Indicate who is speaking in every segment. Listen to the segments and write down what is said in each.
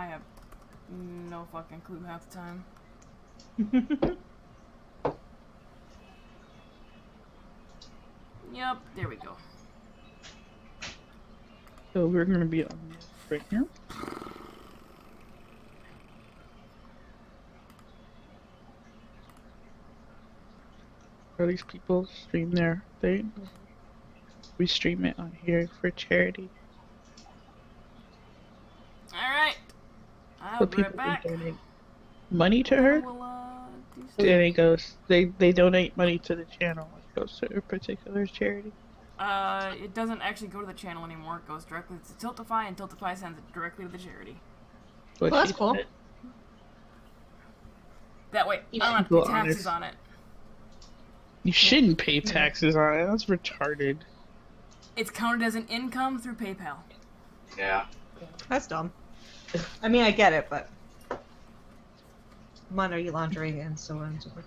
Speaker 1: I have no fucking clue half the time. Yep, there we go.
Speaker 2: So we're gonna be on this right now. Or these people stream their thing. We stream it on here for charity.
Speaker 1: Alright. I'll be right back.
Speaker 2: Donate money to her. And it goes, they donate money to the channel. It goes to a particular charity.
Speaker 1: It doesn't actually go to the channel anymore. It goes directly to Tiltify, and Tiltify sends it directly to the charity.
Speaker 2: Well,
Speaker 3: that's cool.
Speaker 1: That way, I don't have to pay taxes on it.
Speaker 2: You shouldn't pay taxes on it. That's retarded.
Speaker 1: It's counted as an income through PayPal.
Speaker 4: Yeah.
Speaker 3: That's dumb. I mean, I get it, but money laundering and so on and so forth.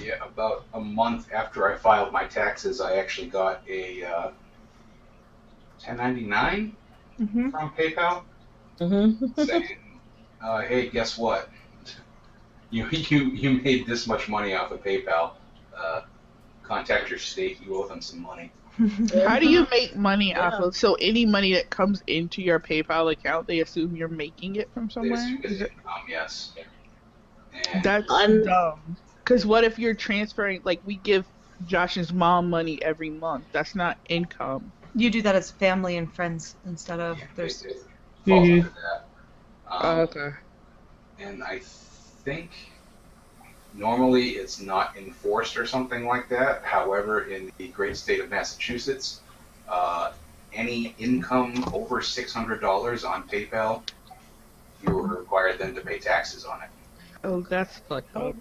Speaker 4: Yeah, about a month after I filed my taxes, I actually got a 1099 from PayPal saying, "Hey, guess what? You made this much money off of PayPal. Contact your state. You owe them some money."
Speaker 2: How do you make money off of? So any money that comes into your PayPal account, they assume you're making it from somewhere?
Speaker 4: They assume it's income, yes. And
Speaker 2: that's dumb. Because what if you're transferring, like we give Josh's mom money every month? That's not income.
Speaker 3: You do that as family and friends instead of there's.
Speaker 4: It falls under that.
Speaker 2: Okay.
Speaker 4: And I think normally it's not enforced or something like that. However, in the great state of Massachusetts, any income over $600 on PayPal, you are required then to pay taxes on it.
Speaker 2: Oh, that's fucked up.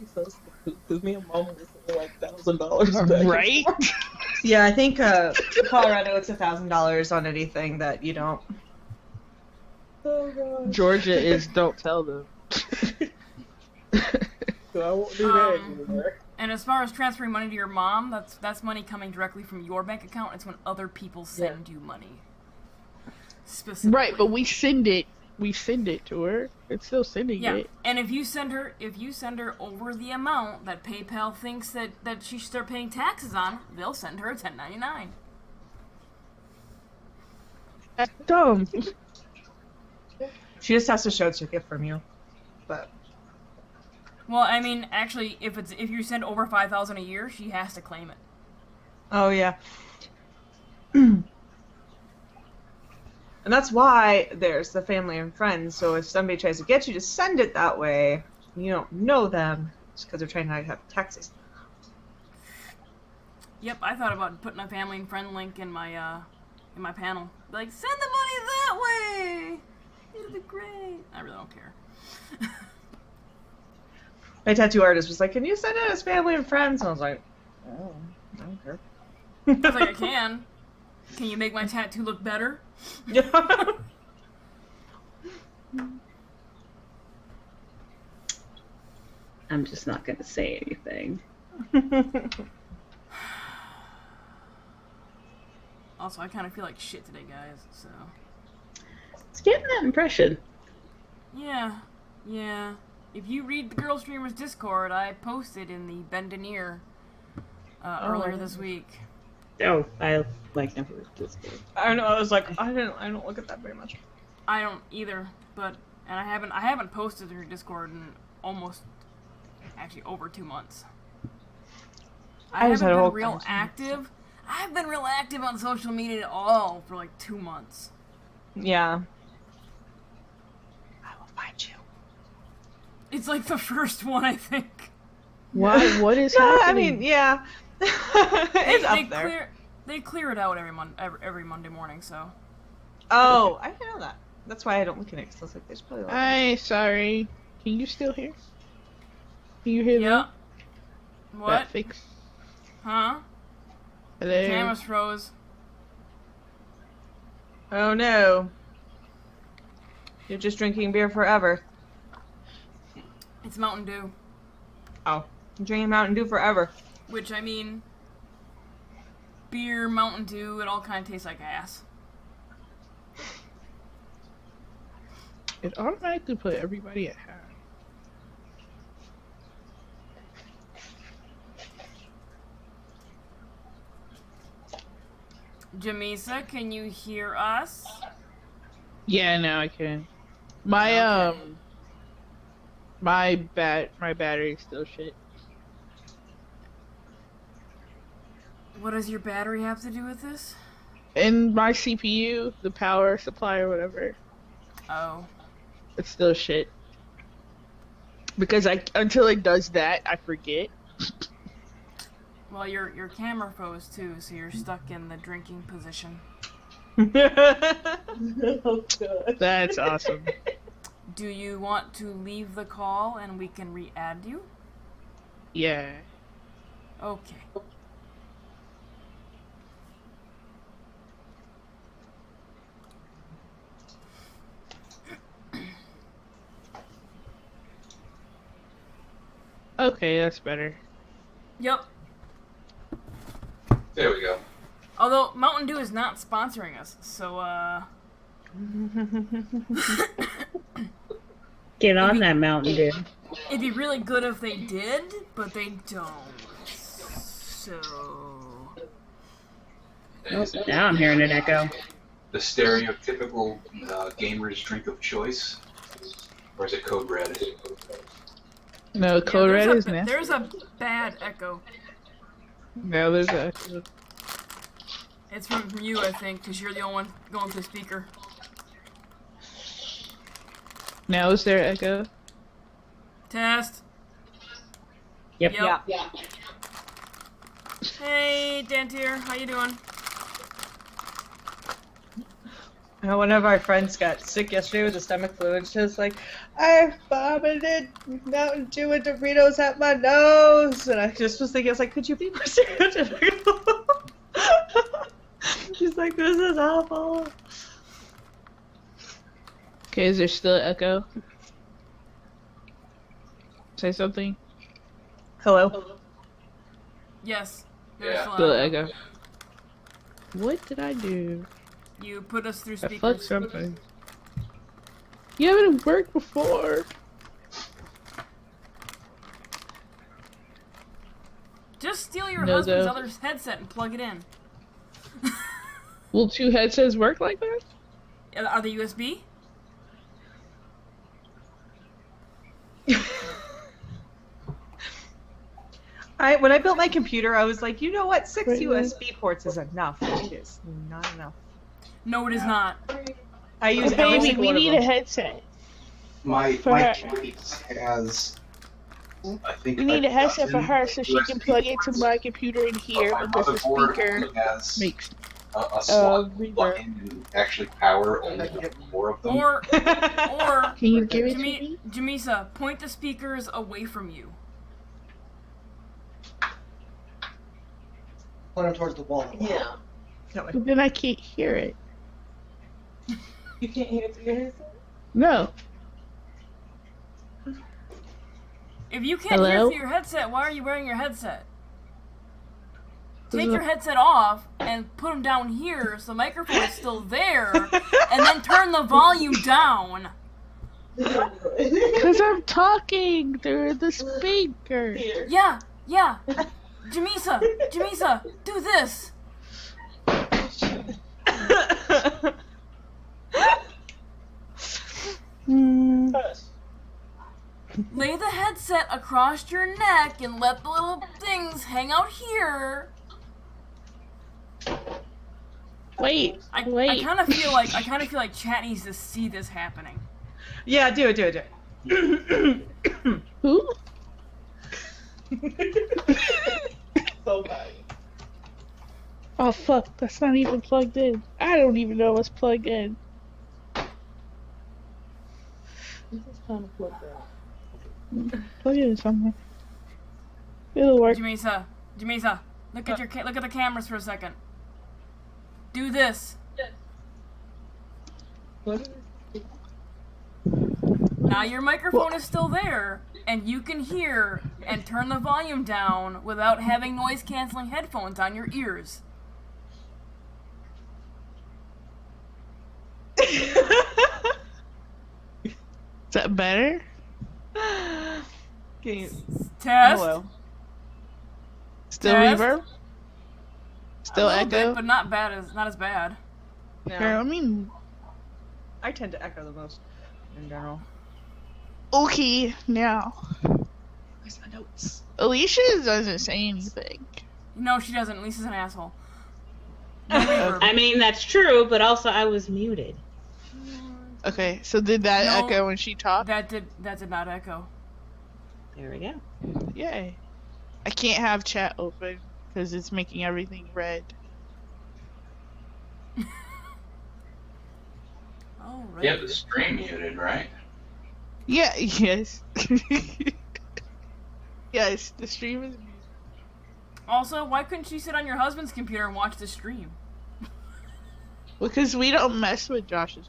Speaker 5: Because me and Mom was like $1,000.
Speaker 2: Right?
Speaker 3: Yeah, I think Colorado it's $1,000 on anything that you don't.
Speaker 5: Oh, God.
Speaker 2: Georgia is don't tell them.
Speaker 5: So I won't do that anymore.
Speaker 1: And as far as transferring money to your mom, that's money coming directly from your bank account. It's when other people send you money. Specifically.
Speaker 2: Right, but we send it to her. It's still sending it.
Speaker 1: Yeah, and if you send her over the amount that PayPal thinks that she should start paying taxes on, they'll send her a 1099.
Speaker 2: That's dumb.
Speaker 3: She just has to show it's a gift from you, but.
Speaker 1: Well, I mean, actually, if you send over $5,000 a year, she has to claim it.
Speaker 3: Oh yeah. And that's why there's the family and friends. So if somebody tries to get you to send it that way, you don't know them just because they're trying not to have taxes.
Speaker 1: Yep, I thought about putting a family and friend link in my panel. Like, send the money that way. It'll be great. I really don't care.
Speaker 3: My tattoo artist was like, "Can you send it as family and friends?" And I was like, "Oh, I don't care."
Speaker 1: I was like, I can. Can you make my tattoo look better?
Speaker 6: I'm just not going to say anything.
Speaker 1: Also, I kind of feel like shit today, guys, so...
Speaker 6: It's getting that impression.
Speaker 1: Yeah. If you read the Girl Streamers Discord, I posted in the Bend an Ear earlier this week.
Speaker 6: Oh, I like never read Discord.
Speaker 3: I don't know. I was like, I don't look at that very much.
Speaker 1: I don't either, and I haven't posted to her Discord in almost, actually over 2 months. I haven't been real active. I haven't been real active on social media at all for like 2 months.
Speaker 3: Yeah. I will find you.
Speaker 1: It's like the first one, I think.
Speaker 2: Why? What is happening?
Speaker 3: I mean, yeah. It's up there.
Speaker 1: They clear it out every Monday morning, so.
Speaker 3: Oh, I didn't know that. That's why I don't look at it, because I was like, there's probably a lot.
Speaker 2: Hi, sorry. Can you still hear? Can you hear
Speaker 1: me? What?
Speaker 2: That fix.
Speaker 1: Huh?
Speaker 2: Hello?
Speaker 1: The camera's froze.
Speaker 3: Oh no. You're just drinking beer forever.
Speaker 1: It's Mountain Dew.
Speaker 3: Oh. I'm drinking Mountain Dew forever.
Speaker 1: Which, I mean, beer, Mountain Dew, it all kind of tastes like ass.
Speaker 2: It automatically put everybody at half.
Speaker 1: Jamisa, can you hear us?
Speaker 2: Yeah, now I can. My
Speaker 1: Okay.
Speaker 2: my battery's still shit.
Speaker 1: What does your battery have to do with this?
Speaker 2: And my CPU, the power supply or whatever,
Speaker 1: Oh.
Speaker 2: it's still shit. Because until it does that, I forget.
Speaker 1: Well, your camera froze too, so you're stuck in the drinking position.
Speaker 5: Oh god.
Speaker 2: That's awesome.
Speaker 1: Do you want to leave the call and we can re-add you?
Speaker 2: Yeah.
Speaker 1: Okay.
Speaker 2: Okay, that's better.
Speaker 1: Yep.
Speaker 4: There we go.
Speaker 1: Although Mountain Dew is not sponsoring us, so
Speaker 6: Get on that Mountain Dew.
Speaker 1: it'd be really good if they did, but they don't. So
Speaker 6: Oh, now I'm hearing an echo.
Speaker 4: The stereotypical gamer's drink of choice, or is it Code Red?
Speaker 2: No, Code Red is
Speaker 1: there's
Speaker 2: nasty.
Speaker 1: there's a bad echo.
Speaker 2: No, there's a.
Speaker 1: It's from you, I think, because you're the only one going through speaker.
Speaker 2: Now is there echo?
Speaker 1: Test.
Speaker 6: Yep.
Speaker 3: Yeah.
Speaker 1: Hey, Dantier, how you doing?
Speaker 3: One of our friends got sick yesterday with a stomach flu, and she was like, I vomited Mountain Dew and Doritos at my nose. And I just was thinking, I was like, could you be more stereotypical? She's like, this is awful.
Speaker 2: Okay, is there still echo? Say something.
Speaker 3: Hello?
Speaker 1: Yes.
Speaker 4: Yeah.
Speaker 2: Still echo. What did I do?
Speaker 1: You put us through
Speaker 2: I fucked
Speaker 1: speakers.
Speaker 2: something. You haven't worked before.
Speaker 1: Just steal your
Speaker 2: No
Speaker 1: husband's
Speaker 2: go.
Speaker 1: other headset and plug it in.
Speaker 2: Will 2 headsets work like that?
Speaker 1: Are they USB?
Speaker 3: When I built my computer, I was like, you know what? 6
Speaker 2: Wait,
Speaker 3: USB ports is enough. It is not enough.
Speaker 1: No, it is not.
Speaker 3: I use
Speaker 2: Oh,
Speaker 3: every
Speaker 2: baby,
Speaker 3: single
Speaker 2: we
Speaker 3: one of
Speaker 2: need
Speaker 3: them.
Speaker 2: a headset.
Speaker 4: My
Speaker 2: For her.
Speaker 4: case has, I think.
Speaker 2: We need a headset for her so she
Speaker 4: USB
Speaker 2: can plug into
Speaker 4: ports.
Speaker 2: my computer in here
Speaker 4: My
Speaker 2: and this
Speaker 4: motherboard
Speaker 2: speaker
Speaker 4: has
Speaker 2: makes
Speaker 4: a slot
Speaker 2: reverb.
Speaker 4: plug in and actually power only 4 of them.
Speaker 1: Or
Speaker 2: Can you give it to
Speaker 1: Jami-
Speaker 2: me?
Speaker 1: Jamisa, point the speakers away from you.
Speaker 5: Point them towards the wall.
Speaker 3: Yeah. That way.
Speaker 2: But then I can't hear it.
Speaker 5: You can't hear it through your headset?
Speaker 2: No.
Speaker 1: If you can't hear
Speaker 2: Hello?
Speaker 1: through your headset, why are you wearing your headset? Take
Speaker 2: Is
Speaker 1: your
Speaker 2: it-
Speaker 1: headset off and put them down here so the microphone is still there, and then turn the volume down.
Speaker 2: Because I'm talking through the speaker.
Speaker 5: Here.
Speaker 1: Yeah. Jamisa, do this.
Speaker 5: Hush.
Speaker 1: Lay the headset across your neck and let the little things hang out here.
Speaker 2: Wait.
Speaker 1: I kind of feel like chat needs to see this happening.
Speaker 3: Yeah, do it.
Speaker 2: Who?
Speaker 5: So bad.
Speaker 2: Oh fuck, that's not even plugged in. I don't even know what's plugged in.
Speaker 5: This is kind of plugged out.
Speaker 2: Plug it in somewhere. It'll work.
Speaker 1: Jamisa, look at look at the cameras for a second. Do this.
Speaker 5: What?
Speaker 1: Now your microphone is still there, and you can hear and turn the volume down without having noise-canceling headphones on your ears.
Speaker 2: that better?
Speaker 3: Can you...
Speaker 1: Test.
Speaker 3: Hello.
Speaker 2: Still
Speaker 1: Test.
Speaker 2: reverb? Still
Speaker 1: A little
Speaker 2: echo?
Speaker 1: bit, but not as bad.
Speaker 3: No.
Speaker 2: Here, I mean,
Speaker 3: I tend to echo the most in general.
Speaker 2: okay, now.
Speaker 3: Where's my notes?
Speaker 2: Alicia doesn't say anything.
Speaker 1: No, she doesn't. Lisa's an asshole. No reverb.
Speaker 6: I mean, that's true, but also I was muted.
Speaker 2: Okay, so did that
Speaker 1: No.
Speaker 2: echo when she talked?
Speaker 1: That did not echo.
Speaker 6: There we go.
Speaker 2: Yay. I can't have chat open because it's making everything red.
Speaker 1: Oh, right.
Speaker 4: You have the stream muted, right?
Speaker 2: Yeah, yes. Yes, the stream is muted.
Speaker 1: Also, why couldn't she sit on your husband's computer and watch the stream?
Speaker 2: Because we don't mess with Josh's.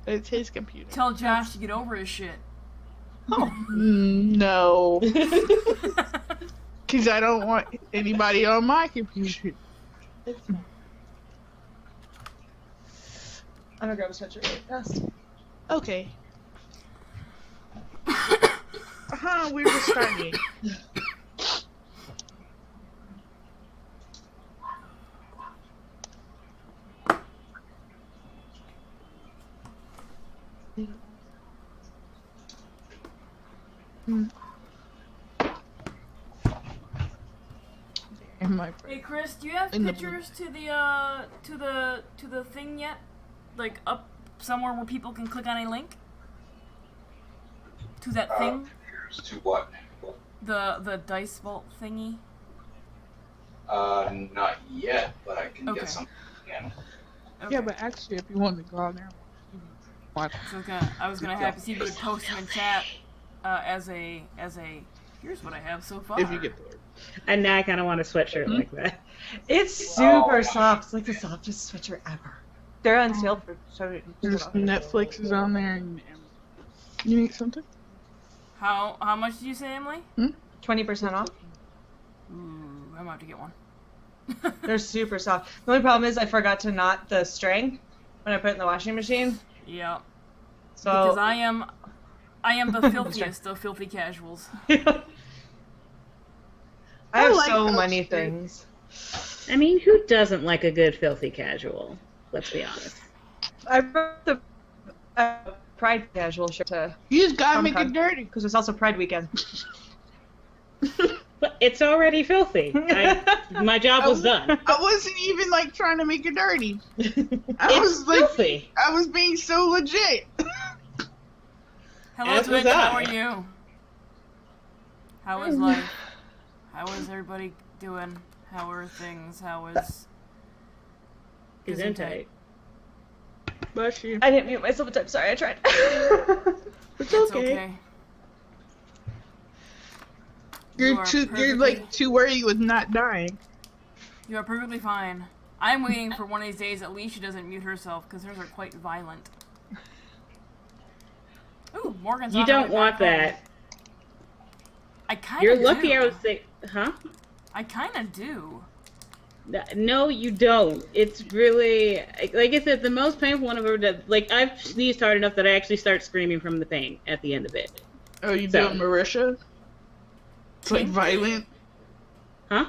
Speaker 2: It's his computer.
Speaker 1: Tell Josh to get over his shit.
Speaker 2: No. Because I don't want anybody on my computer.
Speaker 3: I'm gonna grab a sweatshirt really fast.
Speaker 2: Okay. We were starting.
Speaker 1: Hey Chris, do you have pictures to the thing yet? Like up somewhere where people can click on a link? To that thing?
Speaker 4: To what?
Speaker 1: The dice vault thingy?
Speaker 4: Not yet, but I can
Speaker 1: Okay.
Speaker 4: get some. Yeah.
Speaker 1: Okay.
Speaker 2: Yeah, but actually, if you want to go on there, watch.
Speaker 1: So I was gonna have to see if you would post them in chat as a here's what I have so far.
Speaker 2: If you get bored.
Speaker 6: And now I kind of want a sweatshirt like that.
Speaker 3: It's super soft. It's like the softest sweatshirt ever. They're on sale for
Speaker 2: There's Netflix is on there and you need something?
Speaker 1: How much did you say, Emily?
Speaker 3: 20% off.
Speaker 1: Ooh, I'm about to get one.
Speaker 3: They're super soft. The only problem is I forgot to knot the string when I put it in the washing machine.
Speaker 1: Yeah.
Speaker 3: So
Speaker 1: Because I am the filthiest of filthy casuals.
Speaker 3: I have
Speaker 2: like
Speaker 3: so
Speaker 2: those
Speaker 3: many
Speaker 2: strings.
Speaker 3: things.
Speaker 6: I mean, who doesn't like a good filthy casual? Let's be honest.
Speaker 3: I brought the Pride casual shirt to
Speaker 2: You just gotta make
Speaker 3: Comic-Con.
Speaker 2: it dirty.
Speaker 3: because it's also Pride weekend.
Speaker 6: But it's already filthy. My job was done.
Speaker 2: I wasn't even like trying to make it dirty. I
Speaker 6: It's
Speaker 2: was like,
Speaker 6: filthy.
Speaker 2: I was being so legit.
Speaker 1: Hello,
Speaker 6: As was
Speaker 1: Twitch.
Speaker 6: I.
Speaker 1: How are you? How is life? How is everybody doing? How are things? How is
Speaker 6: Gesundheit.
Speaker 2: Bless you.
Speaker 3: I didn't mute myself at the time. Sorry, I tried.
Speaker 2: It's
Speaker 1: It's
Speaker 2: okay.
Speaker 1: okay. You
Speaker 2: You're
Speaker 1: are
Speaker 2: too
Speaker 1: perfectly-
Speaker 2: too worried with not dying.
Speaker 1: You are perfectly fine. I'm waiting for one of these days Alicia doesn't mute herself because hers are quite violent. Ooh, Morgan's
Speaker 6: You
Speaker 1: on her
Speaker 6: don't
Speaker 1: way
Speaker 6: want
Speaker 1: back home.
Speaker 6: that.
Speaker 1: I kind of
Speaker 6: You're
Speaker 1: do.
Speaker 6: lucky I was sick. Huh?
Speaker 1: I kind of do.
Speaker 6: No, you don't. It's really, like I said, the most painful one I've ever done. Like, I've sneezed hard enough that I actually start screaming from the pain at the end of it.
Speaker 2: Oh, you
Speaker 6: So-
Speaker 2: doing Marisha? It's like violent.
Speaker 6: Huh?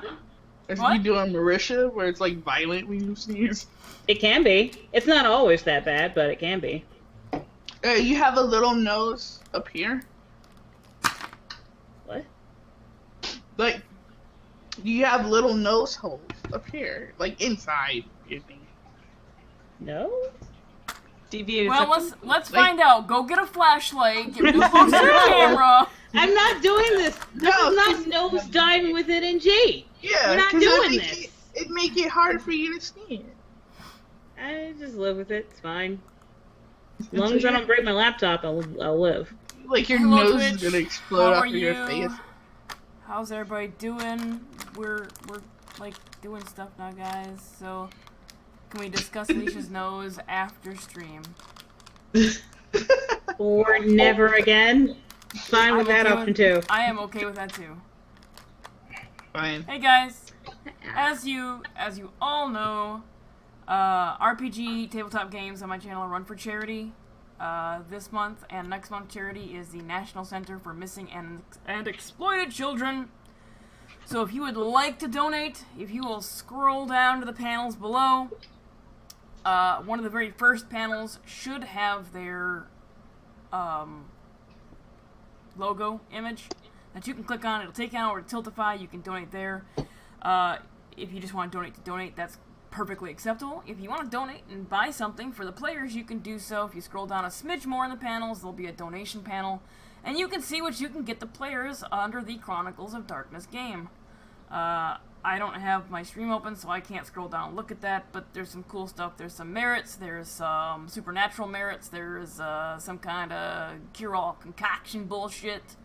Speaker 2: If
Speaker 1: What?
Speaker 2: you doing Marisha, where it's like violent when you sneeze.
Speaker 6: It can be. It's not always that bad, but it can be.
Speaker 2: You have a little nose up here.
Speaker 6: What?
Speaker 2: Like, you have little nose holes up here, like inside your thing.
Speaker 6: No?
Speaker 3: Deviated.
Speaker 1: Well,
Speaker 3: septum.
Speaker 1: let's find out. Go get a flashlight. Get real close to your camera.
Speaker 6: I'm not doing this.
Speaker 2: No,
Speaker 6: I'm not nose diving with it in G.
Speaker 2: Yeah,
Speaker 6: We're not
Speaker 2: 'cause
Speaker 6: doing
Speaker 2: it
Speaker 6: this.
Speaker 2: It make it hard for you to sneeze.
Speaker 6: I just live with it. It's fine. As long as I don't break my laptop, I'll live.
Speaker 2: Like your
Speaker 1: Hello,
Speaker 2: nose is
Speaker 1: Twitch.
Speaker 2: gonna explode
Speaker 1: How
Speaker 2: off
Speaker 1: are
Speaker 2: of your
Speaker 1: you?
Speaker 2: face.
Speaker 1: How's everybody doing? We're like doing stuff now, guys. So can we discuss Alicia's nose after stream?
Speaker 6: Or never again. Fine with that option too.
Speaker 1: I am okay with that too.
Speaker 2: Fine.
Speaker 1: Hey guys, as you all know, RPG tabletop games on my channel are run for charity. this month and next month charity is the National Center for Missing and Exploited Children. So if you would like to donate, if you will scroll down to the panels below, one of the very first panels should have their logo image that you can click on. It'll take you over to Tiltify. You can donate there. If you just want to donate, that's perfectly acceptable. If you want to donate and buy something for the players, you can do so. If you scroll down a smidge more in the panels, there'll be a donation panel, and you can see what you can get the players under the Chronicles of Darkness game. I don't have my stream open, so I can't scroll down and look at that, but there's some cool stuff. There's some merits, there's some supernatural merits, there's some kind of cure-all concoction bullshit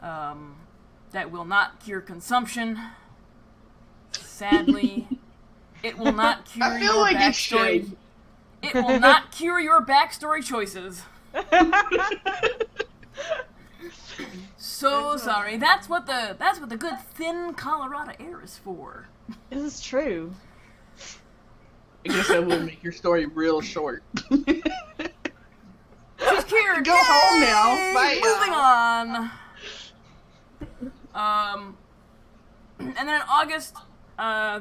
Speaker 1: that will not cure consumption. Sadly, it will not cure your backstory. It will not cure your backstory choices. So sorry. That's what the good thin Colorado air is for.
Speaker 3: This is true.
Speaker 2: I guess that will make your story real short.
Speaker 1: She's cured.
Speaker 2: Go home now. Bye.
Speaker 1: Moving on. And then in August, I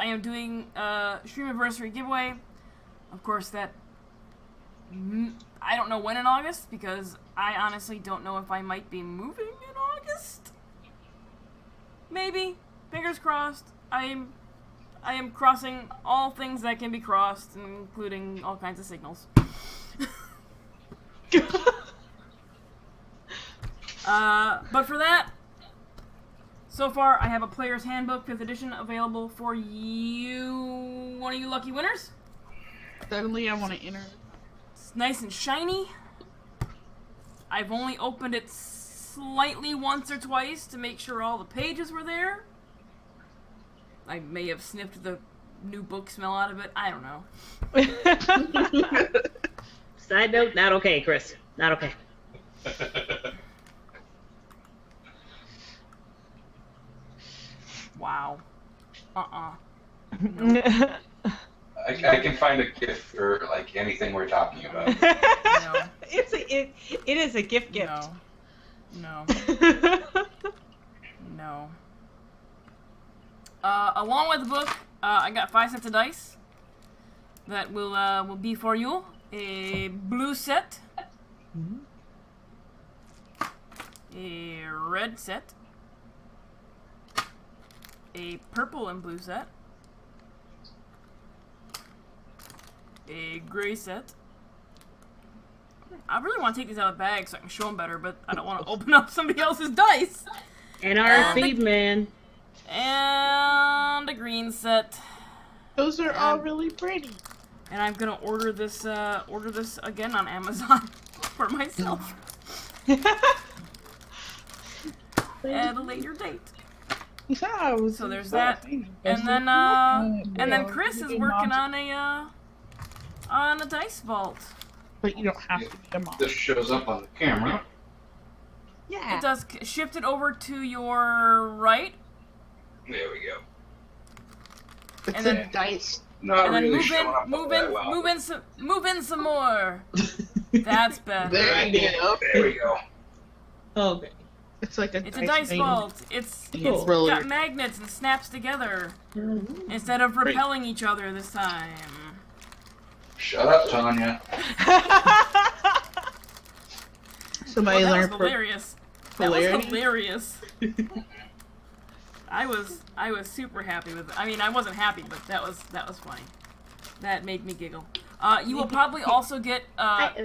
Speaker 1: am doing a stream anniversary giveaway. Of course, that I don't know when in August, because I honestly don't know if I might be moving in August. Maybe. Fingers crossed. I am crossing all things that can be crossed, including all kinds of signals. But for that, so far I have a Player's Handbook 5th edition available for you, one of you lucky winners.
Speaker 2: Suddenly I want to enter.
Speaker 1: It's nice and shiny. I've only opened it slightly once or twice to make sure all the pages were there. I may have sniffed the new book smell out of it. I don't know.
Speaker 6: Side note, not okay, Chris. Not okay.
Speaker 1: Wow.
Speaker 4: I can find a gift for like anything we're talking about.
Speaker 1: No.
Speaker 3: It is a gift.
Speaker 1: No. No. Along with the book, I got 5 sets of dice that will be for you. A blue set, a red set, a purple and blue set, a gray set. I really want to take these out of the bag so I can show them better, but I don't want to open up somebody else's dice.
Speaker 6: And our feed man.
Speaker 1: And a green set.
Speaker 2: Those are all really pretty.
Speaker 1: And I'm gonna order this again on Amazon for myself at a later date. So there's that, and then Chris is working on a dice vault.
Speaker 2: But you don't have to be a mom.
Speaker 4: This shows up on the camera.
Speaker 3: Yeah.
Speaker 1: It does. Shift it over to your right.
Speaker 4: There we go.
Speaker 2: It's
Speaker 1: And
Speaker 2: a
Speaker 1: then-
Speaker 2: dice.
Speaker 4: Not
Speaker 1: And then
Speaker 4: really showing up
Speaker 1: move
Speaker 4: that well.
Speaker 1: in some more. That's better.
Speaker 2: There you go.
Speaker 4: There we go.
Speaker 3: Okay.
Speaker 2: It's like a
Speaker 1: It's a dice
Speaker 2: thing.
Speaker 1: vault. It's
Speaker 2: Cool.
Speaker 1: got magnets and snaps together instead of repelling each other this time.
Speaker 4: Shut up, Tanya.
Speaker 2: Somebody
Speaker 1: That was
Speaker 2: learned
Speaker 1: hilarious. That was
Speaker 2: hilarity.
Speaker 1: hilarious. I was super happy with it. I mean, I wasn't happy, but that was funny. That made me giggle. You will probably also get cat.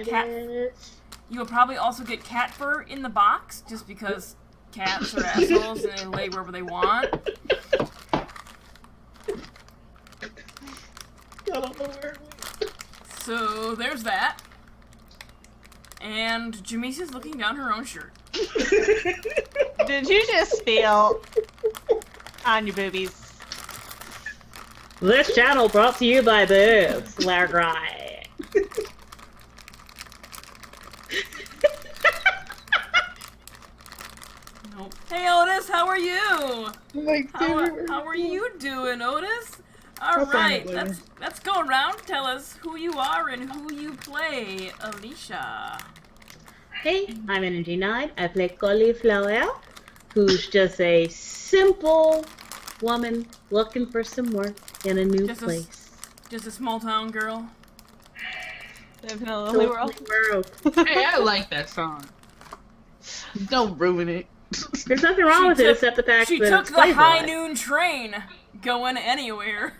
Speaker 1: You will probably also get cat fur in the box, just because cats are assholes and they lay wherever they want.
Speaker 2: I don't know where.
Speaker 1: So there's that. And Jamisa's looking down her own shirt.
Speaker 3: Did you just feel on your boobies?
Speaker 6: This channel brought to you by boobs. Largrai.
Speaker 1: Nope. Hey Otis, how are you?
Speaker 2: Like,
Speaker 1: How are you doing, Otis? All right, let's go around. Tell us who you are and who you play, Alicia.
Speaker 6: Hey, I'm Energy 9. I play Cauliflower, who's just a simple woman looking for some work in a new place.
Speaker 1: Just a small town girl.
Speaker 3: Definitely world.
Speaker 2: Hey, I like that song. Don't ruin it.
Speaker 6: There's nothing wrong with it except the fact that
Speaker 1: she took the high noon train, going anywhere.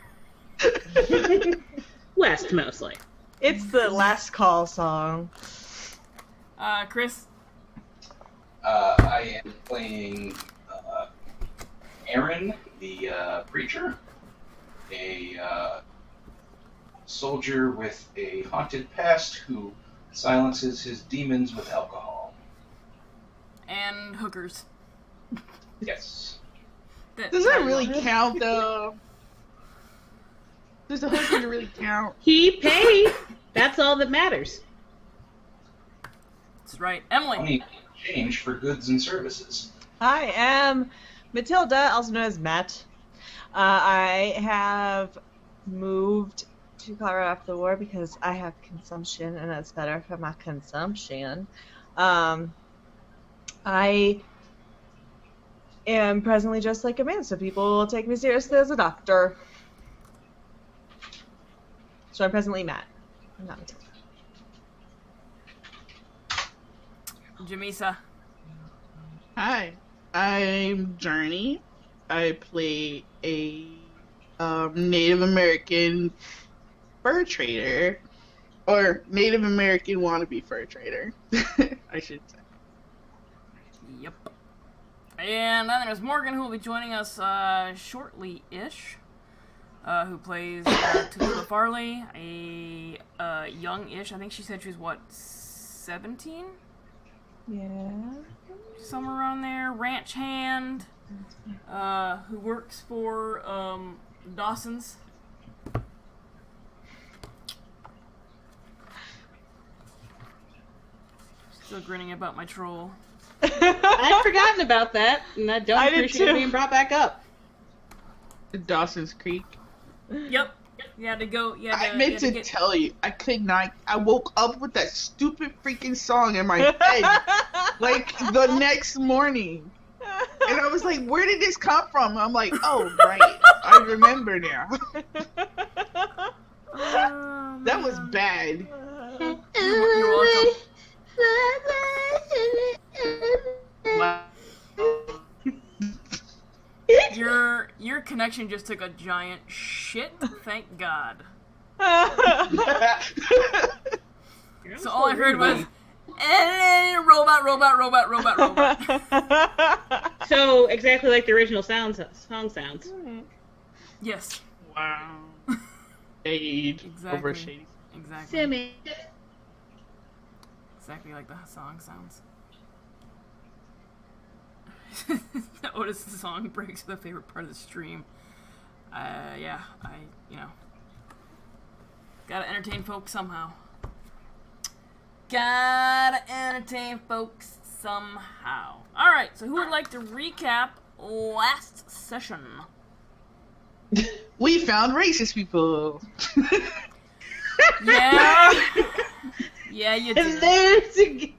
Speaker 6: West, mostly.
Speaker 3: It's the last call song.
Speaker 1: Chris?
Speaker 4: I am playing Aaron, the preacher, a soldier with a haunted past who silences his demons with alcohol.
Speaker 1: And hookers.
Speaker 4: Yes.
Speaker 2: Does that really count, though? Does the hooker really count?
Speaker 6: He paid. That's all that matters.
Speaker 1: That's right. Emily.
Speaker 4: Money exchange for goods and services.
Speaker 3: I am Matilda, also known as Matt. I have moved to Colorado after the war because I have consumption, and it's better for my consumption. I am presently just like a man, so people will take me seriously as a doctor. So I'm presently Matt. I'm not Matilda.
Speaker 1: Jamisa.
Speaker 2: Hi, I'm Journey. I play a Native American fur trader, or Native American wannabe fur trader, I should say.
Speaker 1: Yep. And then there's Morgan, who will be joining us shortly-ish, who plays Tallulah Farley, a young-ish, I think she said she was, what, 17?
Speaker 3: Yeah.
Speaker 1: Somewhere around there. Ranch hand, who works for Dawson's. Still grinning about my troll.
Speaker 6: I'd forgotten about that, and I don't appreciate it being brought back up.
Speaker 2: Dawson's Creek.
Speaker 1: Yep. You had to go.
Speaker 2: I meant to tell you, I could not. I woke up with that stupid freaking song in my head, like the next morning, and I was like, "Where did this come from?" I'm like, "Oh, right, I remember now." That was bad.
Speaker 1: You're welcome.
Speaker 2: Wow.
Speaker 1: Your connection just took a giant shit. Thank God. So all I heard was robot.
Speaker 6: So exactly like the original song sounds.
Speaker 1: Yes.
Speaker 2: Wow. Shade.
Speaker 1: Exactly.
Speaker 2: Over shady.
Speaker 1: Exactly.
Speaker 6: Simmy.
Speaker 1: Exactly like the song sounds. Otis' song breaks the favorite part of the stream. Yeah, gotta entertain folks somehow. Alright, so who would like to recap last session?
Speaker 2: We found racist people.
Speaker 1: Yeah. Yeah, you did.
Speaker 6: And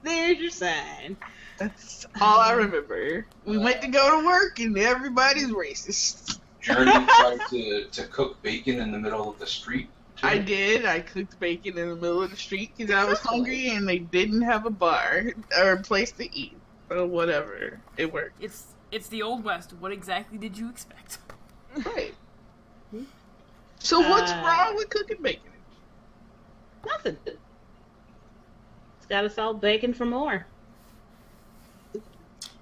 Speaker 6: there's your sign.
Speaker 2: That's all I remember. We went to go to work and everybody's racist.
Speaker 4: Journey tried to cook bacon in the middle of the street. Too.
Speaker 2: I did. I cooked bacon in the middle of the street because I was hungry and they didn't have a bar or a place to eat. But whatever. It worked.
Speaker 1: It's the Old West. What exactly did you expect?
Speaker 2: Right. So what's wrong with cooking bacon?
Speaker 6: Nothing. It's got us all begging for more.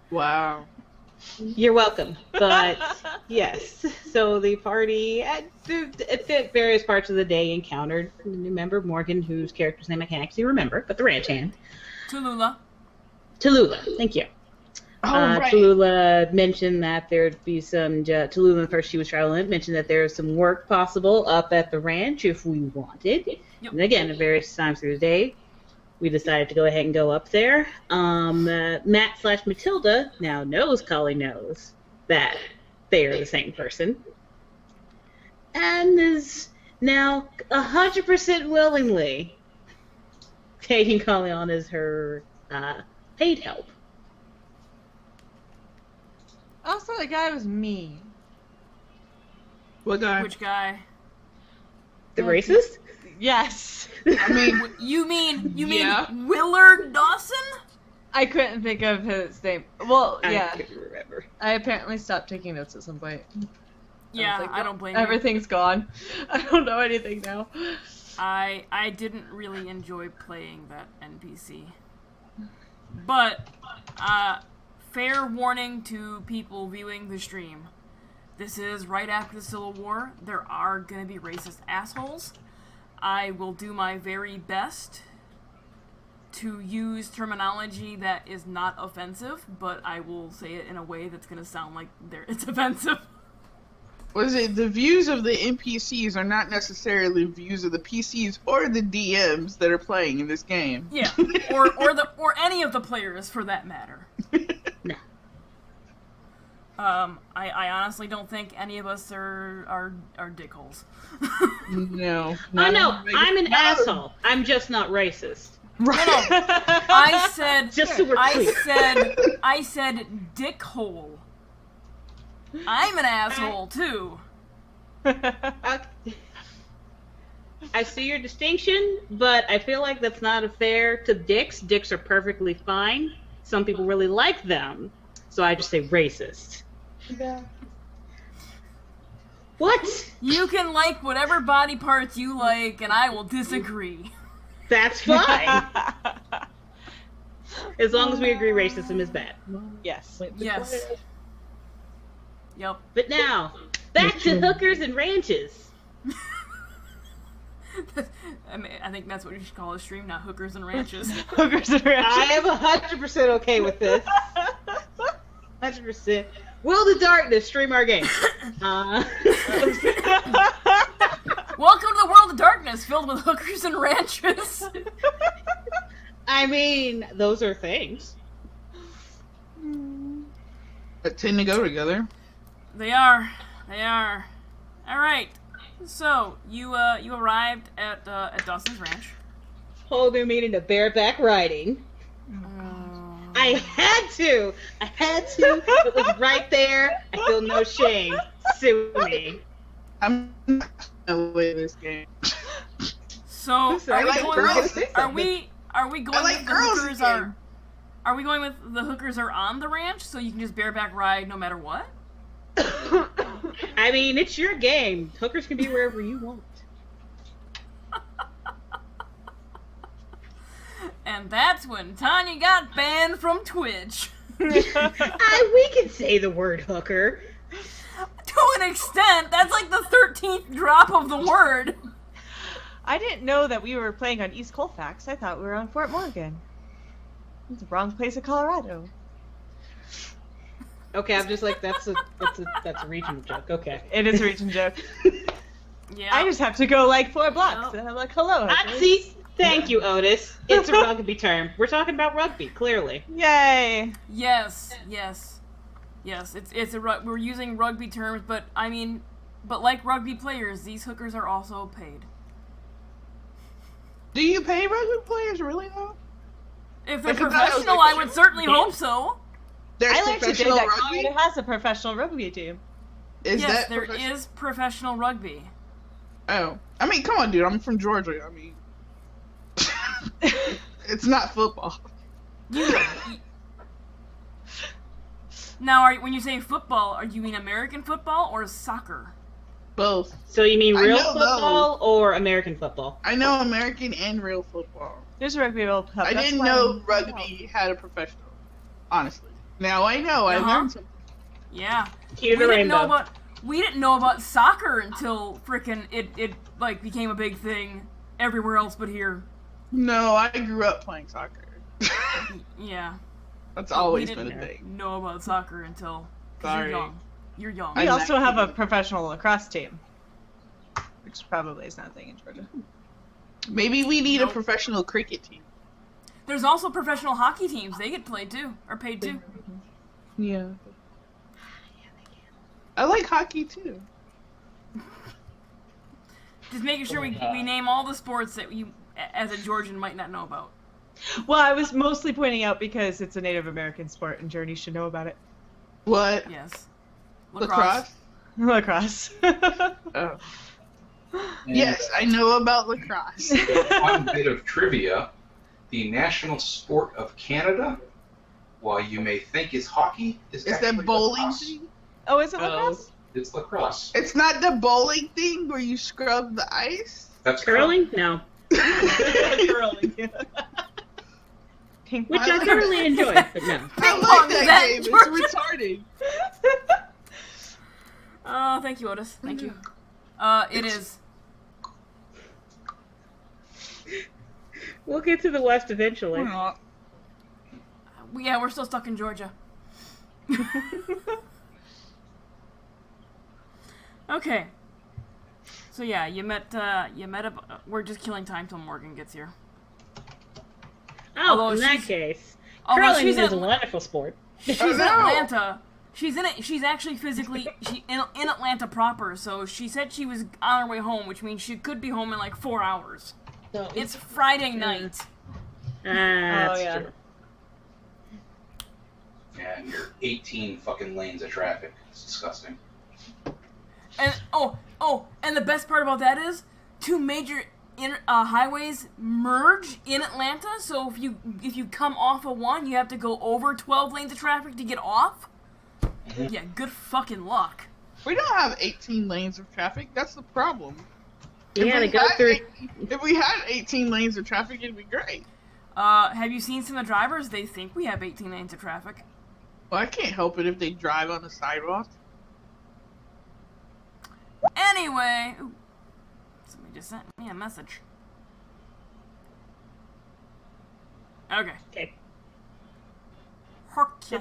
Speaker 2: Wow.
Speaker 6: You're welcome. But yes, so the party at various parts of the day encountered a new member, Morgan, whose character's name I can't actually remember, but the ranch hand.
Speaker 1: Tallulah,
Speaker 6: thank you.
Speaker 2: Right.
Speaker 6: Tallulah mentioned that there'd be some. Tallulah, first she was traveling, mentioned that there's some work possible up at the ranch if we wanted.
Speaker 1: Yep.
Speaker 6: And again, at various times through the day, we decided to go ahead and go up there. Matt/Matilda now knows Collie knows that they are the same person. and is now 100% willingly taking Kali on as her paid help.
Speaker 3: Also, the guy was mean.
Speaker 2: What guy?
Speaker 1: Which guy?
Speaker 6: The racist?
Speaker 3: Yes.
Speaker 2: I mean,
Speaker 1: You mean
Speaker 2: Yeah.
Speaker 1: Willard Dawson?
Speaker 3: I couldn't think of his name. Well, yeah.
Speaker 6: I couldn't remember.
Speaker 3: I apparently stopped taking notes at some point.
Speaker 1: Yeah,
Speaker 3: was like,
Speaker 1: I don't blame you.
Speaker 3: Everything's gone. I don't know anything now.
Speaker 1: I didn't really enjoy playing that NPC. But, fair warning to people viewing the stream. This is right after the Civil War. There are gonna be racist assholes. I will do my very best to use terminology that is not offensive, but I will say it in a way that's gonna sound like it's offensive.
Speaker 2: was it the views of the NPCs are not necessarily views of the PCs or the DMs that are playing in this game?
Speaker 1: Yeah, or any of the players for that matter.
Speaker 6: No.
Speaker 1: I honestly don't think any of us are dickholes.
Speaker 2: No.
Speaker 6: Oh no, I'm an asshole. I'm just not racist.
Speaker 2: Right.
Speaker 1: I said
Speaker 6: Just so we're clear.
Speaker 1: I said dickhole. I'm an asshole too.
Speaker 6: I see your distinction, but I feel like that's not fair to dicks. Dicks are perfectly fine. Some people really like them, so I just say racist.
Speaker 3: Yeah.
Speaker 6: What?
Speaker 1: You can like whatever body parts you like, and I will disagree.
Speaker 6: That's fine. As long as we agree racism is bad.
Speaker 3: Yes.
Speaker 1: Yes. Yep.
Speaker 6: But now, back to hookers and ranches.
Speaker 1: I think that's what you should call a stream, not hookers and ranches.
Speaker 3: Hookers and ranches.
Speaker 6: I am 100% okay with this. 100%. Will the Darkness stream our game?
Speaker 1: Welcome to the world of darkness, filled with hookers and ranches.
Speaker 6: I mean, those are things.
Speaker 2: That tend to go together.
Speaker 1: They are. All right. So you arrived at Dawson's Ranch.
Speaker 6: Whole new meaning of bareback riding. I had to. It was right there. I feel no shame. Sue me.
Speaker 2: I'm not gonna play this game.
Speaker 1: So
Speaker 2: I like girls.
Speaker 1: are we going
Speaker 2: I like
Speaker 1: with
Speaker 2: girls
Speaker 1: the hookers
Speaker 2: again.
Speaker 1: are we going with the hookers are on the ranch so you can just bareback ride no matter what?
Speaker 6: I mean, it's your game. Hookers can be wherever you want.
Speaker 1: And that's when Tanya got banned from Twitch.
Speaker 6: We can say the word hooker.
Speaker 1: To an extent, that's like the 13th drop of the word.
Speaker 3: I didn't know that we were playing on East Colfax. I thought we were on Fort Morgan. It's the wrong place in Colorado.
Speaker 6: Okay, I'm just like that's a regional joke. Okay.
Speaker 3: It is a region joke.
Speaker 1: Yeah.
Speaker 3: I just have to go like 4 blocks, and I'm like, hello.
Speaker 6: See, thank you, Otis. It's a rugby term. We're talking about rugby, clearly.
Speaker 3: Yay!
Speaker 1: Yes. We're using rugby terms, but I mean, like rugby players, these hookers are also paid.
Speaker 2: Do you pay rugby players really though?
Speaker 1: If they're
Speaker 2: Because I was
Speaker 1: professional,
Speaker 2: like,
Speaker 1: I would certainly hope so.
Speaker 2: There's
Speaker 3: I learned today
Speaker 2: professional
Speaker 3: that
Speaker 2: rugby.
Speaker 3: Colorado has a professional rugby team.
Speaker 2: Is
Speaker 1: Yes,
Speaker 2: that
Speaker 1: there
Speaker 2: professional?
Speaker 1: is professional rugby.
Speaker 2: Oh, I mean, come on, dude. I'm from Georgia. I mean, it's not football.
Speaker 1: Now, when you say football, are you mean American football or soccer?
Speaker 2: Both.
Speaker 6: So you mean
Speaker 2: I
Speaker 6: real
Speaker 2: know
Speaker 6: football or American football?
Speaker 2: I know American and real football.
Speaker 3: There's a rugby World Cup.
Speaker 2: I
Speaker 3: That's
Speaker 2: didn't
Speaker 3: why
Speaker 2: know
Speaker 3: I'm-
Speaker 2: rugby had a professional. Honestly, now I know. I
Speaker 1: Uh-huh.
Speaker 2: learned something.
Speaker 1: Yeah.
Speaker 6: Here's the rainbow.
Speaker 1: We didn't know about soccer until frickin' it like became a big thing everywhere else but here.
Speaker 2: No, I grew up playing soccer.
Speaker 1: Yeah.
Speaker 2: That's always
Speaker 1: We
Speaker 2: been a
Speaker 1: didn't
Speaker 2: thing.
Speaker 1: know about soccer until 'cause
Speaker 2: Sorry.
Speaker 1: you're young. You're young.
Speaker 3: We
Speaker 2: I'm
Speaker 3: also
Speaker 2: not
Speaker 3: have a
Speaker 2: kidding.
Speaker 3: professional lacrosse team, which probably is not a thing in Georgia.
Speaker 2: Maybe we need
Speaker 1: Nope.
Speaker 2: a professional cricket team.
Speaker 1: There's also professional hockey teams. They get played too, or paid too.
Speaker 2: Yeah. I like hockey too.
Speaker 1: Just making sure we name all the sports that you, as a Georgian, might not know about.
Speaker 3: Well, I was mostly pointing out because it's a Native American sport and Journey should know about it.
Speaker 2: What?
Speaker 1: Yes.
Speaker 2: Lacrosse?
Speaker 3: Lacrosse.
Speaker 2: Oh. Yes, I know about lacrosse.
Speaker 4: One bit of trivia. The national sport of Canada, while you may think is hockey, is
Speaker 2: that bowling
Speaker 4: lacrosse.
Speaker 2: thing?
Speaker 3: Oh, is it lacrosse?
Speaker 4: It's lacrosse.
Speaker 2: It's not the bowling thing where you scrub the ice?
Speaker 4: That's
Speaker 6: Curling? No.
Speaker 3: Curling.
Speaker 6: Which I thoroughly enjoy, but no.
Speaker 2: I like that game. It's retarded.
Speaker 1: Oh, thank you, Otis. Thank you. It is.
Speaker 6: We'll get to the West eventually.
Speaker 1: Yeah, we're still stuck in Georgia. Okay. So yeah, you met we're just killing time till Morgan gets here.
Speaker 6: Oh,
Speaker 1: Although
Speaker 6: in that
Speaker 1: she's-
Speaker 6: case,
Speaker 1: Although
Speaker 6: curling
Speaker 1: she's
Speaker 6: is
Speaker 1: in-
Speaker 6: a wonderful sport.
Speaker 1: She's in Atlanta. She's in it. She's actually physically in Atlanta proper. So she said she was on her way home, which means she could be home in like 4 hours.
Speaker 3: No,
Speaker 1: It's Friday night.
Speaker 6: That's
Speaker 3: yeah.
Speaker 6: true.
Speaker 4: Yeah, and you're 18 fucking lanes of traffic. It's disgusting.
Speaker 1: And and the best part about that is 2 major highways merge in Atlanta. So if you come off of one, you have to go over 12 lanes of traffic to get off.
Speaker 4: Mm-hmm.
Speaker 1: Yeah, good fucking luck.
Speaker 2: We don't have 18 lanes of traffic. That's the problem.
Speaker 6: Yeah, they go through.
Speaker 2: If we had 18 lanes of traffic, it'd be great.
Speaker 1: Have you seen some of the drivers? They think we have 18 lanes of traffic.
Speaker 2: Well, I can't help it if they drive on the sidewalk.
Speaker 1: Anyway, ooh, somebody just sent me a message. Okay.
Speaker 6: Okay.
Speaker 1: Okay.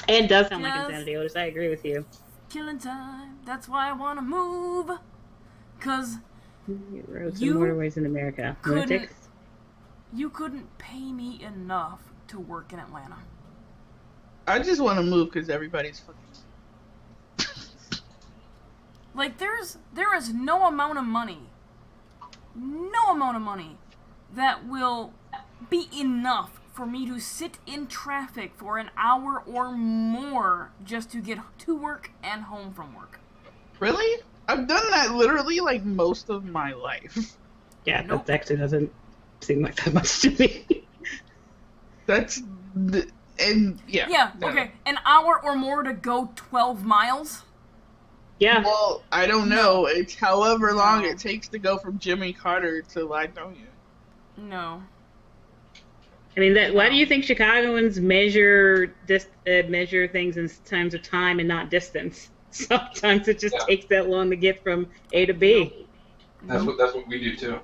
Speaker 6: And does sound like
Speaker 1: Yes.
Speaker 6: insanity, Otis. I agree with you.
Speaker 1: Killing time. That's why I want to move. 'Cause
Speaker 6: Roads
Speaker 1: You
Speaker 6: and motorways in America.
Speaker 1: couldn't-
Speaker 6: Lunatics.
Speaker 1: you couldn't pay me enough to work in Atlanta.
Speaker 2: I just want to move because everybody's fucking.
Speaker 1: Like, there is no amount of money that will be enough for me to sit in traffic for an hour or more just to get to work and home from work.
Speaker 2: Really? I've done that literally like most of my life.
Speaker 6: Yeah,
Speaker 1: Nope.
Speaker 6: that actually doesn't seem like that much to me.
Speaker 2: Yeah.
Speaker 1: Yeah,
Speaker 2: no.
Speaker 1: okay. An hour or more to go 12 miles?
Speaker 6: Yeah.
Speaker 2: Well, I don't know. It's however long
Speaker 1: No.
Speaker 2: it takes to go from Jimmy Carter to Lidonia.
Speaker 1: No.
Speaker 6: I mean, why do you think Chicagoans measure measure things in terms of time and not distance? Sometimes it just takes that long to get from A to B.
Speaker 4: That's what we do too.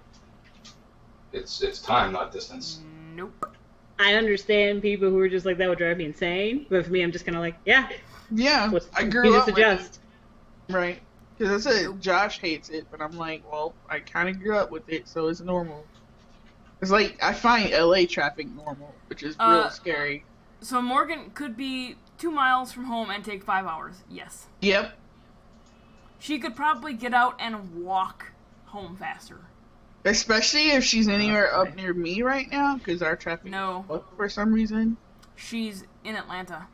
Speaker 4: It's time, not distance.
Speaker 1: Nope.
Speaker 6: I understand people who are just like, that would drive me insane, but for me, I'm just kind of like, yeah,
Speaker 2: Yeah, I
Speaker 6: you
Speaker 2: grew
Speaker 6: just
Speaker 2: up
Speaker 6: adjust.
Speaker 2: with it. Right. Because I said Josh hates it, but I'm like, well, I kind of grew up with it, so it's normal. It's like, I find LA traffic normal, which is real scary.
Speaker 1: So Morgan could be 2 miles from home and take 5 hours. Yes.
Speaker 2: Yep.
Speaker 1: She could probably get out and walk home faster.
Speaker 2: Especially if she's anywhere up near me right now, because our traffic
Speaker 1: No.
Speaker 2: is fucked for some reason.
Speaker 1: She's in Atlanta.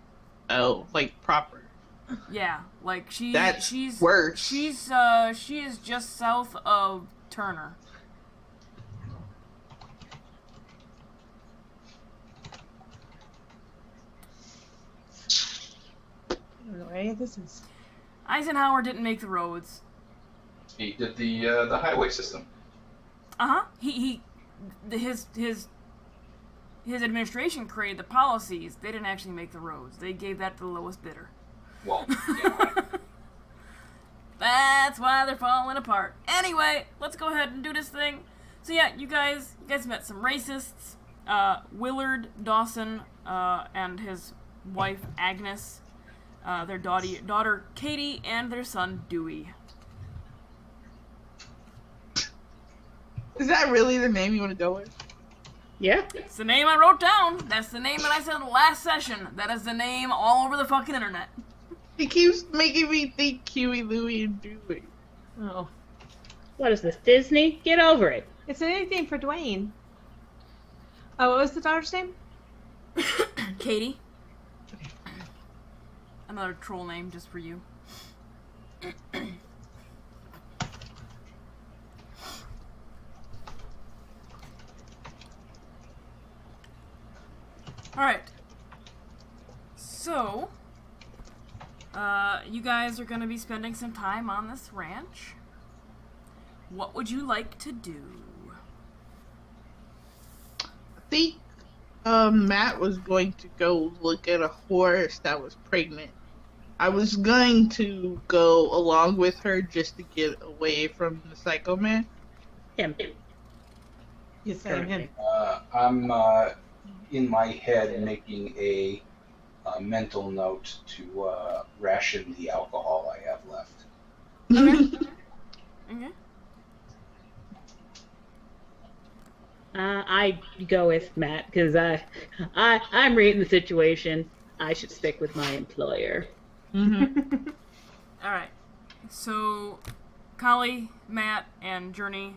Speaker 2: Oh, like proper.
Speaker 1: Yeah, like
Speaker 2: That's
Speaker 1: she's
Speaker 2: worse.
Speaker 1: she is just south of Turner.
Speaker 3: I don't know what any of this is.
Speaker 1: Eisenhower didn't make the roads.
Speaker 4: He did the highway system.
Speaker 1: His administration created the policies. They didn't actually make the roads. They gave that to the lowest bidder.
Speaker 4: Well, yeah.
Speaker 1: That's why they're falling apart. Anyway, let's go ahead and do this thing. So yeah, you guys met some racists. Willard Dawson and his wife Agnes, their daughter Katie, and their son Dewey.
Speaker 2: Is that really the name you want to go with?
Speaker 6: Yeah.
Speaker 1: It's the name I wrote down. That's the name that I said last session. That is the name all over the fucking internet.
Speaker 2: He keeps making me think Huey, Louie, and Dewey.
Speaker 3: Oh.
Speaker 6: What is this, Disney? Get over it.
Speaker 3: It's a nickname for Dwayne. Oh, what was the daughter's name?
Speaker 1: Katie. Another troll name just for you. Alright. So, you guys are going to be spending some time on this ranch. What would you like to do?
Speaker 2: I think Matt was going to go look at a horse that was pregnant. I was going to go along with her just to get away from the Psycho Man.
Speaker 6: Him.
Speaker 3: You're saying him.
Speaker 4: I'm in my head making a mental note to ration the alcohol I have left.
Speaker 1: Okay. Okay.
Speaker 6: I go with Matt because I'm reading the situation. I should stick with my employer.
Speaker 3: Mm-hmm.
Speaker 1: Alright. So, Kali, Matt, and Journey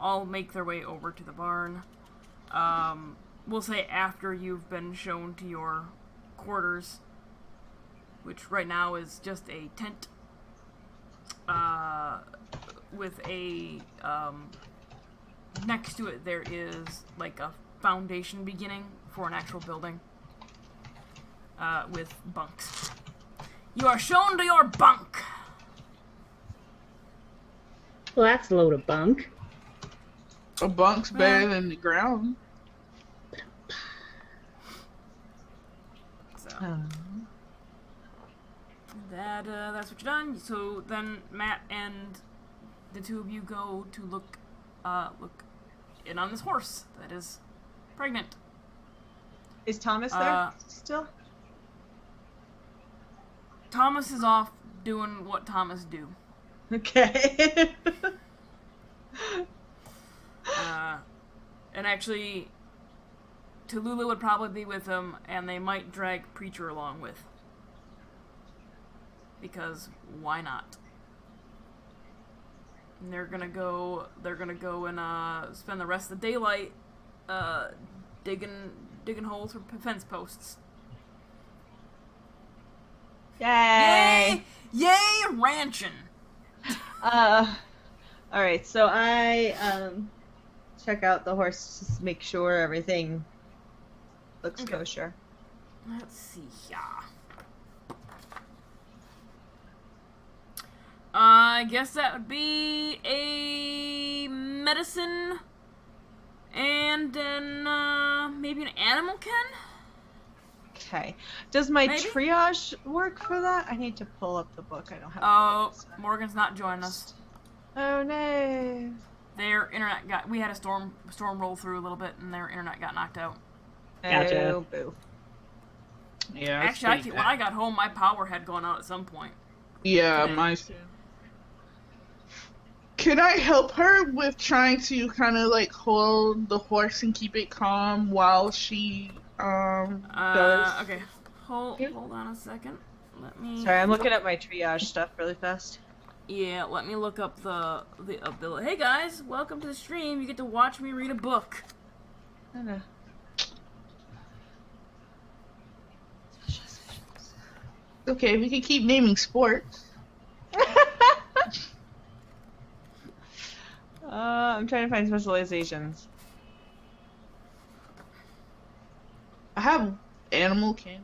Speaker 1: all make their way over to the barn. We'll say after you've been shown to your quarters, which right now is just a tent with a next to it there is like a foundation beginning for an actual building with bunks. You are shown to your bunk.
Speaker 6: Well, that's a load of bunk.
Speaker 2: A bunk's better than the ground.
Speaker 1: So that's what you've done. So then Matt and the two of you go to look in on this horse that is pregnant.
Speaker 3: Is Thomas there still?
Speaker 1: Thomas is off doing what Thomas do.
Speaker 3: Okay.
Speaker 1: And actually, Tallulah would probably be with him, and they might drag Preacher along with. Because why not? And they're gonna go and spend the rest of the daylight digging holes for fence posts.
Speaker 3: Yay!
Speaker 1: Yay, ranching!
Speaker 3: Alright, so I check out the horse to make sure everything looks kosher.
Speaker 1: Let's see here. I guess that would be a medicine and then maybe an animal ken?
Speaker 3: Okay. Does my
Speaker 1: Maybe?
Speaker 3: triage work for that? I need to pull up the book. I don't have
Speaker 1: Oh,
Speaker 3: it.
Speaker 1: Morgan's not joining us.
Speaker 3: Oh no.
Speaker 1: Their internet got. We had a storm roll through a little bit, and their internet got knocked out.
Speaker 6: Gotcha.
Speaker 3: Oh boo.
Speaker 2: Yeah.
Speaker 1: Actually, when I got home, my power had gone out at some point.
Speaker 2: Yeah,
Speaker 1: today.
Speaker 2: my. Can I help her with trying to kind of like hold the horse and keep it calm while she does?
Speaker 1: Okay. Hold on a second. Let me.
Speaker 3: Sorry, I'm looking at my triage stuff really fast.
Speaker 1: Yeah, let me look up the ability. Hey guys, welcome to the stream. You get to watch me read a book.
Speaker 3: I know.
Speaker 2: Okay, we can keep naming sports.
Speaker 3: I'm trying to find specializations.
Speaker 2: I have animal kin.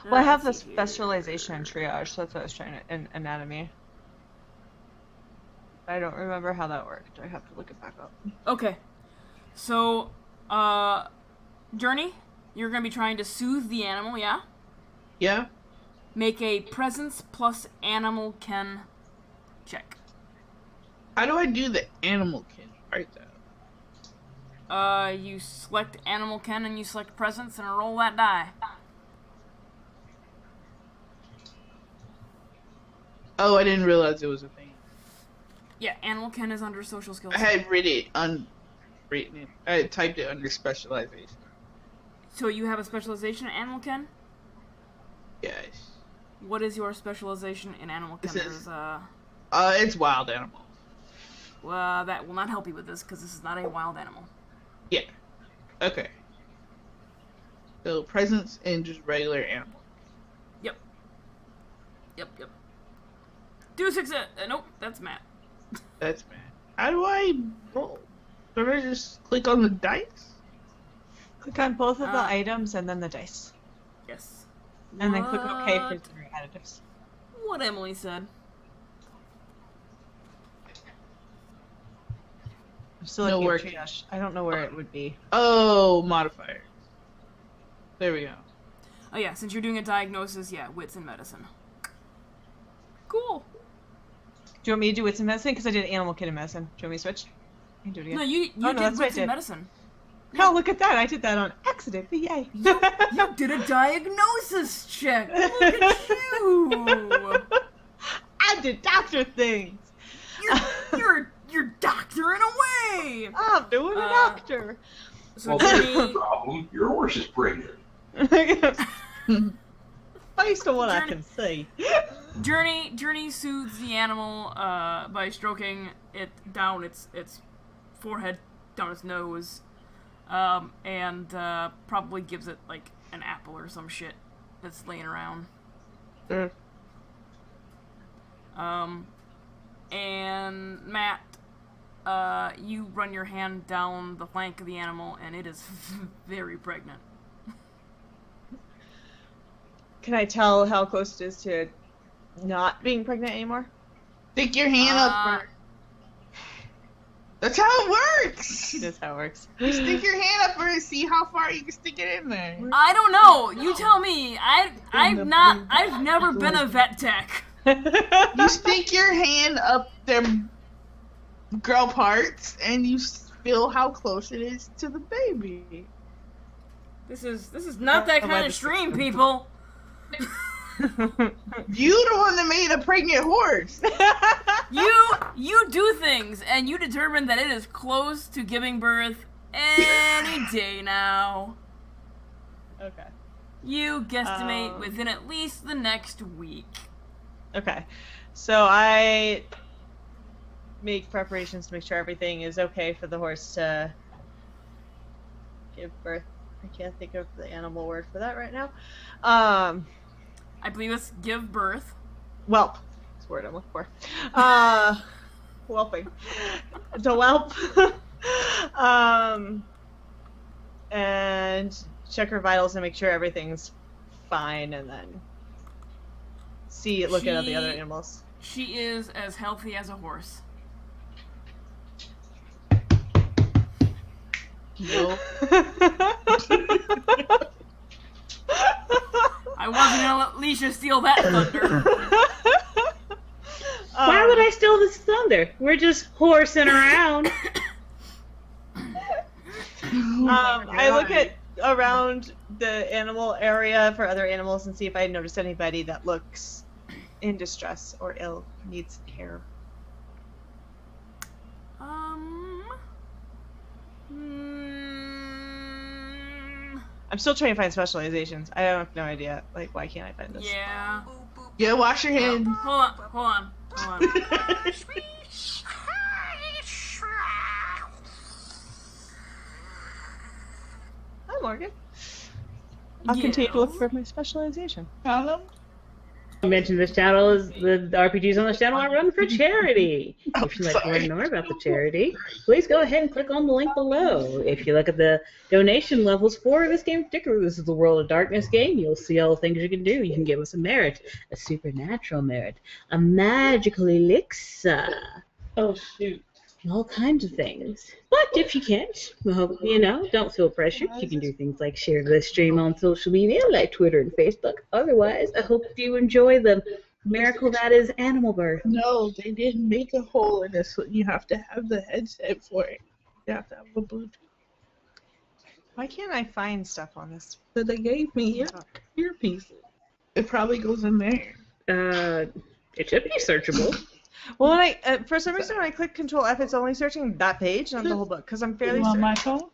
Speaker 3: Well, I have the specialization in triage, so that's what I was trying to, in anatomy. I don't remember how that worked. I have to look it back up.
Speaker 1: Okay. So, Journey, you're gonna be trying to soothe the animal, yeah?
Speaker 2: Yeah.
Speaker 1: Make a presence plus animal ken check.
Speaker 2: How do I do the animal kin part though?
Speaker 1: You select animal ken and you select presence and roll that die.
Speaker 2: Oh, I didn't realize it was a thing.
Speaker 1: Yeah, animal ken is under social skills.
Speaker 2: I had written it. I had typed it under specialization.
Speaker 1: So you have a specialization in animal ken?
Speaker 2: Yes.
Speaker 1: What is your specialization in animal killers?
Speaker 2: It's wild animal.
Speaker 1: Well, that will not help you with this because this is not a wild animal.
Speaker 2: Yeah. Okay. So presence and just regular animal.
Speaker 1: Yep. Do 6. Nope, that's Matt.
Speaker 2: That's Matt. How do I roll? Do I just click on the dice?
Speaker 3: Click on both of the items and then the dice.
Speaker 1: Yes.
Speaker 3: And then click OK for your additives.
Speaker 1: What Emily said.
Speaker 3: I'm still looking at triage. I don't know where it would be.
Speaker 2: Oh, modifier. There we go.
Speaker 1: Oh yeah, since you're doing a diagnosis, yeah, wits and medicine. Cool.
Speaker 3: Do you want me to do wits and medicine? Because I did animal kit and medicine. Do you want me to switch? I can do it again.
Speaker 1: No, you did wits and medicine.
Speaker 3: No, look at that. I did that on accident. But yay.
Speaker 1: You did a diagnosis check. Look at you.
Speaker 3: I did doctor things.
Speaker 1: You're doctoring away.
Speaker 3: I'm doing a doctor.
Speaker 1: So
Speaker 4: Journey, problem. Your horse is pregnant.
Speaker 3: Based on what I can see.
Speaker 1: Journey soothes the animal by stroking it down its forehead, down its nose, and probably gives it like an apple or some shit that's laying around. And Matt, you run your hand down the flank of the animal, and it is very pregnant.
Speaker 3: Can I tell how close it is to not being pregnant anymore?
Speaker 2: Stick your hand up first. That's how it works!
Speaker 3: That's how it works.
Speaker 2: You stick your hand up first and see how far you can stick it in there.
Speaker 1: I don't know. You tell me. I've never been a vet tech.
Speaker 2: You stick your hand up them girl parts and you feel how close it is to the baby.
Speaker 1: This is not that kind of stream, people.
Speaker 2: You the one that made a pregnant horse.
Speaker 1: You do things and you determine that it is close to giving birth any day now.
Speaker 3: Okay.
Speaker 1: You guesstimate within at least the next week.
Speaker 3: Okay. So I make preparations to make sure everything is okay for the horse to give birth. I can't think of the animal word for that right now.
Speaker 1: I believe it's give birth.
Speaker 3: Whelp. That's the word I'm looking for. Whelping. To whelp. And check her vitals and make sure everything's fine, and then look at the other animals.
Speaker 1: She is as healthy as a horse.
Speaker 2: No.
Speaker 1: I wasn't gonna let Leisha steal that thunder.
Speaker 6: Why would I steal this thunder? We're just horsing around.
Speaker 3: I look at around the animal area for other animals and see if I noticed anybody that looks in distress or ill, needs care. I'm still trying to find specializations. I have no idea. Like, why can't I find this?
Speaker 1: Yeah.
Speaker 2: Yeah, wash your hands.
Speaker 1: Hold on.
Speaker 3: Hi, Morgan. I'll continue to look for my specialization.
Speaker 2: Callum?
Speaker 6: I mentioned this channel is the RPGs on this channel are run for charity. If you'd like to learn more about the charity, please go ahead and click on the link below. If you look at the donation levels for this game in particular, this is the World of Darkness game, you'll see all the things you can do. You can give us a merit, a supernatural merit, a magical elixir.
Speaker 5: Oh, shoot.
Speaker 6: All kinds of things. But if you can't, well, don't feel pressured. You can do things like share this stream on social media like Twitter and Facebook. Otherwise, I hope you enjoy the miracle that is animal birth.
Speaker 2: No, they didn't make a hole in this. You have to have the headset for it. You have to have a Bluetooth.
Speaker 3: Why can't I find stuff on this?
Speaker 2: So they gave me earpieces. It probably goes in there.
Speaker 6: It should be searchable.
Speaker 3: Well, for some reason, when I click Control F, it's only searching that page, not the whole book, because I'm fairly
Speaker 5: On
Speaker 3: certain.
Speaker 5: my phone?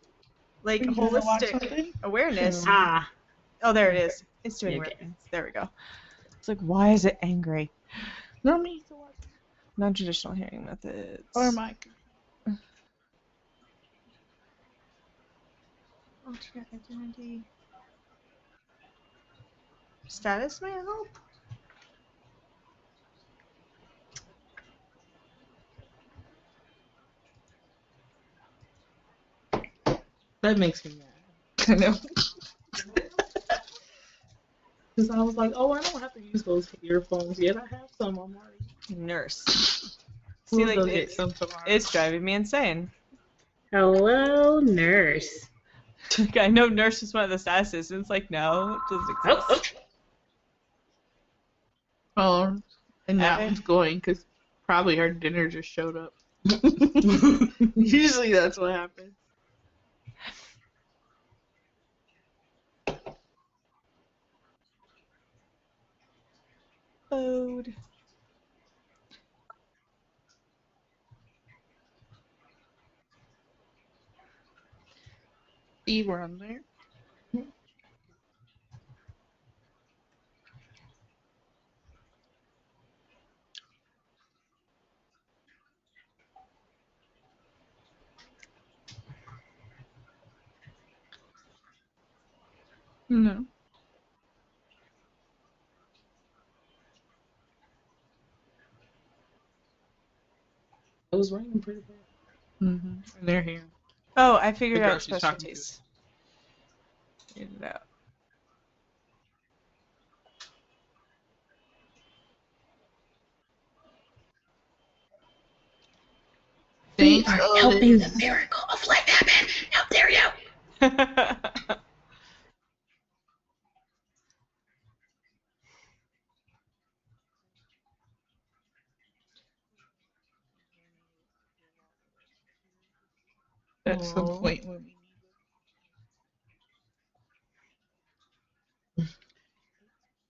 Speaker 3: Like,
Speaker 5: You wanna watch
Speaker 3: holistic
Speaker 5: something?
Speaker 3: awareness.
Speaker 6: Ah.
Speaker 3: Oh, there it is. It's doing
Speaker 6: Okay.
Speaker 3: weird things. There we go. It's like, why is it angry?
Speaker 2: No need to watch
Speaker 3: Non-traditional hearing methods.
Speaker 2: or Mike.
Speaker 3: Alternate identity. Status may help.
Speaker 5: That makes me mad.
Speaker 2: I know.
Speaker 5: Because I was like, oh, I don't have to use those earphones yet. I have some. I'm already.
Speaker 3: Nurse. See,
Speaker 5: We'll
Speaker 3: like,
Speaker 5: go get some tomorrow.
Speaker 3: it's driving me insane.
Speaker 6: Hello, nurse.
Speaker 3: I know nurse is one of the statuses, and it's like, no, it doesn't exist.
Speaker 2: Oh, and that
Speaker 3: Okay.
Speaker 2: one's going because probably our dinner just showed up. Usually that's what happens.
Speaker 3: Load.
Speaker 2: See, we're on there. No.
Speaker 5: It was raining pretty bad.
Speaker 2: Mm-hmm. And they're here.
Speaker 3: Oh, I figured
Speaker 2: The girl
Speaker 3: out
Speaker 2: she's talking to.
Speaker 3: specialties. Figured it out.
Speaker 2: Thanks,
Speaker 6: Helping
Speaker 2: Otis.
Speaker 6: the miracle of life happen. How dare you?
Speaker 2: At some
Speaker 3: Aw.
Speaker 2: point when we need it.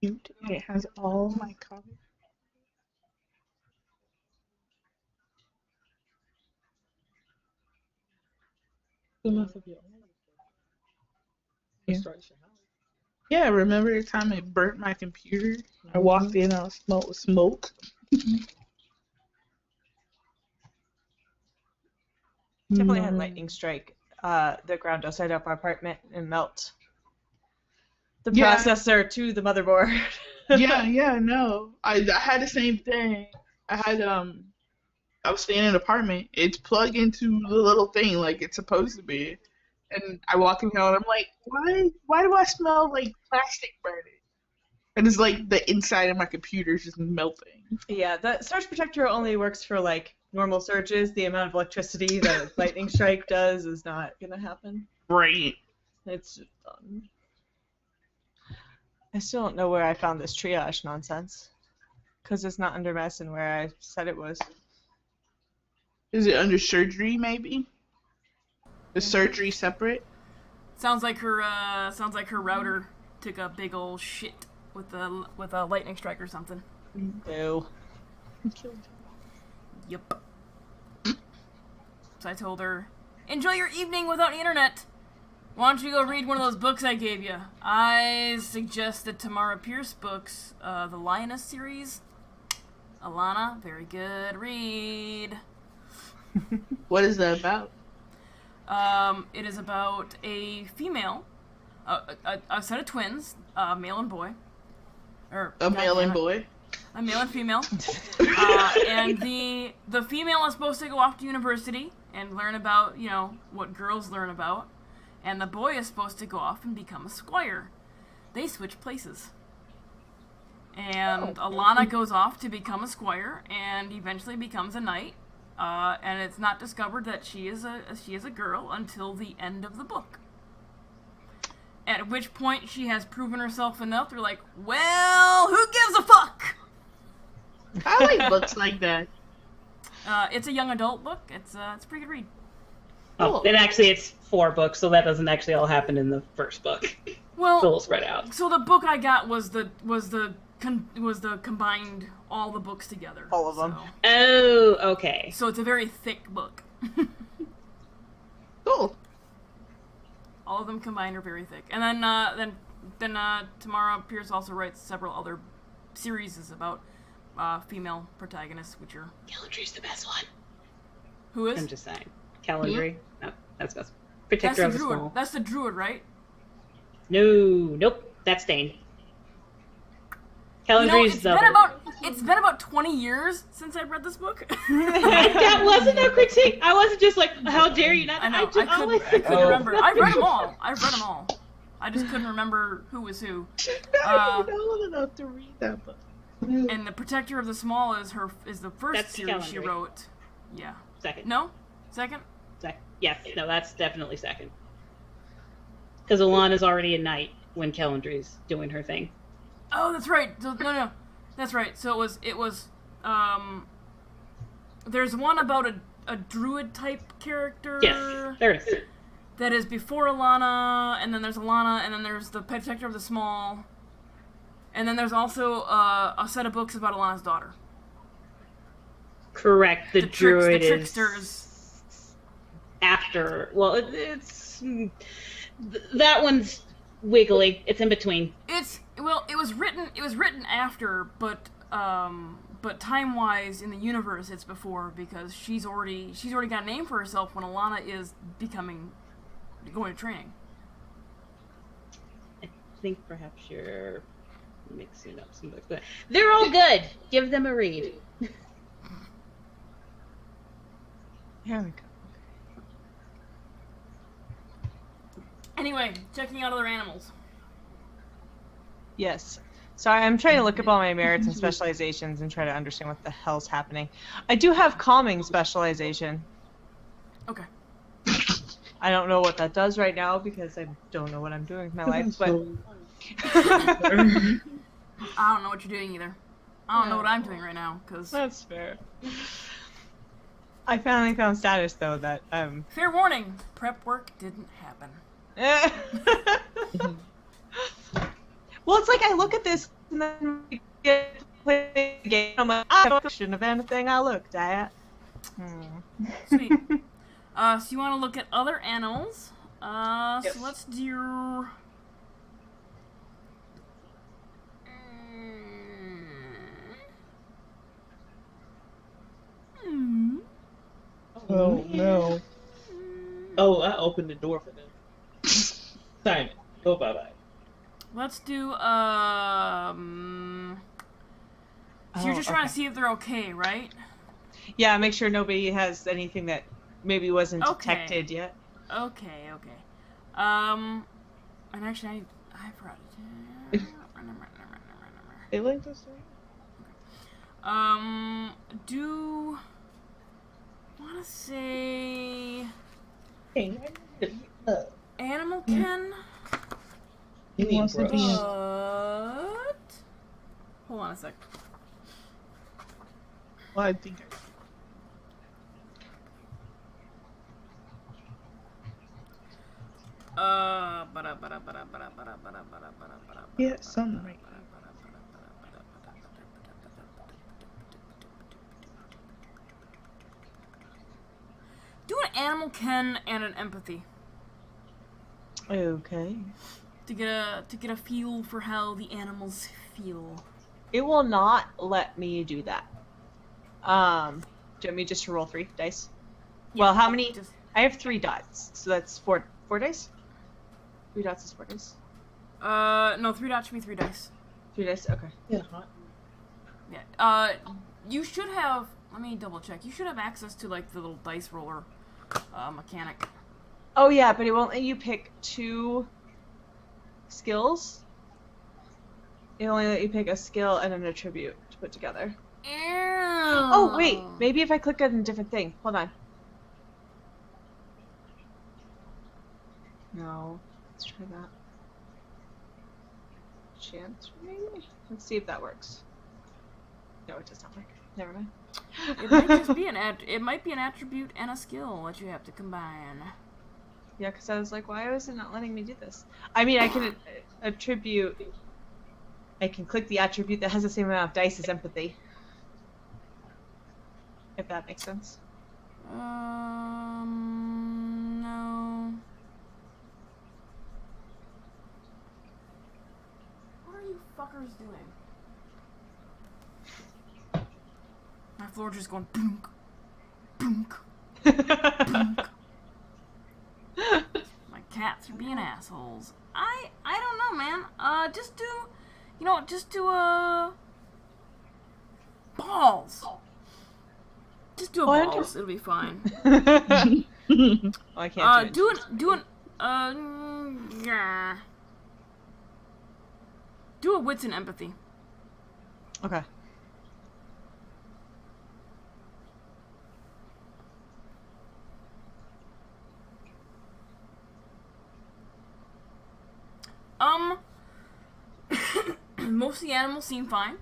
Speaker 2: Cute. And it has all my comics.
Speaker 5: It must have been.
Speaker 2: Yeah.
Speaker 5: Destruction.
Speaker 2: Yeah, remember the time it burnt my computer? I walked in, I smelled smoke.
Speaker 3: Definitely
Speaker 2: No.
Speaker 3: had lightning strike the ground outside of our apartment and melt the
Speaker 2: Yeah.
Speaker 3: processor to the motherboard.
Speaker 2: yeah, no. I had the same thing. I was staying in an apartment. It's plugged into the little thing like it's supposed to be. And I walk in here and I'm like, why do I smell like plastic burning? And it's like the inside of my computer is just melting.
Speaker 3: Yeah, the surge protector only works for like normal surges. The amount of electricity that a lightning strike does is not gonna happen.
Speaker 2: Right.
Speaker 3: It's just done. I still don't know where I found this triage nonsense. Because it's not under medicine where I said it was.
Speaker 2: Is it under surgery maybe? Is surgery separate?
Speaker 1: Sounds like her router took a big old shit with a lightning strike or something.
Speaker 3: Ew.
Speaker 1: Yep. So I told her, enjoy your evening without internet. Why don't you go read one of those books I gave you? I suggested Tamara Pierce books, the Lioness series. Alana, very good read.
Speaker 2: What is that about?
Speaker 1: It is about a female, a set of twins, male and boy. Or,
Speaker 2: A male and
Speaker 1: goddammit,
Speaker 2: boy?
Speaker 1: a male and female. And the female is supposed to go off to university and learn about, what girls learn about. And the boy is supposed to go off and become a squire. They switch places. And Alana goes off to become a squire and eventually becomes a knight. And it's not discovered that she is a girl until the end of the book. At which point she has proven herself enough. They're like, well, who gives a fuck?
Speaker 2: I like books like that.
Speaker 1: It's a young adult book. It's a pretty good read.
Speaker 6: Oh, and actually, it's 4 books, so that doesn't actually all happen in the first book. It's a
Speaker 1: Well,
Speaker 6: little spread out.
Speaker 1: so the book I got was the combined all the books together.
Speaker 3: All of them.
Speaker 6: Oh, okay.
Speaker 1: So it's a very thick book.
Speaker 2: Cool.
Speaker 1: All of them combined are very thick. And then then Tamara Pierce also writes several other series about female protagonists, which are...
Speaker 6: Calendry's the best one.
Speaker 1: Who is?
Speaker 6: I'm just saying. Calendry. No, that's best. Protector of the Small.
Speaker 1: That's the druid, right?
Speaker 6: No, nope. That's Stain. Calendry's
Speaker 1: it's been about 20 years since I read this book.
Speaker 6: That wasn't a critique. I wasn't just like, how dare you not?
Speaker 1: I know. I couldn't remember. I've read them all. I just couldn't remember who was who.
Speaker 2: I don't know enough to read that book.
Speaker 1: And the Protector of the Small is the first
Speaker 6: That's
Speaker 1: series
Speaker 6: Calendry.
Speaker 1: she wrote. Yeah.
Speaker 6: Second.
Speaker 1: No? Second?
Speaker 6: Yes. No, that's definitely second. Because Alana's already a knight when Calendry's doing her thing.
Speaker 1: Oh, that's right. No. That's right. So it was there's one about a druid type character.
Speaker 6: Yes, there it is.
Speaker 1: That is before Alana, and then there's Alana, and then there's the Protector of the Small. And then there's also a set of books about Alana's daughter.
Speaker 6: Correct. The druid
Speaker 1: the tricksters.
Speaker 6: After. Well, it's that one's wiggly. It's in between.
Speaker 1: It was written after, but time-wise in the universe it's before, because she's already got a name for herself when Alana is going to training.
Speaker 6: I think perhaps you're mixing up some books. They're all good. Give them a read.
Speaker 3: Here we go.
Speaker 1: Anyway, checking out other animals.
Speaker 3: Yes. Sorry, I'm trying to look up all my merits and specializations and try to understand what the hell's happening. I do have calming specialization.
Speaker 1: Okay.
Speaker 3: I don't know what that does right now because I don't know what I'm doing with my life, but...
Speaker 1: I don't know what you're doing either. I don't know what I'm doing right now, because...
Speaker 3: That's fair. I finally found status, though, that,
Speaker 1: Fair warning, prep work didn't happen.
Speaker 3: Well, it's like I look at this and then we get to play the game. I'm like, I shouldn't have anything I looked at.
Speaker 1: Sweet. So you want to look at other animals?
Speaker 3: Yes.
Speaker 1: So let's do...
Speaker 5: Oh no. Oh, I opened the door for them. Simon, go bye-bye.
Speaker 1: Let's do, So you're just trying to see if they're okay, right?
Speaker 3: Yeah, make sure nobody has anything that maybe wasn't detected yet.
Speaker 1: Okay. And actually, I forgot.
Speaker 2: They like this
Speaker 1: Do want to say Animal Ken?
Speaker 5: He wants to be in.
Speaker 1: Hold on a sec.
Speaker 2: Well, I think yeah, something right.
Speaker 1: Do an Animal Ken and an Empathy.
Speaker 3: Okay.
Speaker 1: To get a feel for how the animals feel.
Speaker 3: It will not let me do that. Do you want me just to roll 3 dice?
Speaker 1: Yeah,
Speaker 3: Well, how many? I have 3 dots, so that's 4 dice? 3 dots is 4 dice?
Speaker 1: No, 3 dots should be 3 dice.
Speaker 3: 3 dice? Okay.
Speaker 5: Yeah.
Speaker 1: Yeah. You should have. Let me double check. You should have access to like the little dice roller mechanic.
Speaker 3: Oh yeah, but it won't let you pick 2 skills. It only let you pick a skill and an attribute to put together.
Speaker 1: Ew.
Speaker 3: Oh wait, maybe if I click on a different thing. Hold on. No, let's try that. Chance, maybe? Let's see if that works. No, it does not work. Never mind.
Speaker 1: It might just be it might be an attribute and a skill that you have to combine.
Speaker 3: Yeah, because I was like, why was it not letting me do this? I mean, I can attribute... I can click the attribute that has the same amount of dice as empathy. If that makes sense.
Speaker 1: No. floor just going boonk, boonk, boonk. My cats are being assholes. I don't know, man. Just do balls. Just do balls. It'll be fine.
Speaker 3: I can't
Speaker 1: do a wits and empathy.
Speaker 3: Okay.
Speaker 1: Most of the animals seem fine.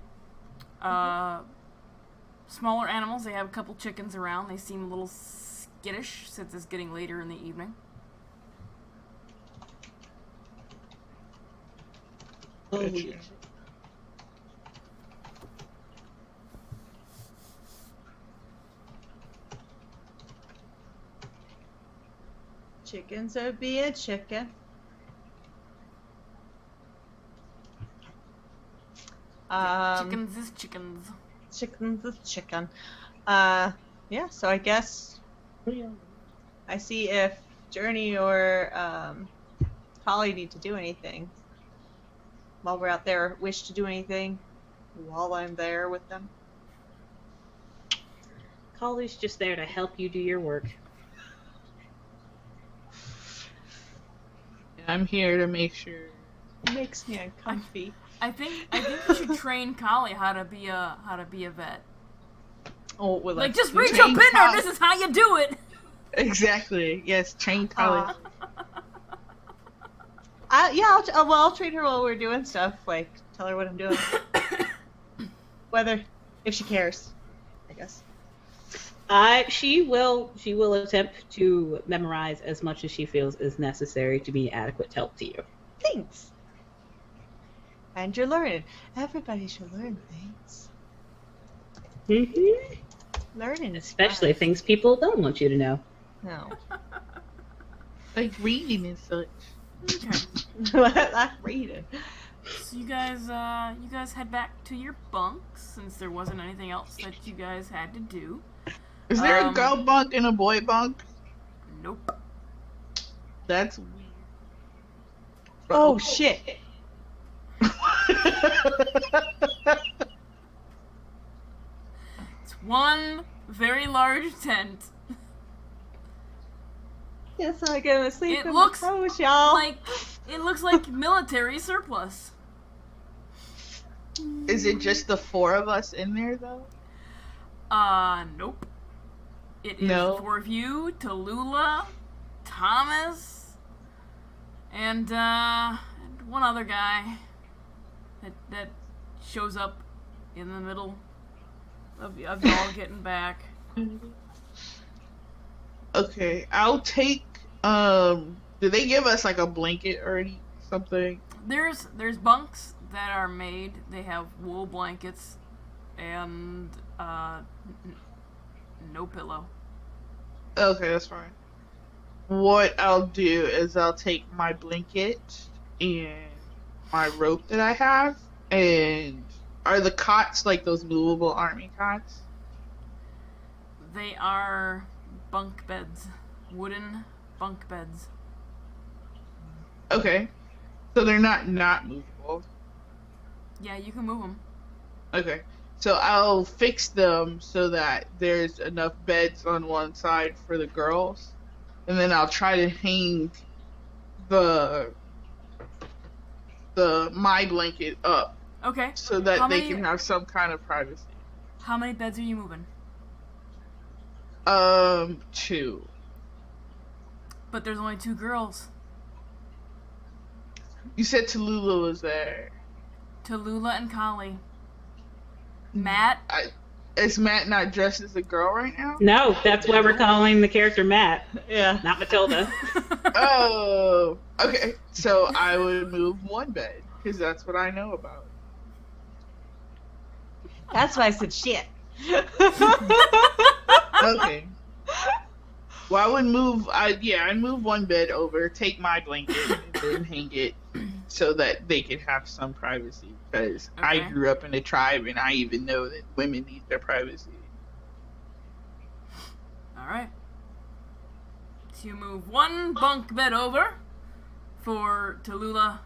Speaker 1: Smaller animals, they have a couple chickens around. They seem a little skittish since it's getting later in the evening.
Speaker 5: Oh, yeah.
Speaker 3: Chickens are being chicken.
Speaker 1: Chickens is chickens.
Speaker 3: Chickens is chicken. Yeah, so I guess I see if Journey or Holly need to do anything while we're out there. Wish to do anything while I'm there with them.
Speaker 6: Holly's just there to help you do your work.
Speaker 2: I'm here to make sure.
Speaker 3: It makes me uncomfy.
Speaker 1: I think you should train Kali how to be a vet.
Speaker 3: Oh, well,
Speaker 1: like just reach up in there. This is how you do it.
Speaker 2: Exactly. Yes, train Kali.
Speaker 3: Yeah, I'll train her while we're doing stuff. Like tell her what I'm doing. If she cares, I guess.
Speaker 6: She will attempt to memorize as much as she feels is necessary to be adequate help to you.
Speaker 3: Thanks. And you're learning. Everybody should learn things.
Speaker 6: Mm-hmm.
Speaker 3: Learning,
Speaker 6: especially things people don't want you to know.
Speaker 3: No.
Speaker 2: Like reading and such.
Speaker 1: Okay.
Speaker 3: Like reading.
Speaker 1: So you guys head back to your bunks since there wasn't anything else that you guys had to do.
Speaker 2: Is there a girl bunk and a boy bunk?
Speaker 1: Nope.
Speaker 2: That's weird.
Speaker 3: Oh shit.
Speaker 1: It's one very large tent.
Speaker 3: Yes, I'm gonna sleep
Speaker 1: It
Speaker 3: in
Speaker 1: looks
Speaker 3: the couch, y'all.
Speaker 1: It looks like military surplus.
Speaker 2: Is it just the four of us in there though?
Speaker 1: Nope. It is the four of you, Tallulah, Thomas, and one other guy that shows up in the middle of y'all getting back.
Speaker 2: Okay, I'll take. Do they give us like a blanket or something?
Speaker 1: There's bunks that are made. They have wool blankets and no pillow.
Speaker 2: Okay, that's fine. What I'll do is I'll take my blanket and my rope that I have, and are the cots like those movable army cots?
Speaker 1: They are bunk beds. Wooden bunk beds.
Speaker 2: Okay. So they're not movable.
Speaker 1: Yeah, you can move them.
Speaker 2: Okay. So I'll fix them so that there's enough beds on one side for the girls. And then I'll try to hang my blanket up.
Speaker 1: Okay.
Speaker 2: So that they can have some kind of privacy.
Speaker 1: How many beds are you moving?
Speaker 2: 2.
Speaker 1: But there's only 2 girls.
Speaker 2: You said Tallulah was there.
Speaker 1: Tallulah and Kali. Matt?
Speaker 2: Is Matt not dressed as a girl right now?
Speaker 6: No, that's why we're calling the character Matt.
Speaker 3: Yeah.
Speaker 6: Not Matilda.
Speaker 2: Oh, okay. So I would move one bed, because that's what I know about.
Speaker 3: That's why I said shit.
Speaker 2: Okay. Well, I would move. I'd move one bed over, take my blanket, and then hang it so that they can have some privacy. Because I grew up in a tribe, and I even know that women need their privacy.
Speaker 1: Alright. So you move one bunk bed over for Tallulah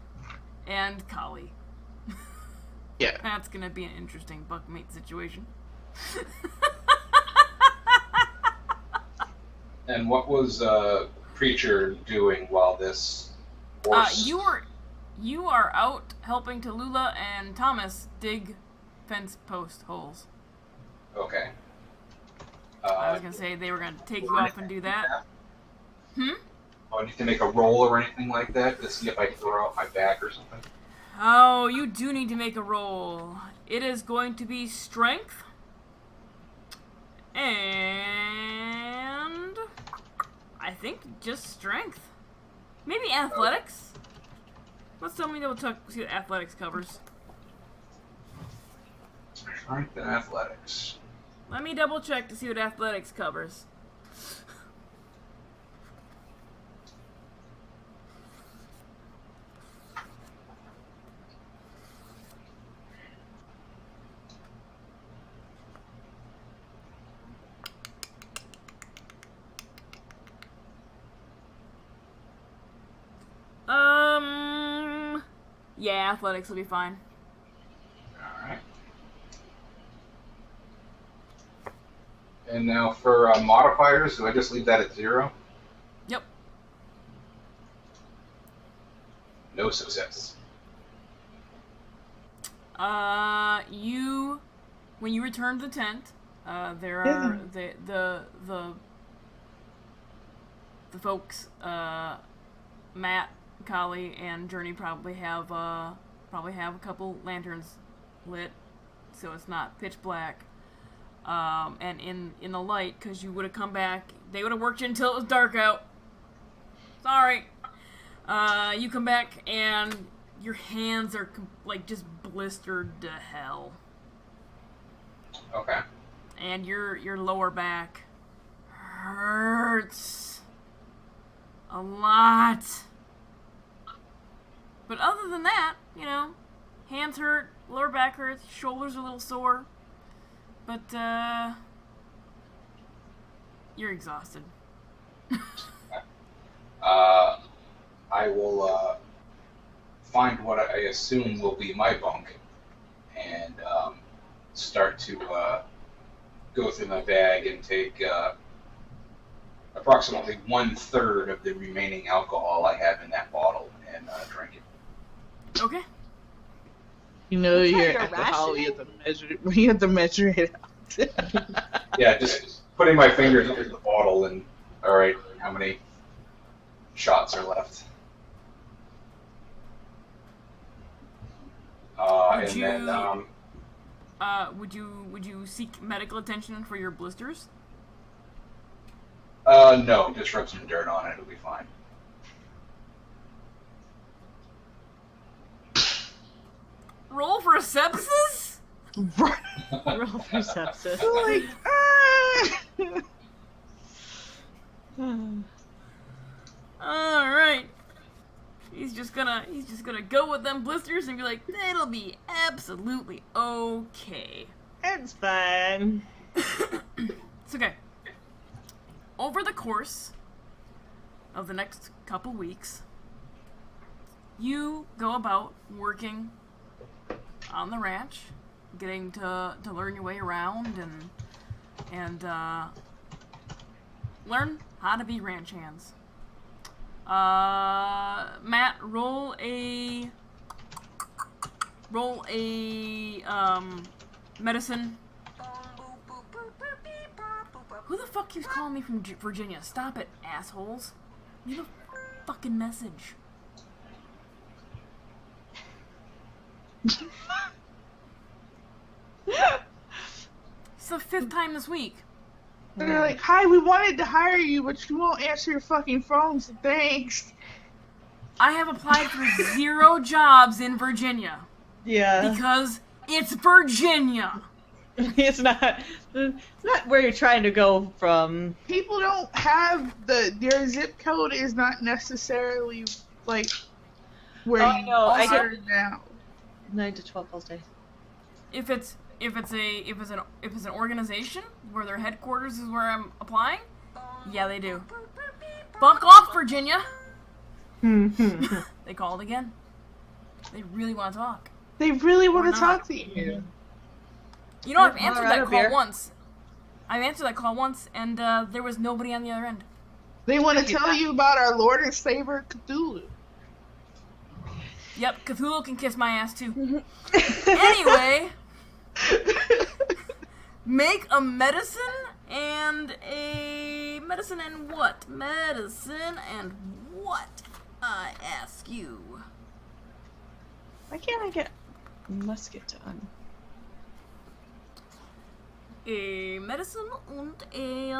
Speaker 1: and Kali.
Speaker 2: Yeah.
Speaker 1: That's gonna be an interesting bunkmate situation.
Speaker 4: And what was Preacher doing while this horse...
Speaker 1: You are out helping Tallulah and Thomas dig fence post holes.
Speaker 4: Okay.
Speaker 1: I was gonna say they were gonna take you off and do that. Hmm?
Speaker 4: Oh, I need to make a roll or anything like that to see if I can throw out my back or something?
Speaker 1: Oh, you do need to make a roll. It is going to be strength. And... I think just strength. Maybe athletics. Let's tell me double check, see what athletics covers.
Speaker 4: Strength and athletics.
Speaker 1: Let me double check to see what athletics covers. Yeah, athletics will be fine.
Speaker 4: Alright. And now for modifiers, do I just leave that at 0?
Speaker 1: Yep.
Speaker 4: No success.
Speaker 1: When you return to the tent, there are the folks, Matt, Kali, and Journey probably have a couple lanterns lit, so it's not pitch black. And in the light, because you would have come back, they would have worked you until it was dark out. Sorry. You come back and your hands are like just blistered to hell.
Speaker 4: Okay.
Speaker 1: And your lower back hurts a lot. But other than that, you know, hands hurt, lower back hurts, shoulders are a little sore. But, you're exhausted.
Speaker 4: I will find what I assume will be my bunk and start to go through my bag and take approximately 1/3 of the remaining alcohol I have in that bottle and drink it.
Speaker 1: Okay.
Speaker 2: You know
Speaker 7: Looks like
Speaker 2: you're
Speaker 7: you're
Speaker 2: alcohol, you have to measure it out.
Speaker 4: Yeah, just putting my fingers under the bottle and, alright, how many shots are left?
Speaker 1: Would you seek medical attention for your blisters?
Speaker 4: No, just rub some dirt on it, it'll be fine.
Speaker 1: Roll for sepsis?
Speaker 7: Roll for sepsis.
Speaker 1: Alright. He's just gonna go with them blisters and be like, it'll be absolutely okay.
Speaker 7: It's fine.
Speaker 1: It's okay. Over the course of the next couple weeks, you go about working on the ranch, getting to learn your way around and learn how to be ranch hands. Matt, roll a medicine. Who the fuck keeps calling me from Virginia? Stop it, assholes. Leave a fucking message. It's the 5th time this week.
Speaker 2: They're like, hi, we wanted to hire you, but you won't answer your fucking phone, so thanks.
Speaker 1: I have applied for 0 jobs in Virginia.
Speaker 3: Yeah.
Speaker 1: Because it's Virginia.
Speaker 3: It's not where you're trying to go from.
Speaker 2: People don't have their zip code is not necessarily like where you are now.
Speaker 3: 9 to 12 all day.
Speaker 1: If it's an organization where their headquarters is where I'm applying, Yeah, they do. Fuck off, Virginia! They called again. They really want to talk.
Speaker 2: They really want to
Speaker 1: not.
Speaker 2: talk to you.
Speaker 1: You know, I've answered that call
Speaker 3: beer.
Speaker 1: once. I've answered that call once, and there was nobody on the other end.
Speaker 2: They want to tell you about our Lord and Savior Cthulhu.
Speaker 1: Yep, Cthulhu can kiss my ass too. Anyway, make a medicine and what? Medicine and what? I ask you.
Speaker 3: Why can't I get musket done?
Speaker 1: A medicine and a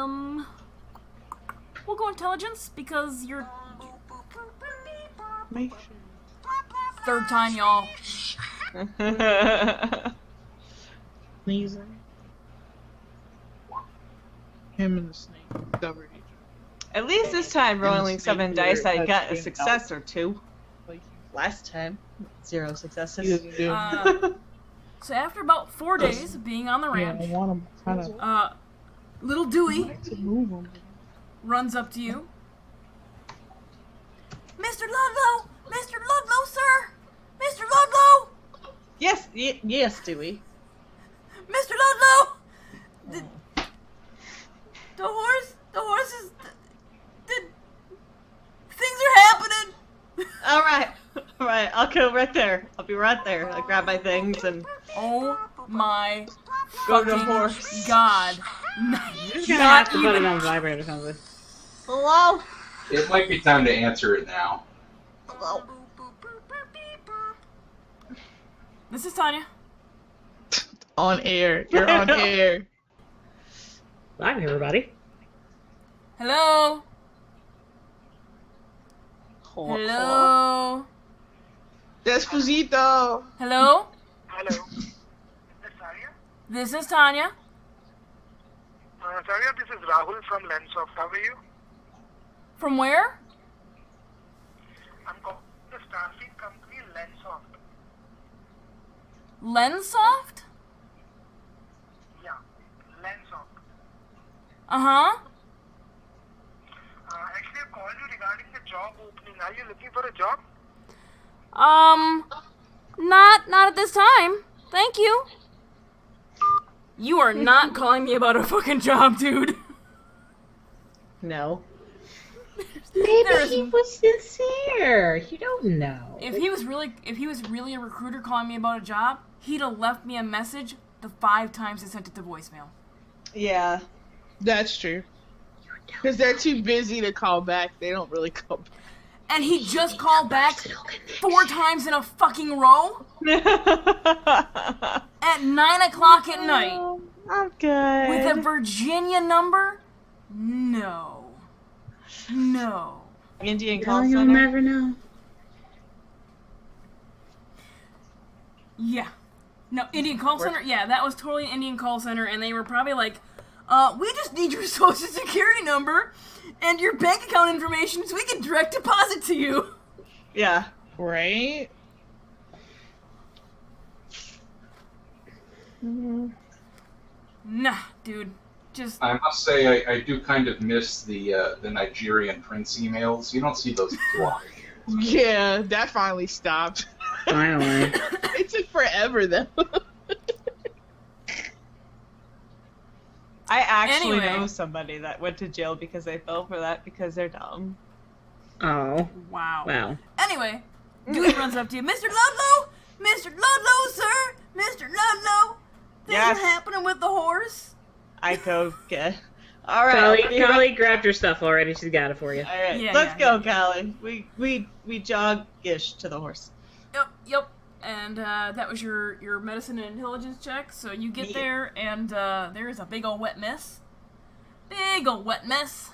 Speaker 1: we'll go intelligence because you're
Speaker 2: Make
Speaker 1: third time, y'all.
Speaker 5: Sneezing.
Speaker 2: him and the snake discovered each
Speaker 3: At least this time, rolling 7 dice, I got a
Speaker 2: been
Speaker 3: success or 2.
Speaker 2: other.
Speaker 3: Last time, 0 successes.
Speaker 2: He doesn't do
Speaker 1: So after about 4 days of being on the
Speaker 2: yeah, I
Speaker 1: ranch,
Speaker 2: want him kind of
Speaker 1: little Dewey
Speaker 2: to move him.
Speaker 1: runs up to you. Mr. Ludlow! Mr. Ludlow, sir! Mr. Ludlow!
Speaker 3: Yes, yes, Dewey.
Speaker 1: Mr. Ludlow! The horse is... things are happening!
Speaker 3: Alright, I'll go right there. I'll be right there. I'll grab my things and
Speaker 1: Oh my
Speaker 3: go to the
Speaker 1: fucking
Speaker 3: horse.
Speaker 1: god.
Speaker 6: You're just gonna have to put it on vibrate or something.
Speaker 3: Hello?
Speaker 4: It might be time to answer it now.
Speaker 3: Hello?
Speaker 1: This is Tanya.
Speaker 2: On air. You're on air.
Speaker 6: Hi, everybody.
Speaker 1: Hello? Hello?
Speaker 2: Despacito.
Speaker 1: Hello?
Speaker 8: Hello. Is this Tanya?
Speaker 1: This is Tanya.
Speaker 8: Tanya, this is Rahul from Lensoft. How are you?
Speaker 1: From where?
Speaker 8: I'm calling the staffing company Lensoft.
Speaker 1: Lensoft?
Speaker 8: Yeah, Lensoft.
Speaker 1: Uh-huh.
Speaker 8: Actually, I called you regarding the job opening. Are you looking for a job?
Speaker 1: Not at this time. Thank you. You are not calling me about a fucking job, dude.
Speaker 3: No.
Speaker 1: There's-
Speaker 6: He was sincere. You don't know.
Speaker 1: If he was really a recruiter calling me about a job, he'd have left me a message the 5 times I sent it to voicemail.
Speaker 3: Yeah.
Speaker 2: That's true. Because they're too busy to call back. They don't really call back.
Speaker 1: And he just called back 4 times in a fucking row at 9 o'clock at night
Speaker 3: I'm good.
Speaker 1: with a Virginia number? No. No.
Speaker 3: Indian call
Speaker 6: You'll
Speaker 3: center.
Speaker 6: never know.
Speaker 1: Yeah. No, Indian call center? Yeah, that was totally an Indian call center, and they were probably like, we just need your social security number and your bank account information so we can direct deposit to you.
Speaker 3: Yeah.
Speaker 2: Right?
Speaker 1: Nah, dude. Just...
Speaker 4: I must say, I do kind of miss the Nigerian Prince emails. You don't see those too often.
Speaker 2: Yeah, that finally stopped.
Speaker 6: Finally.
Speaker 2: It took forever, though.
Speaker 3: I actually
Speaker 1: Anyway.
Speaker 3: know somebody that went to jail because they fell for that because they're dumb.
Speaker 6: Oh.
Speaker 1: Wow.
Speaker 6: Wow.
Speaker 1: Anyway, Dewey runs up to you. Mr. Ludlow! Mr. Ludlow, sir! Mr. Ludlow! Things
Speaker 3: Yes.
Speaker 1: are happening with the horse.
Speaker 3: I go get. All right.
Speaker 6: Callie grabbed your stuff already. She's got it for you.
Speaker 3: All right.
Speaker 1: Yeah,
Speaker 3: Let's
Speaker 1: yeah,
Speaker 3: go, Callie. We jog-ish to the horse.
Speaker 1: Yep. And that was your medicine and intelligence check. So you get
Speaker 3: Yeah.
Speaker 1: there, and there is a big old wet mess. Big old wet mess.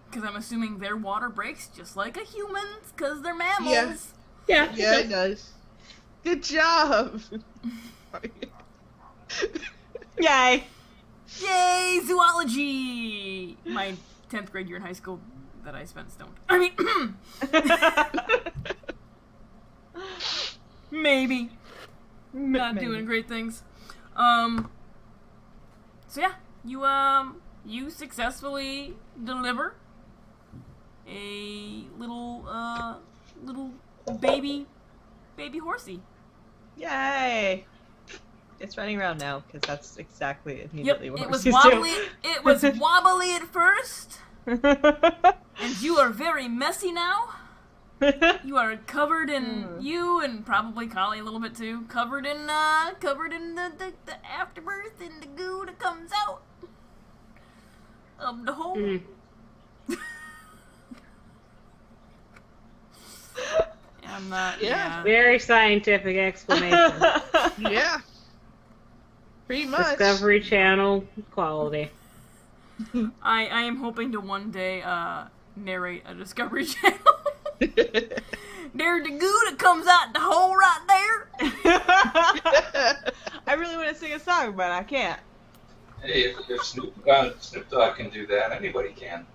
Speaker 1: Because I'm assuming their water breaks just like a human's, because they're mammals.
Speaker 6: Yeah.
Speaker 2: Yeah, it does. Good job.
Speaker 3: Yay!
Speaker 1: Yay, zoology! My 10th grade year in high school that I spent stoned. I mean, maybe. Not doing great things. So yeah, you you successfully deliver a little baby horsey.
Speaker 3: Yay! It's running around now because that's exactly immediately what
Speaker 1: it was
Speaker 3: horses
Speaker 1: wobbly.
Speaker 3: do.
Speaker 1: It was wobbly at first, and you are very messy now. You are covered in you and probably Collie a little bit too. Covered in the afterbirth and the goo that comes out of the hole. I'm not. Yeah.
Speaker 6: Very scientific explanation.
Speaker 2: Yeah. Pretty much.
Speaker 6: Discovery Channel quality.
Speaker 1: I am hoping to one day narrate a Discovery Channel. There's the goo that comes out the hole right there.
Speaker 3: I really want to sing a song, but I can't.
Speaker 4: Hey, if Snoop Dogg can do that, anybody can.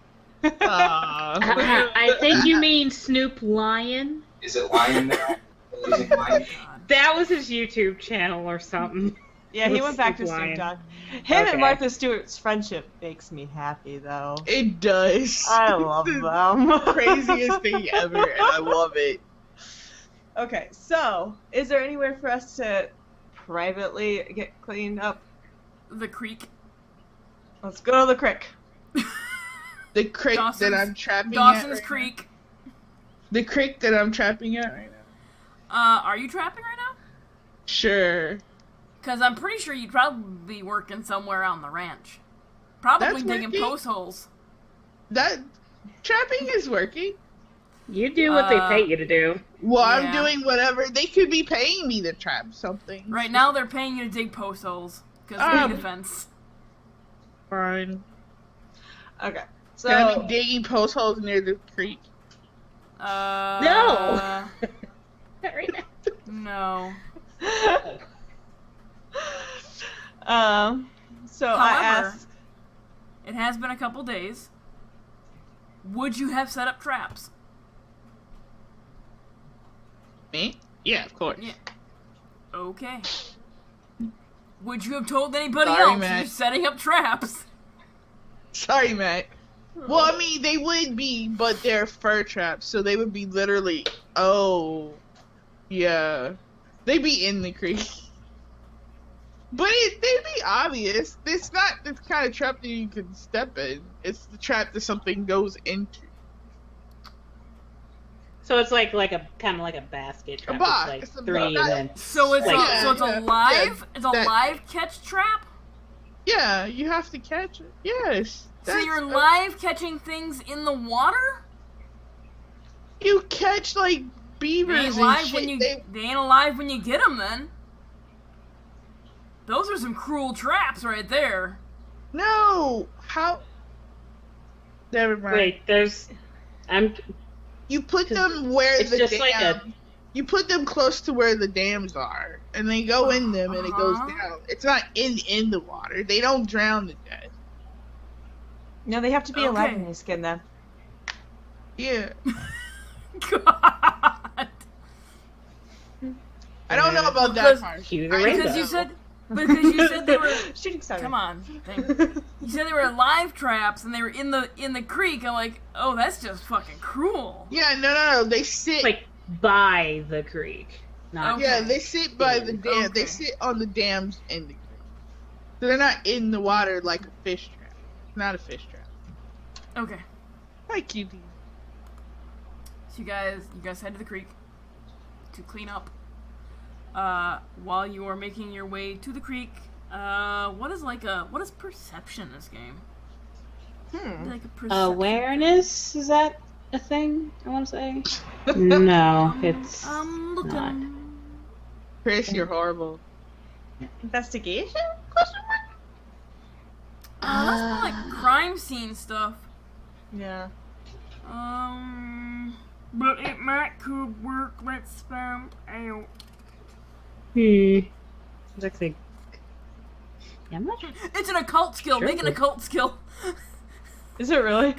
Speaker 6: I think you mean Snoop Lion.
Speaker 4: Is it Lion now? Using Lion?
Speaker 6: That was his YouTube channel or something.
Speaker 3: Yeah, he went back to
Speaker 6: Snoop
Speaker 3: Snoop
Speaker 6: Lion.
Speaker 3: Dogg. Him
Speaker 6: Okay.
Speaker 3: and Martha Stewart's friendship makes me happy, though.
Speaker 2: It does.
Speaker 3: I love them.
Speaker 2: Craziest thing ever, and I love it.
Speaker 3: Okay, so is there anywhere for us to privately get cleaned up?
Speaker 1: The creek.
Speaker 3: Let's go to the creek.
Speaker 2: The creek
Speaker 1: Dawson's-
Speaker 2: that I'm trapping
Speaker 1: Dawson's
Speaker 2: at.
Speaker 1: Creek.
Speaker 2: The creek that I'm trapping at right now.
Speaker 1: Are you trapping right now?
Speaker 2: Sure.
Speaker 1: Because I'm pretty sure you'd probably be working somewhere on the ranch. Probably
Speaker 2: That's
Speaker 1: digging
Speaker 2: working.
Speaker 1: post holes.
Speaker 2: That trapping is working.
Speaker 6: You do what they pay you to do.
Speaker 2: Well, I'm
Speaker 1: Yeah.
Speaker 2: doing whatever. They could be paying me to trap something.
Speaker 1: Right now they're paying you to dig post holes. Because they need a fence.
Speaker 2: Fine.
Speaker 3: Okay,
Speaker 2: Can I
Speaker 3: so
Speaker 2: be digging post holes near the creek?
Speaker 6: No. Not right now.
Speaker 1: No.
Speaker 3: so I
Speaker 1: However,
Speaker 3: asked.
Speaker 1: it has been a couple days. Would you have set up traps?
Speaker 2: Me? Yeah, of course.
Speaker 1: Yeah. Okay. Would you have told anybody
Speaker 2: Sorry,
Speaker 1: else
Speaker 2: Matt.
Speaker 1: you're setting up traps?
Speaker 2: Sorry, Matt. Well, I mean, they would be, but they're fur traps, so they would be literally. Oh, yeah, they'd be in the creek. But they'd be obvious. It's not the kind of trap that you can step in. It's the trap that something goes into.
Speaker 6: So it's like a kind of like a basket trap.
Speaker 2: box.
Speaker 6: It's
Speaker 2: It's a
Speaker 6: like three
Speaker 2: box.
Speaker 6: and then.
Speaker 1: So it's
Speaker 6: Like-
Speaker 1: a live
Speaker 2: that-
Speaker 1: live catch trap.
Speaker 2: Yeah, you have to catch it. Yes.
Speaker 1: So you're live catching things in the water.
Speaker 2: You catch like
Speaker 1: They
Speaker 2: beavers
Speaker 1: ain't
Speaker 2: and
Speaker 1: alive
Speaker 2: shit.
Speaker 1: when you they ain't alive when you get them. Then those are some cruel traps right there.
Speaker 2: No, how? Never mind.
Speaker 6: Wait,
Speaker 2: You put them where
Speaker 6: it's
Speaker 2: the
Speaker 6: just
Speaker 2: dam.
Speaker 6: like a-
Speaker 2: You put them close to where the dams are, and they go in them, and it goes
Speaker 1: Uh-huh.
Speaker 2: down. It's not in the water. They don't drown to death.
Speaker 3: No, they have to be alive
Speaker 1: Okay.
Speaker 3: when you skin them.
Speaker 2: Yeah,
Speaker 1: God.
Speaker 2: I don't know about
Speaker 1: Because-
Speaker 2: that part.
Speaker 6: Cue the
Speaker 1: Because
Speaker 6: rainbow.
Speaker 1: you said they were.
Speaker 3: Shooting star.
Speaker 1: Come on. You said they were live traps and they were in the creek. I'm like, oh, that's just fucking cruel.
Speaker 2: Yeah, no. They sit.
Speaker 6: like by the creek, not.
Speaker 1: Okay.
Speaker 2: Yeah, they sit by the dam.
Speaker 1: Okay.
Speaker 2: They sit on the dams in the creek. So they're not in the water like a fish trap. It's not a fish trap.
Speaker 1: Okay.
Speaker 2: Hi, cutie.
Speaker 1: So you guys head to the creek to clean up. While you are making your way to the creek, what is perception in this game? Like a perception.
Speaker 6: Awareness, is that a thing? I want to say. No, it's
Speaker 1: I'm looking.
Speaker 6: not.
Speaker 2: Chris, you're horrible.
Speaker 3: Investigation? Question mark?
Speaker 1: That's more like crime scene stuff.
Speaker 3: Yeah.
Speaker 1: But it could work. Let's find out.
Speaker 6: It's actually. Yeah, I'm not sure.
Speaker 1: It's an occult skill.
Speaker 6: Sure.
Speaker 1: Make an occult skill.
Speaker 3: Is it really?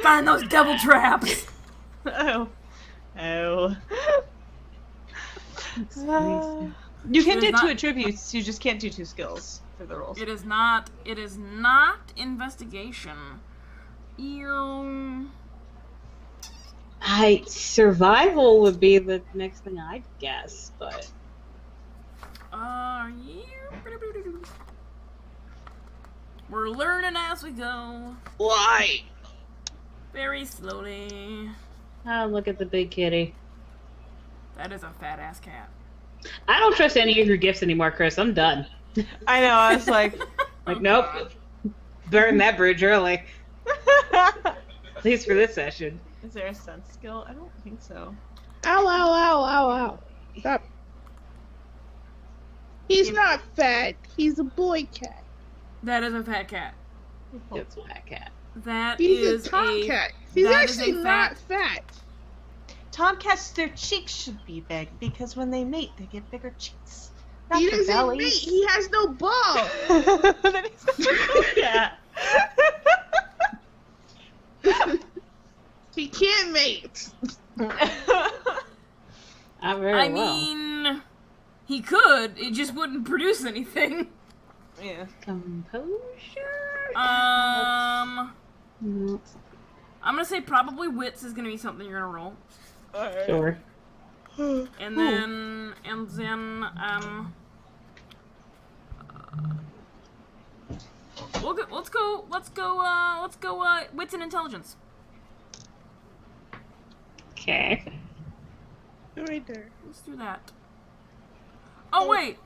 Speaker 1: Find those devil traps.
Speaker 3: Oh. Oh. You can do
Speaker 1: There's
Speaker 3: 2
Speaker 1: not-
Speaker 3: attributes, you just can't do 2 skills. for the rolls.
Speaker 1: It is not. It is not investigation. Ew.
Speaker 6: Survival would be the next thing I'd guess, but
Speaker 1: Yeah. We're learning as we go.
Speaker 2: Why?
Speaker 1: Very slowly.
Speaker 6: oh, look at the big kitty.
Speaker 1: That is a fat ass cat.
Speaker 6: I don't trust any of your gifts anymore, Chris. I'm done.
Speaker 3: I know, I was like...
Speaker 6: Nope. Burn that bridge early. At least for this session.
Speaker 3: Is there a sense skill? I don't think so.
Speaker 2: Ow, ow, ow, ow, ow. Stop. He's not fat. He's a boy cat.
Speaker 1: That is a fat cat.
Speaker 6: It's a fat cat.
Speaker 1: That
Speaker 2: He's
Speaker 1: is
Speaker 2: a tomcat. He's
Speaker 1: that is
Speaker 2: actually
Speaker 1: a
Speaker 2: not
Speaker 1: fat-
Speaker 2: fat.
Speaker 3: Tomcats, their cheeks should be big, because when they mate, they get bigger cheeks. Not
Speaker 2: He
Speaker 3: their
Speaker 2: doesn't
Speaker 3: bellies.
Speaker 2: mate. He has no ball.
Speaker 3: Then he's a tomcat.
Speaker 2: He can't mate.
Speaker 6: Not very
Speaker 1: I
Speaker 6: well.
Speaker 1: mean, he could. It just wouldn't produce anything.
Speaker 3: Yeah.
Speaker 6: Composure?
Speaker 1: I'm gonna say probably wits is gonna be something you're gonna roll,
Speaker 6: Sure.
Speaker 1: and then let's go wits and intelligence.
Speaker 6: Okay.
Speaker 2: Right there.
Speaker 1: Let's do that. Oh wait,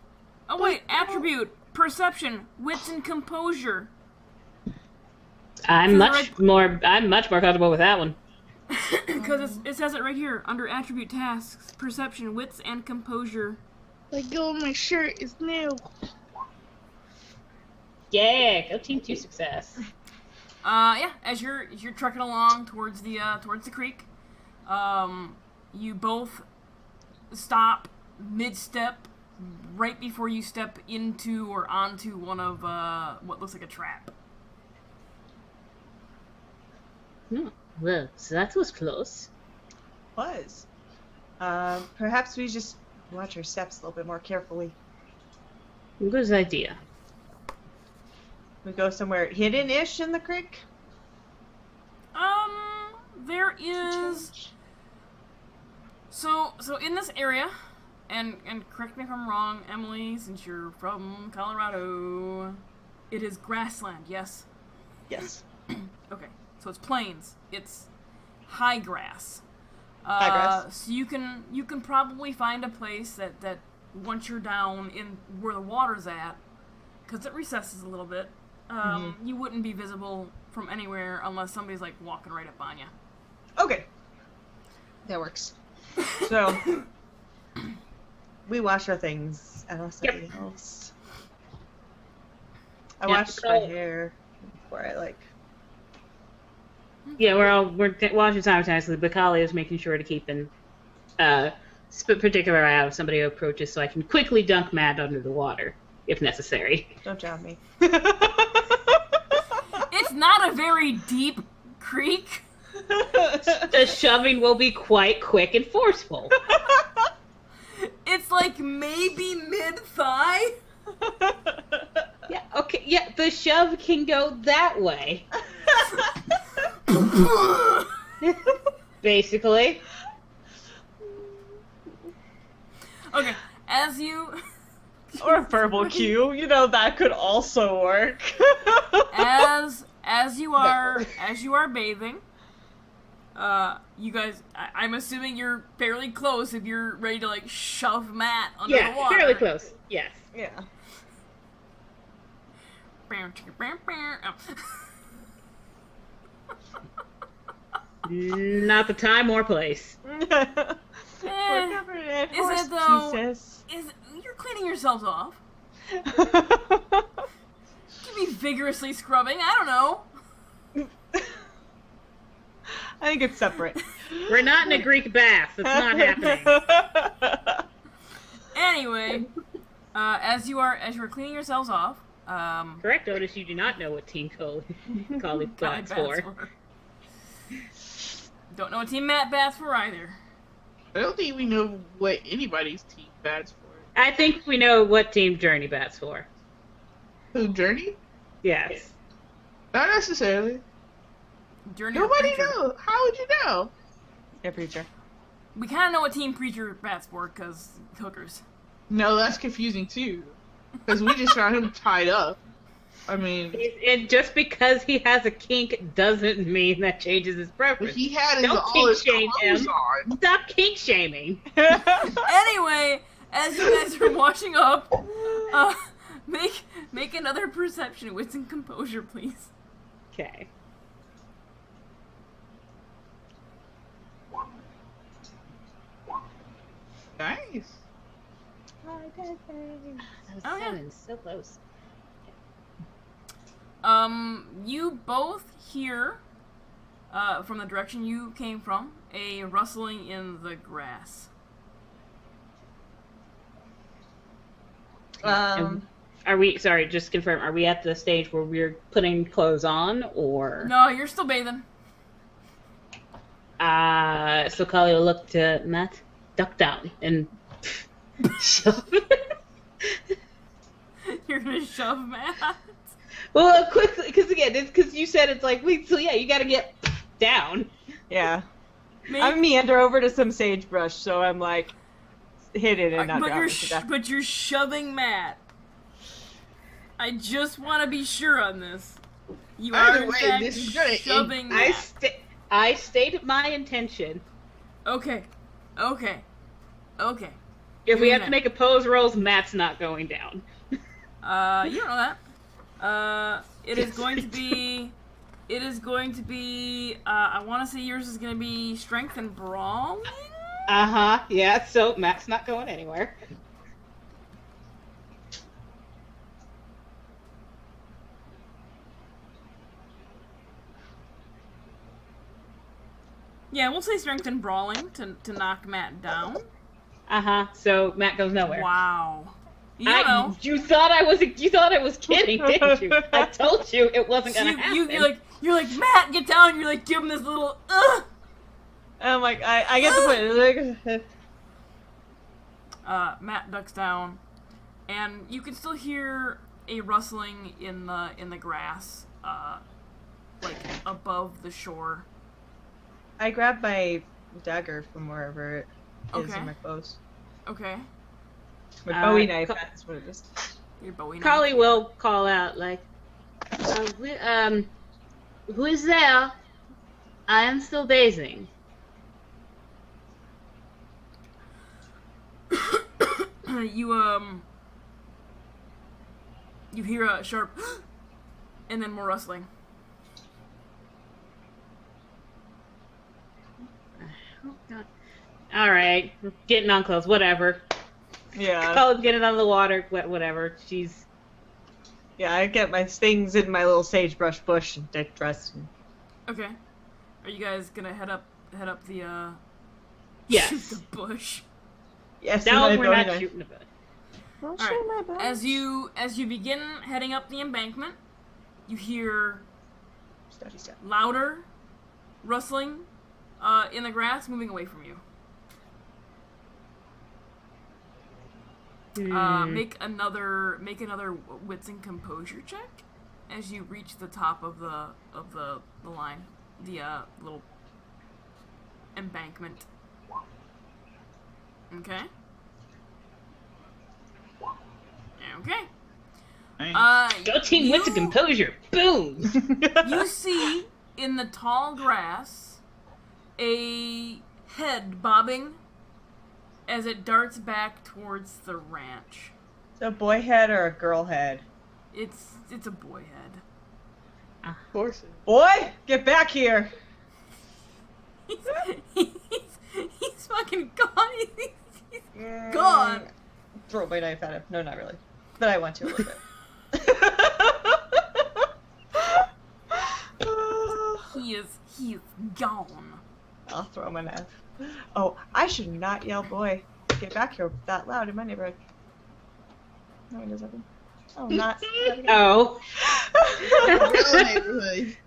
Speaker 1: attribute, perception, wits and composure.
Speaker 6: I'm much more comfortable with that one.
Speaker 1: Because it says it right here under attribute tasks, perception, wits and composure.
Speaker 2: Let go of my shirt. It's new.
Speaker 6: Yeah, go Team 2 success.
Speaker 1: Yeah, as you're trucking along towards the creek, you both stop mid-step right before you step into or onto one of what looks like a trap.
Speaker 6: Well, so that was close.
Speaker 3: Was. Perhaps we just watch our steps a little bit more carefully.
Speaker 6: Good idea.
Speaker 3: We go somewhere hidden-ish in the creek?
Speaker 1: There is... So in this area, and correct me if I'm wrong, Emily, since you're from Colorado, it is grassland, yes?
Speaker 3: Yes.
Speaker 1: Okay, so it's plains. It's high grass.
Speaker 3: High grass.
Speaker 1: So you can probably find a place that once you're down in where the water's at, because it recesses a little bit, you wouldn't be visible from anywhere unless somebody's like walking right up on you.
Speaker 3: Okay. That works. So, we wash our things, unless anything else. I washed my hair before I
Speaker 6: Yeah, we're watching simultaneously, but Kali is making sure to keep an particular eye out if somebody approaches, so I can quickly dunk Matt under the water if necessary.
Speaker 3: Don't drown me.
Speaker 1: It's not a very deep creek.
Speaker 6: The shoving will be quite quick and forceful.
Speaker 1: It's like maybe mid-thigh.
Speaker 6: Yeah, okay, yeah, the shove can go that way. Basically.
Speaker 1: Okay, as you...
Speaker 3: Or a verbal cue, that could also work.
Speaker 1: as you are bathing, you guys, I'm assuming you're fairly close if you're ready to like shove Matt under the water.
Speaker 6: Yeah, fairly close. Yes.
Speaker 3: Yeah.
Speaker 6: Not the time or place.
Speaker 1: Is it though? You're cleaning yourselves off? You could be vigorously scrubbing. I don't know.
Speaker 3: I think it's separate.
Speaker 6: We're not in a Greek bath. It's not happening.
Speaker 1: Anyway, as you are cleaning yourselves off,
Speaker 6: correct, Otis. You do not know what Team Kali bats for.
Speaker 1: Don't know what Team Matt bats for either.
Speaker 2: I don't think we know what anybody's team bats for.
Speaker 6: I think we know what Team Journey bats for.
Speaker 2: Who, Journey?
Speaker 6: Yes.
Speaker 2: Not necessarily.
Speaker 1: Journey or
Speaker 2: Nobody
Speaker 1: Preacher?
Speaker 2: knew. How would you know?
Speaker 3: Yeah, Preacher.
Speaker 1: We kind of know what Team Preacher bats for, because hookers.
Speaker 2: No, that's confusing too. Because we just found him tied up. I mean,
Speaker 6: And just because he has a kink doesn't mean that changes his preference.
Speaker 2: he had
Speaker 6: Don't
Speaker 2: all
Speaker 6: kink
Speaker 2: his
Speaker 6: shame
Speaker 2: clothes
Speaker 6: him.
Speaker 2: on.
Speaker 6: Stop kink shaming.
Speaker 1: Anyway, as you guys are washing up, make another perception, wits and composure, please.
Speaker 6: Okay.
Speaker 2: Nice.
Speaker 6: That was
Speaker 1: Oh, yeah.
Speaker 6: 7, so close.
Speaker 1: You both hear, from the direction you came from, a rustling in the grass.
Speaker 6: Are we, sorry, just confirm, are we at the stage where we're putting clothes on, or?
Speaker 1: No, you're still bathing.
Speaker 6: So Kali will look to Matt, duck down, and shove.
Speaker 1: You're gonna shove Matt.
Speaker 6: Well, quickly, because again, it's because you said it's like, wait, so yeah, you gotta get down.
Speaker 3: Yeah.
Speaker 1: Make-
Speaker 3: I meander over to some sagebrush, so I'm like hidden and not
Speaker 1: but
Speaker 3: drowning
Speaker 1: you're
Speaker 3: to death.
Speaker 1: but you're shoving Matt. I just want to be sure on this. You
Speaker 2: Either
Speaker 1: are in
Speaker 2: way,
Speaker 1: fact
Speaker 2: this is gonna end-
Speaker 1: shoving
Speaker 6: I
Speaker 1: Matt.
Speaker 6: I stated my intention.
Speaker 1: Okay.
Speaker 6: If we have
Speaker 1: Okay.
Speaker 6: to make opposed rolls, Matt's not going down.
Speaker 1: You don't know that. It is going to be. It is going to be. I want to say yours is going to be strength and brawling.
Speaker 6: Yeah. So Matt's not going anywhere.
Speaker 1: Yeah, we'll say strength and brawling to knock Matt down.
Speaker 6: So Matt goes nowhere.
Speaker 1: Wow. You don't know.
Speaker 6: You thought I was kidding, didn't you? I told you it wasn't
Speaker 1: So
Speaker 6: gonna happen.
Speaker 1: you're like Matt, get down. You're like give him this little.
Speaker 3: I'm like, I get the point.
Speaker 1: Matt ducks down, and you can still hear a rustling in the grass, like above the shore.
Speaker 3: I grab my dagger from wherever it is
Speaker 1: Okay.
Speaker 3: in my clothes.
Speaker 1: Okay.
Speaker 3: My Bowie knife, that's what it is.
Speaker 1: Your Bowie knife.
Speaker 6: Carly will call out like, who is there? I am still bathing.
Speaker 1: You hear a sharp and then more rustling.
Speaker 6: All right, getting on clothes, whatever.
Speaker 3: Yeah.
Speaker 6: Colin's getting out of the water, whatever. She's.
Speaker 3: Yeah, I get my things in my little sagebrush bush and get dressed. And...
Speaker 1: Okay. Are you guys gonna head up the
Speaker 6: Yes.
Speaker 1: shoot the bush?
Speaker 3: Yes,
Speaker 6: No,
Speaker 3: and
Speaker 6: we're
Speaker 3: my Bowie
Speaker 6: not
Speaker 3: knife.
Speaker 6: shooting a bit.
Speaker 3: Don't
Speaker 1: All
Speaker 3: shoot my
Speaker 1: right.
Speaker 3: bones.
Speaker 1: As you begin heading up the embankment, you hear
Speaker 3: Steady step.
Speaker 1: louder rustling in the grass moving away from you. Make another wits and composure check as you reach the top of the line, the little embankment. Okay.
Speaker 6: Go team wits and composure. Boom.
Speaker 1: You see in the tall grass a head bobbing as it darts back towards the ranch.
Speaker 3: Is it a boy head or a girl head?
Speaker 1: It's a boy head.
Speaker 2: Of course.
Speaker 3: Boy, get back here!
Speaker 1: He's fucking gone. He's gone.
Speaker 3: Throw my knife at him. No, not really. But I want to a little bit.
Speaker 1: He is gone.
Speaker 3: I'll throw my knife. Oh, I should not yell boy. Get back here that loud in my neighborhood. No one does that. Oh, not.
Speaker 6: Oh.
Speaker 2: Real neighborhood.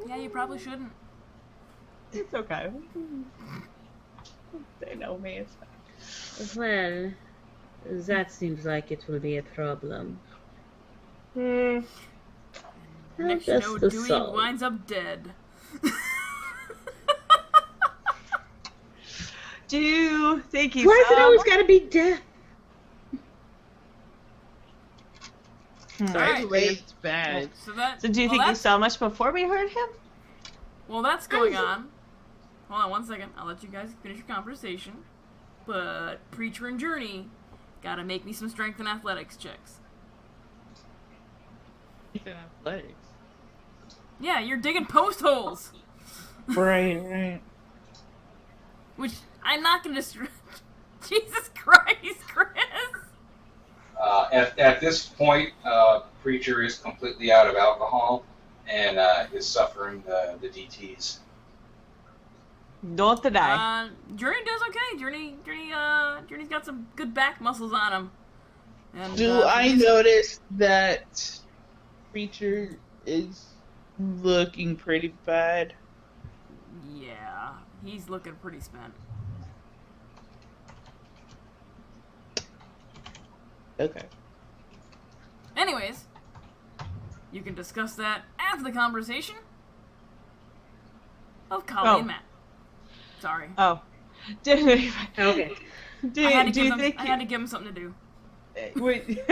Speaker 1: Yeah, you probably shouldn't.
Speaker 3: It's okay. They know me. It's fine.
Speaker 6: Well, That seems like it will be a problem.
Speaker 3: Hmm.
Speaker 1: Next you know, Dewey winds up dead.
Speaker 3: Do you think he's...
Speaker 6: Why is it always gotta be death?
Speaker 2: Right. It's bad.
Speaker 1: So
Speaker 3: do you think you saw much before we heard him?
Speaker 1: Well, that's going on. Hold on 1 second. I'll let you guys finish your conversation. But Preacher and Journey gotta make me some strength and athletics checks.
Speaker 2: Athletics.
Speaker 1: Yeah, you're digging post holes.
Speaker 2: Right.
Speaker 1: Which I'm not gonna. Jesus Christ, Chris.
Speaker 4: At this point, Preacher is completely out of alcohol and is suffering the DTs.
Speaker 3: Don't deny.
Speaker 1: Journey does okay. Journey's got some good back muscles on him. And,
Speaker 2: do I notice that Preacher is looking pretty bad?
Speaker 1: Yeah, he's looking pretty spent.
Speaker 2: Okay.
Speaker 1: Anyways, you can discuss that after the conversation of Collie and Matt. Sorry.
Speaker 3: Oh.
Speaker 6: Okay.
Speaker 1: I had to give him something to do.
Speaker 3: Wait.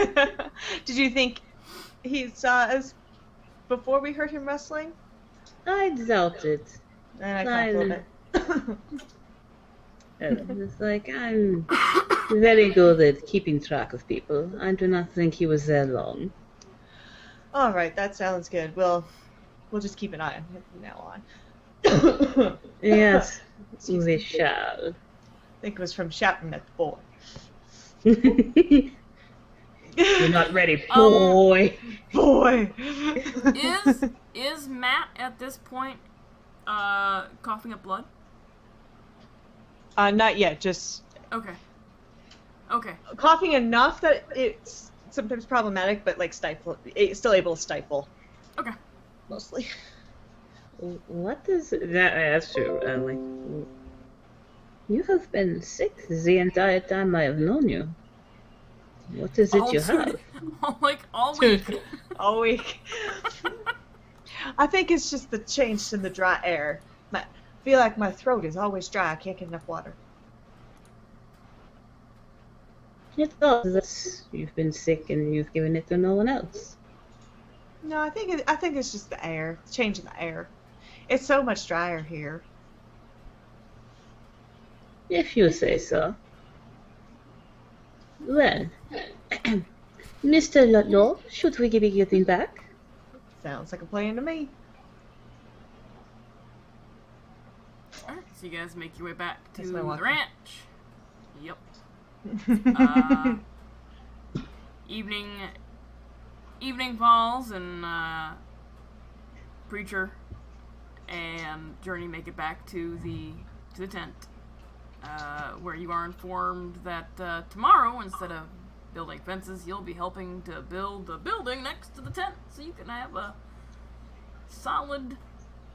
Speaker 3: Did you think he saw us before we heard him wrestling?
Speaker 6: I doubt it.
Speaker 3: And I compliment.
Speaker 6: It's like, I'm very good at keeping track of people. I do not think he was there long.
Speaker 3: Alright, that sounds good. We'll just keep an eye on him from now on.
Speaker 6: Yes, we shall.
Speaker 3: I think it was from shouting at the boy.
Speaker 6: You're not ready, boy.
Speaker 3: Boy!
Speaker 1: Is Matt at this point coughing up blood?
Speaker 3: Not yet, just...
Speaker 1: Okay.
Speaker 3: Coughing enough that it's sometimes problematic, but like still able to stifle.
Speaker 1: Okay.
Speaker 3: Mostly.
Speaker 6: What is that? That's true. You have been sick the entire time I have known you. What is it you have?
Speaker 1: All week.
Speaker 3: All week. I think it's just the change in the dry air. I feel like my throat is always dry. I can't get enough water.
Speaker 6: It does. That you've been sick and you've given it to no one else.
Speaker 3: No, I think it's just the air. Change in the air. It's so much drier here.
Speaker 6: If you say so. Well, Mr. Ludlow, should we be getting back?
Speaker 3: Sounds like a plan to me.
Speaker 1: Alright, so you guys make your way back to
Speaker 3: That's
Speaker 1: the
Speaker 3: my
Speaker 1: ranch. Yep. Evening falls and Preacher and Journey make it back to the tent, where you are informed that tomorrow, instead of building fences, you'll be helping to build a building next to the tent so you can have a solid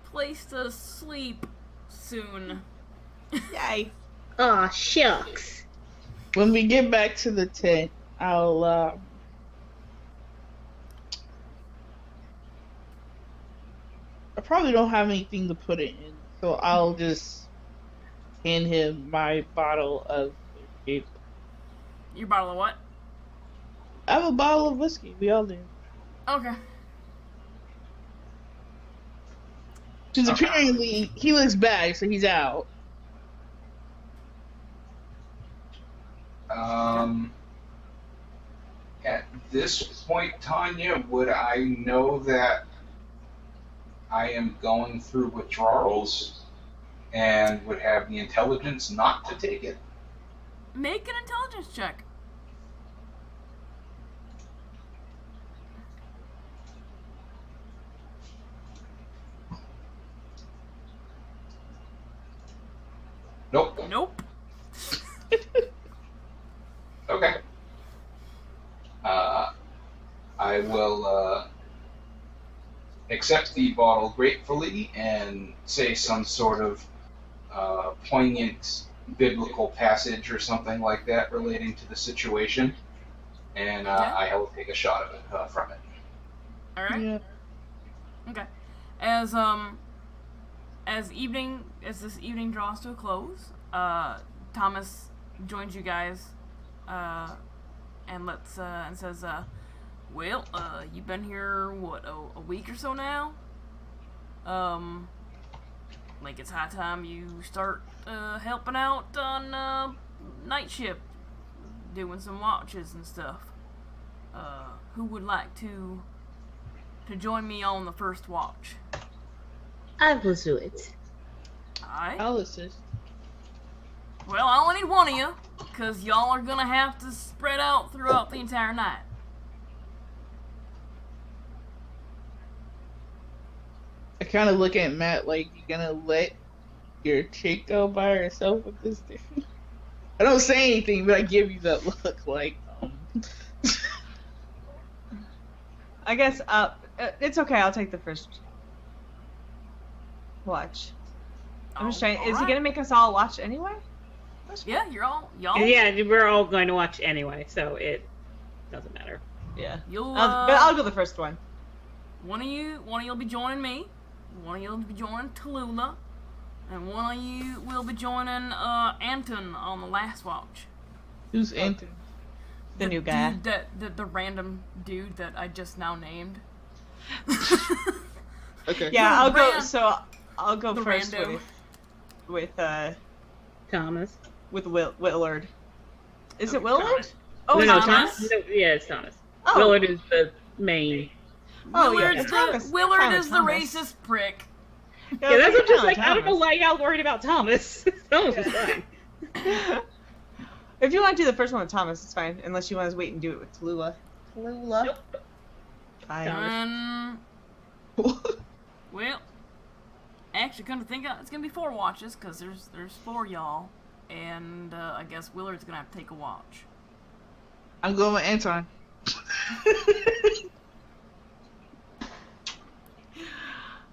Speaker 1: place to sleep soon.
Speaker 3: Yay!
Speaker 6: Aw, shucks.
Speaker 2: When we get back to the tent, I probably don't have anything to put it in, so I'll just hand him my bottle of whiskey.
Speaker 1: Your bottle of what?
Speaker 2: I have a bottle of whiskey. We all do.
Speaker 1: Okay.
Speaker 2: Because apparently he looks bad, so he's out.
Speaker 4: At this point, Tanya, would I know that I am going through withdrawals and would have the intelligence not to take it?
Speaker 1: Make an intelligence check.
Speaker 4: Nope. Okay. I will accept the bottle gratefully and say some sort of poignant biblical passage or something like that relating to the situation, and I will take a shot of it from it.
Speaker 1: All right.
Speaker 2: Yeah.
Speaker 1: Okay. As this evening draws to a close, Thomas joins you guys, and says, "Well, you've been here what a week or so now. Like it's high time you start helping out on night shift, doing some watches and stuff. Who would like to join me on the first watch?"
Speaker 6: I will do it.
Speaker 1: Alright.
Speaker 5: I'll assist.
Speaker 1: Well, I only need one of you, because y'all are gonna have to spread out throughout the entire night.
Speaker 2: I kind of look at Matt like, you gonna let your chick go by herself with this dude? I don't say anything, but I give you that look like,
Speaker 3: I guess it's okay. I'll take the first watch. I'm just trying. Is he gonna make us all watch anyway?
Speaker 1: Yeah, y'all.
Speaker 6: Yeah, we're all going to watch anyway, so it doesn't matter.
Speaker 3: Yeah.
Speaker 1: You'll.
Speaker 3: But I'll go the first one.
Speaker 1: One of you'll be joining me. One of you'll be joining Tallulah, and one of you will be joining Anton on the last watch.
Speaker 2: who's Anton?
Speaker 3: The new guy.
Speaker 1: Dude the random dude that I just now named.
Speaker 2: Okay.
Speaker 3: Yeah, I'll go.
Speaker 1: Ran-
Speaker 3: So I'll go
Speaker 1: the
Speaker 3: first
Speaker 1: rando.
Speaker 3: with
Speaker 6: Thomas.
Speaker 3: Willard. Is it
Speaker 1: Okay,
Speaker 3: Willard?
Speaker 1: Thomas.
Speaker 3: Oh,
Speaker 6: no,
Speaker 1: Thomas?
Speaker 6: Thomas. No, yeah, it's Thomas.
Speaker 3: Oh.
Speaker 6: Willard is the main.
Speaker 3: Oh,
Speaker 1: Willard's
Speaker 3: yeah, Thomas.
Speaker 1: Willard
Speaker 3: Thomas,
Speaker 1: is the
Speaker 3: Thomas.
Speaker 1: racist prick.
Speaker 6: Yeah, that's what just like. I don't know
Speaker 3: Thomas.
Speaker 6: why y'all worried about Thomas. Thomas is fine.
Speaker 3: If you want to do the first one with Thomas, it's fine. Unless you want to wait and do it with Tallulah. Tallulah.
Speaker 6: Nope.
Speaker 3: Fine.
Speaker 1: Well, actually, come to think of it, it's gonna be 4 watches because there's 4 y'all, and I guess Willard's gonna have to take a watch.
Speaker 2: I'm going with Anton.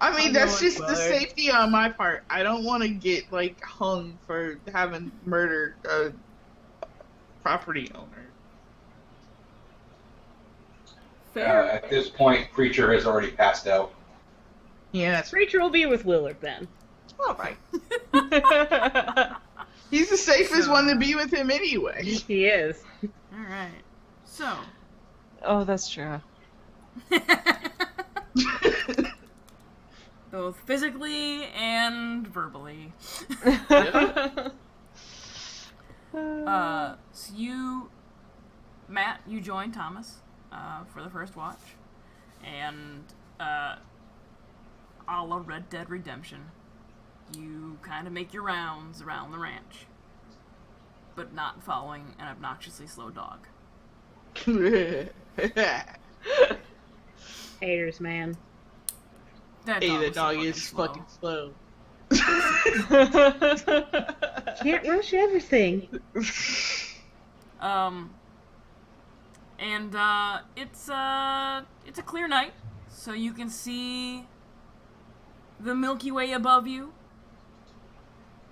Speaker 2: I mean,
Speaker 3: I'm
Speaker 2: that's
Speaker 3: going
Speaker 2: just the
Speaker 3: Willard.
Speaker 2: safety on my part. I don't want to get, like, hung for having murdered a property owner.
Speaker 1: Fair.
Speaker 4: At this point, Preacher has already passed out.
Speaker 2: Yeah, that's right.
Speaker 6: Preacher will be with Willard then.
Speaker 3: All right.
Speaker 2: He's the safest one to be with him anyway.
Speaker 6: He is.
Speaker 1: All right. So.
Speaker 3: Oh, that's true.
Speaker 1: Both physically and verbally. So Matt, you join Thomas for the first watch, and a la Red Dead Redemption, you kind of make your rounds around the ranch, but not following an obnoxiously slow dog.
Speaker 6: Haters, man.
Speaker 1: That
Speaker 2: Hey, the
Speaker 1: was
Speaker 2: dog
Speaker 1: fucking
Speaker 2: is
Speaker 1: slow.
Speaker 2: fucking slow.
Speaker 6: Can't rush everything.
Speaker 1: And it's a clear night, so you can see the Milky Way above you.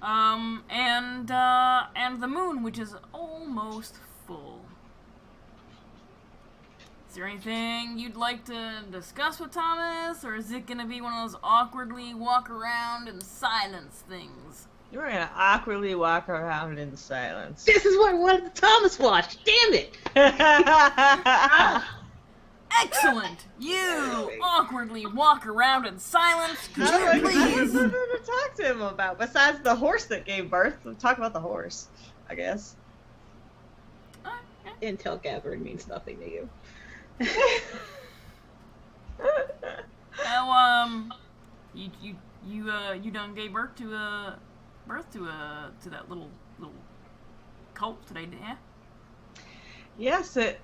Speaker 1: And the moon, which is almost full. Is there anything you'd like to discuss with Thomas, or is it gonna be one of those awkwardly walk around in silence things?
Speaker 3: You're gonna awkwardly walk around in silence.
Speaker 6: This is what I wanted the Thomas watch. Damn it!
Speaker 1: Excellent! You awkwardly walk around in silence. Could
Speaker 3: I
Speaker 1: you
Speaker 3: was like, I
Speaker 1: please?
Speaker 3: don't know what to talk to him about besides the horse that gave birth. We'll talk about the horse, I guess.
Speaker 6: Intel gathering means nothing to you.
Speaker 1: Well, you done gave birth to that little colt today, didn't ya?
Speaker 3: Yes, it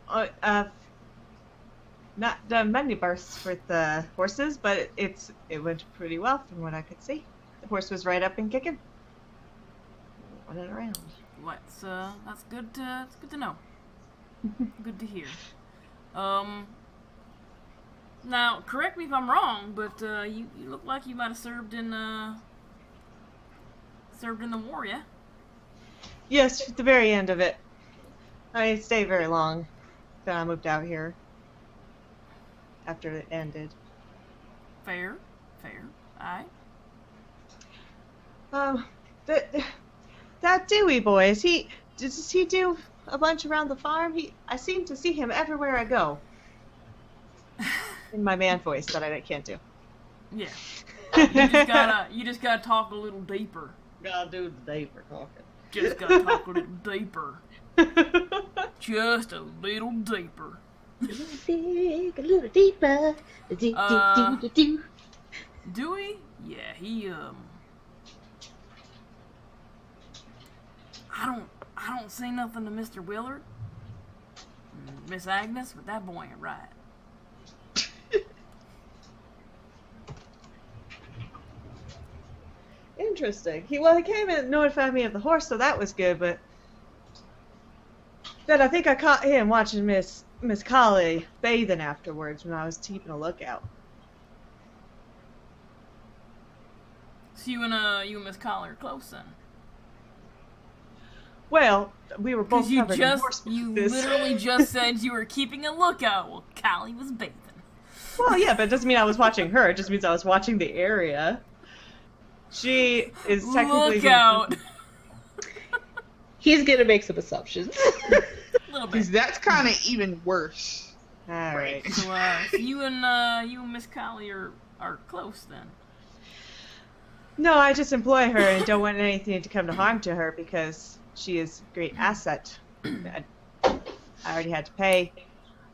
Speaker 3: not done many births with the horses, but it went pretty well from what I could see. The horse was right up and kicking, running around.
Speaker 1: That's good to know. Good to hear. Now, correct me if I'm wrong, but you look like you might have served in the war, yeah?
Speaker 3: Yes, at the very end of it. I didn't stay very long. Then I moved out here. After it ended.
Speaker 1: Fair. Aye.
Speaker 3: That Dewey boy, does he do a bunch around the farm? I seem to see him everywhere I go. In my man voice that I can't do.
Speaker 1: Yeah. You just gotta talk a little deeper.
Speaker 5: Gotta do the deeper talking.
Speaker 1: Just gotta talk a little deeper. Just a little deeper.
Speaker 6: Dig a little deeper. Do.
Speaker 1: Dewey? Yeah, he I don't say nothing to Mr. Willard, Miss Agnes, but that boy ain't right.
Speaker 3: Interesting. He came in and notified me of the horse, so that was good, but then I think I caught him watching Miss Collie bathing afterwards when I was keeping a lookout.
Speaker 1: So you and Miss Collie are close then?
Speaker 3: Well, we were both covered in horse
Speaker 1: you
Speaker 3: piss.
Speaker 1: literally just said you were keeping a lookout while Callie was bathing.
Speaker 3: Well, yeah, but it doesn't mean I was watching her. It just means I was watching the area. She is technically...
Speaker 1: Look out!
Speaker 6: He's gonna make some assumptions.
Speaker 1: A little bit.
Speaker 2: Because that's kind of even worse.
Speaker 3: Alright.
Speaker 1: So you and Miss Collie are close then?
Speaker 3: No, I just employ her and don't want anything to come to harm to her because she is a great asset. I already had to pay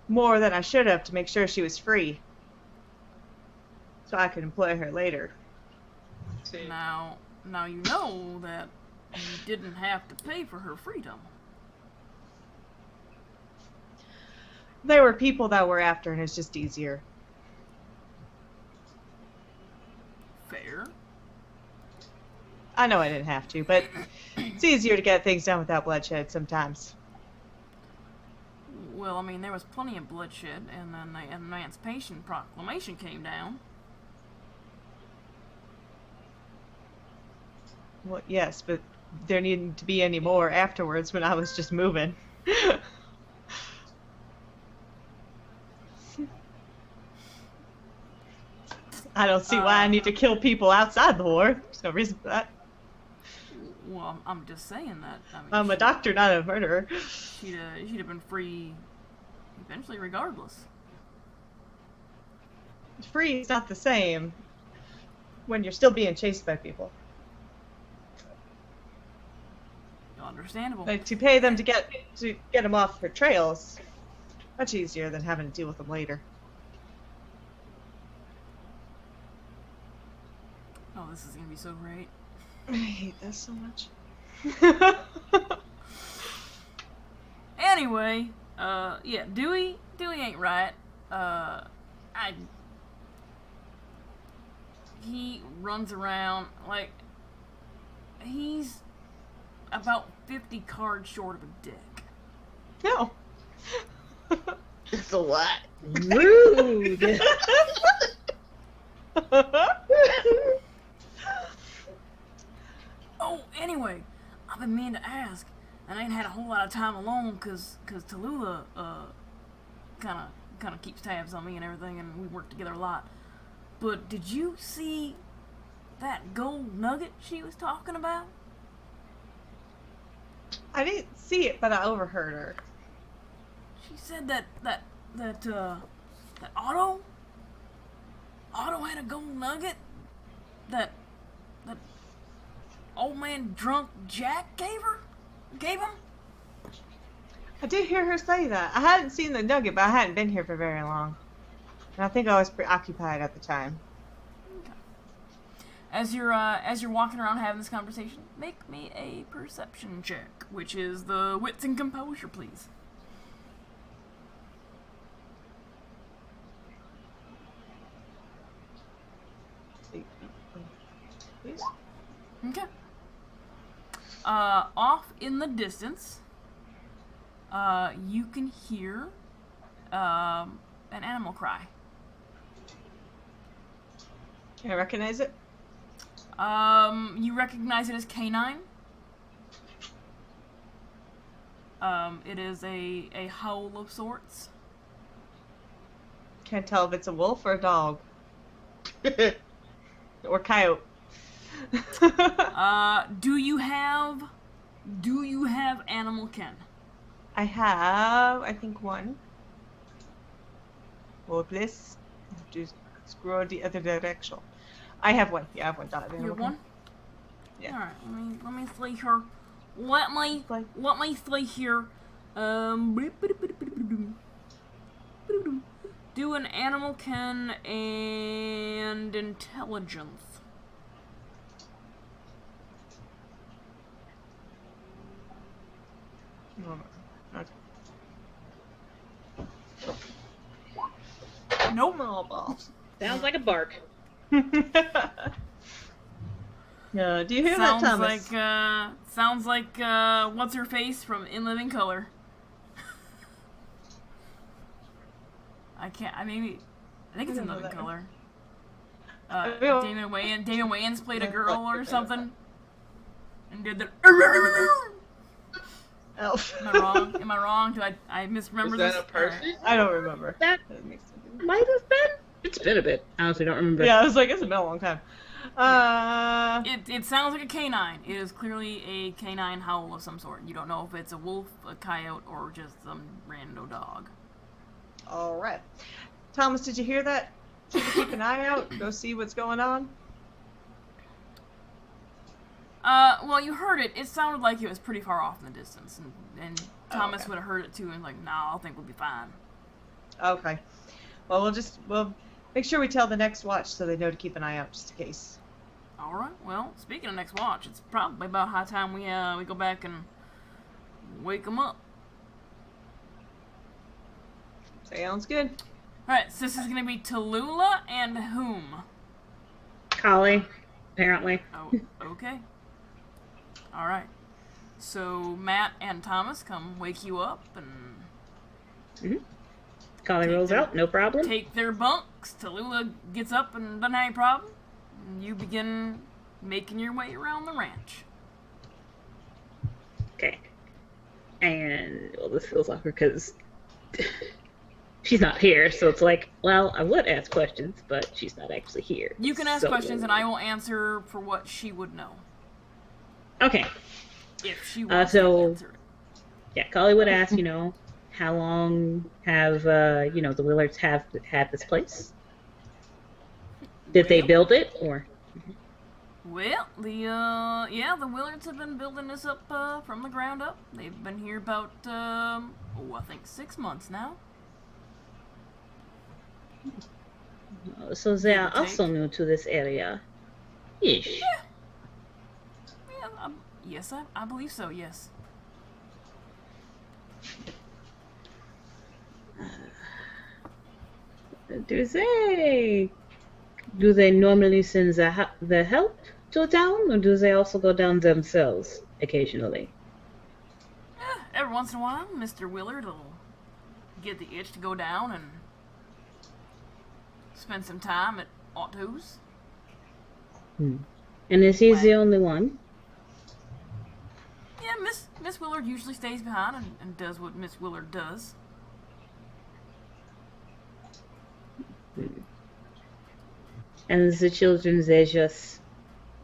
Speaker 3: more than I should have to make sure she was free. So I could employ her later.
Speaker 1: Now you know that you didn't have to pay for her freedom.
Speaker 3: There were people that were after, and it's just easier.
Speaker 1: Fair.
Speaker 3: I know I didn't have to, but it's easier to get things done without bloodshed sometimes.
Speaker 1: Well, I mean, there was plenty of bloodshed, and then the Emancipation Proclamation came down.
Speaker 3: Well, yes, but there needn't to be any more afterwards when I was just moving. I don't see why I need to kill people outside the war. There's no reason for that.
Speaker 1: Well, I'm just saying that. I mean,
Speaker 3: I'm a doctor, not a murderer.
Speaker 1: She'd have been free eventually, regardless.
Speaker 3: Free is not the same when you're still being chased by people.
Speaker 1: Understandable.
Speaker 3: But to pay them to get them off her trails, much easier than having to deal with them later.
Speaker 1: Oh, this is gonna be so great.
Speaker 3: I hate this so much.
Speaker 1: Anyway, yeah, Dewey ain't right. He runs around like he's about 50 cards short of a dick.
Speaker 3: No.
Speaker 2: It's a lot.
Speaker 6: Rude.
Speaker 1: Oh, anyway, I've been meaning to ask, and I ain't had a whole lot of time alone, cause Tallulah, kinda keeps tabs on me and everything, and we work together a lot. But did you see that gold nugget she was talking about?
Speaker 3: I didn't see it, but I overheard her.
Speaker 1: She said that Otto had a gold nugget that old man drunk Jack gave him.
Speaker 3: I did hear her say that. I hadn't seen the nugget, but I hadn't been here for very long. And I think I was preoccupied at the time.
Speaker 1: Okay. As you're walking around having this conversation, make me a perception check, which is the wits and composure, please.
Speaker 3: Please?
Speaker 1: Okay. Off in the distance, you can hear an animal cry.
Speaker 3: Can I recognize it?
Speaker 1: You recognize it as canine? It is a howl of sorts.
Speaker 3: Can't tell if it's a wolf or a dog. Or coyote.
Speaker 1: Do you have animal kin?
Speaker 3: I have, I think, one. Hopeless. Just scroll the other direction. I have one. Yeah, I have one.
Speaker 1: You have one?
Speaker 3: Yeah.
Speaker 1: Alright, let me see here. Let me see here. Do an animal kin and intelligence.
Speaker 3: Okay.
Speaker 1: Nope.
Speaker 3: Oh, balls.
Speaker 6: Sounds like a bark.
Speaker 3: Yeah, do you hear that, Thomas?
Speaker 1: Sounds like what's her face from In Living Color. I think it's In Living Color. Damon Wayans played a girl or something, and did the.
Speaker 3: Elf.
Speaker 1: Am I wrong? Am I wrong? Do I misremember this?
Speaker 2: Is that a person?
Speaker 3: I don't remember.
Speaker 6: That
Speaker 3: makes sense.
Speaker 6: might have been. It's been a bit. I honestly don't remember.
Speaker 3: Yeah, I was like, it's been a long time.
Speaker 1: It sounds like a canine. It is clearly a canine howl of some sort. You don't know if it's a wolf, a coyote, or just some rando dog.
Speaker 3: All right. Thomas, did you hear that? Should we keep an eye out? Go see what's going on?
Speaker 1: Well, you heard it. It sounded like it was pretty far off in the distance, and Thomas would have heard it too, and like, nah, I think we'll be fine.
Speaker 3: Okay. Well, we'll make sure we tell the next watch so they know to keep an eye out just in case.
Speaker 1: All right. Well, speaking of next watch, it's probably about high time we go back and wake them up.
Speaker 3: Sounds good.
Speaker 1: All right. So this is gonna be Tallulah and whom?
Speaker 6: Collie, apparently.
Speaker 1: Oh, okay. All right. So Matt and Thomas come wake you up and
Speaker 6: Collie rolls out, no problem.
Speaker 1: take their bunks. Tallulah gets up and doesn't have any problem. And you begin making your way around the ranch.
Speaker 6: Okay. And, well, this feels awkward because she's not here, so it's like, well, I would ask questions, but she's not actually here.
Speaker 1: You can ask questions, and I will answer for what she would know.
Speaker 6: Okay.
Speaker 1: If she wants
Speaker 6: so,
Speaker 1: to answer it.
Speaker 6: Yeah, Collie would ask, how long have, the Willards have had this place? Did they build it, or?
Speaker 1: Well, the Willards have been building this up from the ground up. They've been here about, I think 6 months now.
Speaker 6: So they are also new to this area. Ish.
Speaker 1: Yeah, yes, I believe so, yes.
Speaker 6: Do they normally send the help to town, or do they also go down themselves occasionally?
Speaker 1: Every once in a while, Mr. Willard will get the itch to go down and spend some time at Otto's.
Speaker 6: And is he the only one?
Speaker 1: Yeah, Miss Willard usually stays behind and does what Miss Willard does.
Speaker 6: And the children, they just,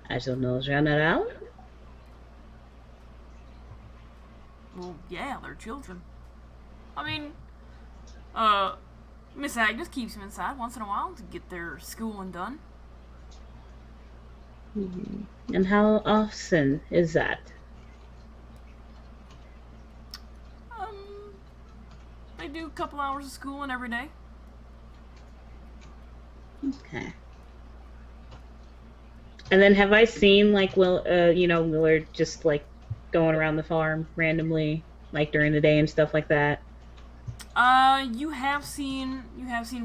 Speaker 6: I don't know, run around?
Speaker 1: Well, yeah, they're children. I mean, Miss Agnes keeps them inside once in a while to get their schooling done.
Speaker 6: And how often is that?
Speaker 1: They do a couple hours of schooling every day.
Speaker 6: Okay. And then have I seen, like, Willard just, like, going around the farm randomly, like, during the day and stuff like that?
Speaker 1: You have seen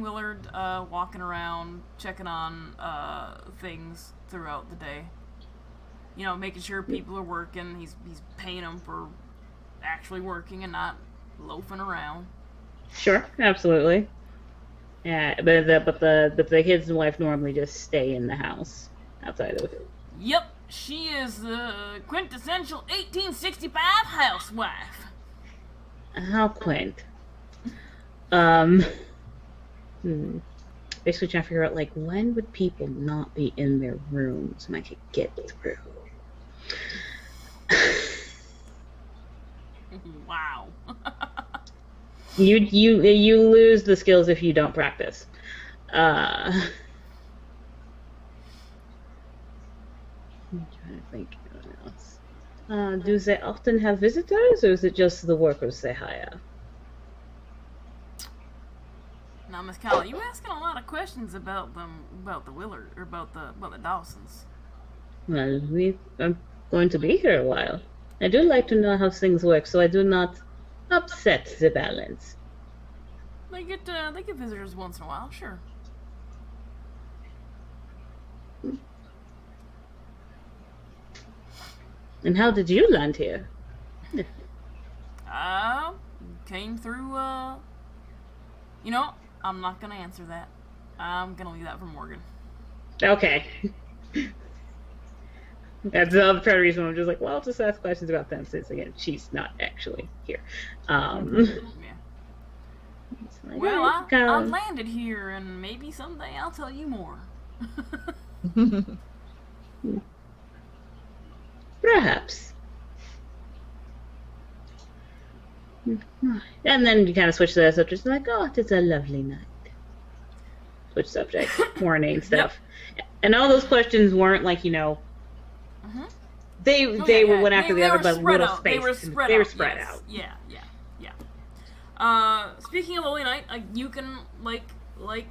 Speaker 1: Willard, walking around, checking on, things throughout the day. Making sure people are working. He's paying them for actually working and not loafing around.
Speaker 6: Sure, absolutely. Yeah, but the kids and wife normally just stay in the house outside of it.
Speaker 1: Yep, she is the quintessential 1865 housewife.
Speaker 6: How quaint. Basically trying to figure out, like, when would people not be in their rooms and I could get through?
Speaker 1: Wow.
Speaker 6: You lose the skills if you don't practice. I'm trying to think of what else. Do they often have visitors, or is it just the workers they hire?
Speaker 1: Now, Miss Callie, you asking a lot of questions about them, about the Willard, or about the Dawsons.
Speaker 6: Well, we are going to be here a while. I do like to know how things work, so I do not upset the balance.
Speaker 1: They get visitors once in a while, sure.
Speaker 6: And how did you land here?
Speaker 1: Came through. You know, I'm not gonna answer that. I'm gonna leave that for Morgan.
Speaker 6: Okay. That's the other reason I'm just like, well, I'll just ask questions about them since, again, she's not actually here.
Speaker 1: Yeah.
Speaker 6: Like,
Speaker 1: Well, I landed here, and maybe someday I'll tell you more.
Speaker 6: Perhaps. And then you kind of switch to the subject, like, oh, it's a lovely night. Switch subject, morning stuff. Yep. And all those questions weren't like, you know, they were one after the other, but little space. They were spread out.
Speaker 1: Yeah. Speaking of Lovely Night, you can, like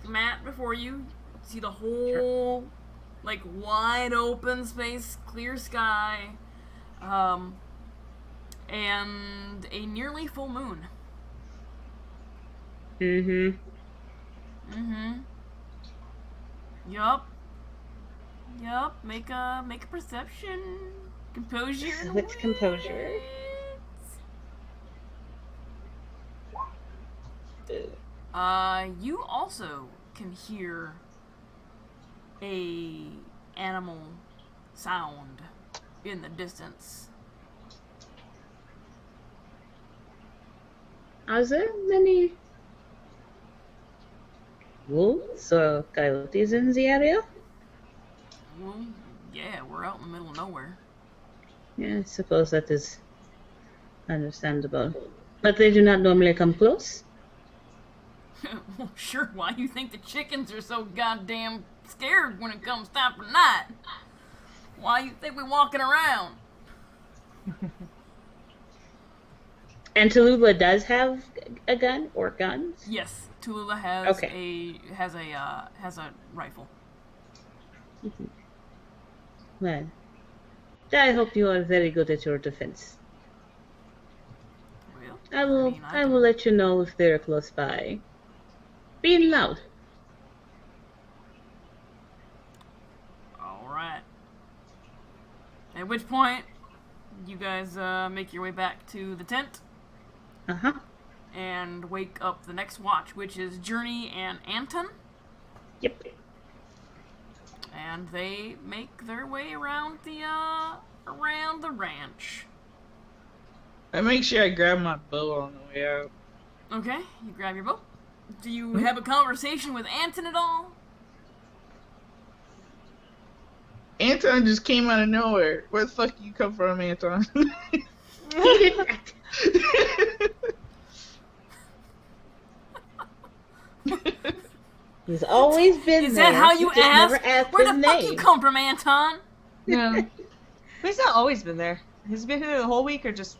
Speaker 1: Matt before you, see the whole, like, wide open space, clear sky, and a nearly full moon. Yup. Make a perception. Composure.
Speaker 6: What's composure?
Speaker 1: You also can hear a animal sound in the distance.
Speaker 6: Are there many wolves or coyotes in the area?
Speaker 1: Well, yeah, we're out in the middle of nowhere.
Speaker 6: Yeah, I suppose that is understandable. But they do not normally come close?
Speaker 1: Well, sure, why do you think the chickens are so goddamn scared when it comes time for night? Why do you think we're walking around?
Speaker 6: And Tallulah does have a gun or guns?
Speaker 1: Yes, Tallulah has a rifle.
Speaker 6: Well, I hope you are very good at your defense.
Speaker 1: Well,
Speaker 6: I will let you know if they're close by. Being loud.
Speaker 1: Alright. At which point, you guys make your way back to the tent. And wake up the next watch, which is Journey and Anton.
Speaker 6: Yep.
Speaker 1: And they make their way around the ranch.
Speaker 2: I make sure I grab my bow on the way out.
Speaker 1: Okay, you grab your bow. Do you have a conversation with Anton at all?
Speaker 2: Anton just came out of nowhere. Where the fuck you come from, Anton?
Speaker 6: He's always been there.
Speaker 1: Is that how you ask? Where the fuck you come from, Anton?
Speaker 3: No. He's not always been there. He's been here the whole week or just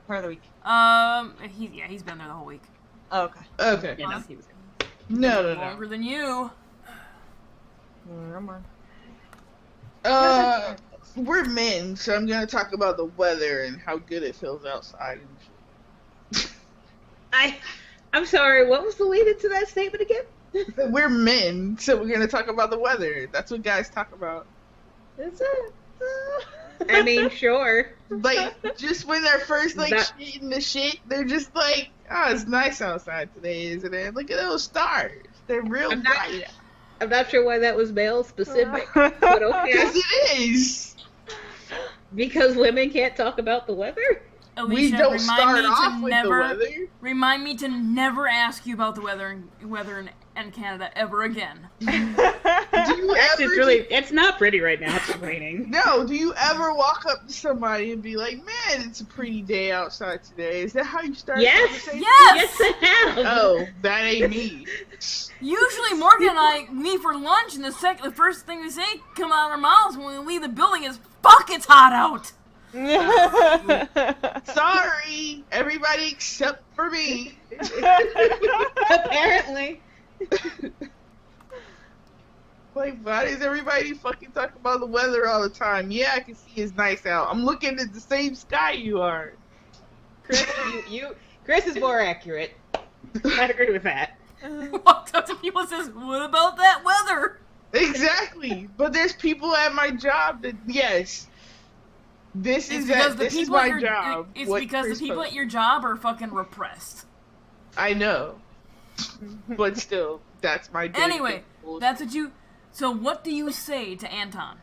Speaker 3: part of the week?
Speaker 1: He's been there the whole week.
Speaker 3: Oh, okay.
Speaker 2: Okay.
Speaker 6: Yeah,
Speaker 2: No.
Speaker 1: Longer than you.
Speaker 2: We're men, so I'm gonna talk about the weather and how good it feels outside and shit.
Speaker 6: I'm sorry, what was the lead into that statement again?
Speaker 2: We're men, so we're gonna talk about the weather. That's what guys talk about.
Speaker 6: Is it? I mean, sure.
Speaker 2: Like, just when they're first, like, shooting the shit, they're just like, oh, it's nice outside today, isn't it? Look at those stars. They're real bright.
Speaker 6: I'm not sure why that was male specific, but okay.
Speaker 2: Because it is.
Speaker 6: Because women can't talk about the weather?
Speaker 2: We don't start off with the weather.
Speaker 1: Remind me to never ask you about the weather in Canada ever again.
Speaker 2: Do you
Speaker 6: It's not pretty right now. It's raining.
Speaker 2: No, do you ever walk up to somebody and be like, man, it's a pretty day outside today? Is that how you start?
Speaker 6: Yes!
Speaker 1: Yes!
Speaker 6: Yes, I have!
Speaker 2: Oh, that ain't me.
Speaker 1: Usually Morgan and I meet for lunch, and the first thing we say come out of our mouths when we leave the building is, fuck, it's hot out!
Speaker 2: Sorry, everybody except for me.
Speaker 6: Apparently.
Speaker 2: Like, why does everybody fucking talk about the weather all the time? Yeah, I can see it's nice out. I'm looking at the same sky you are.
Speaker 7: Chris, Chris is more accurate.
Speaker 6: I'd agree with that.
Speaker 1: Walked up to people and says, what about that weather?
Speaker 2: Exactly. But there's people at my job that, yes. This is my job.
Speaker 1: It's because the people at your job are fucking repressed.
Speaker 2: I know. But still, that's my day.
Speaker 1: Anyway, that's what you... So what do you say to Anton?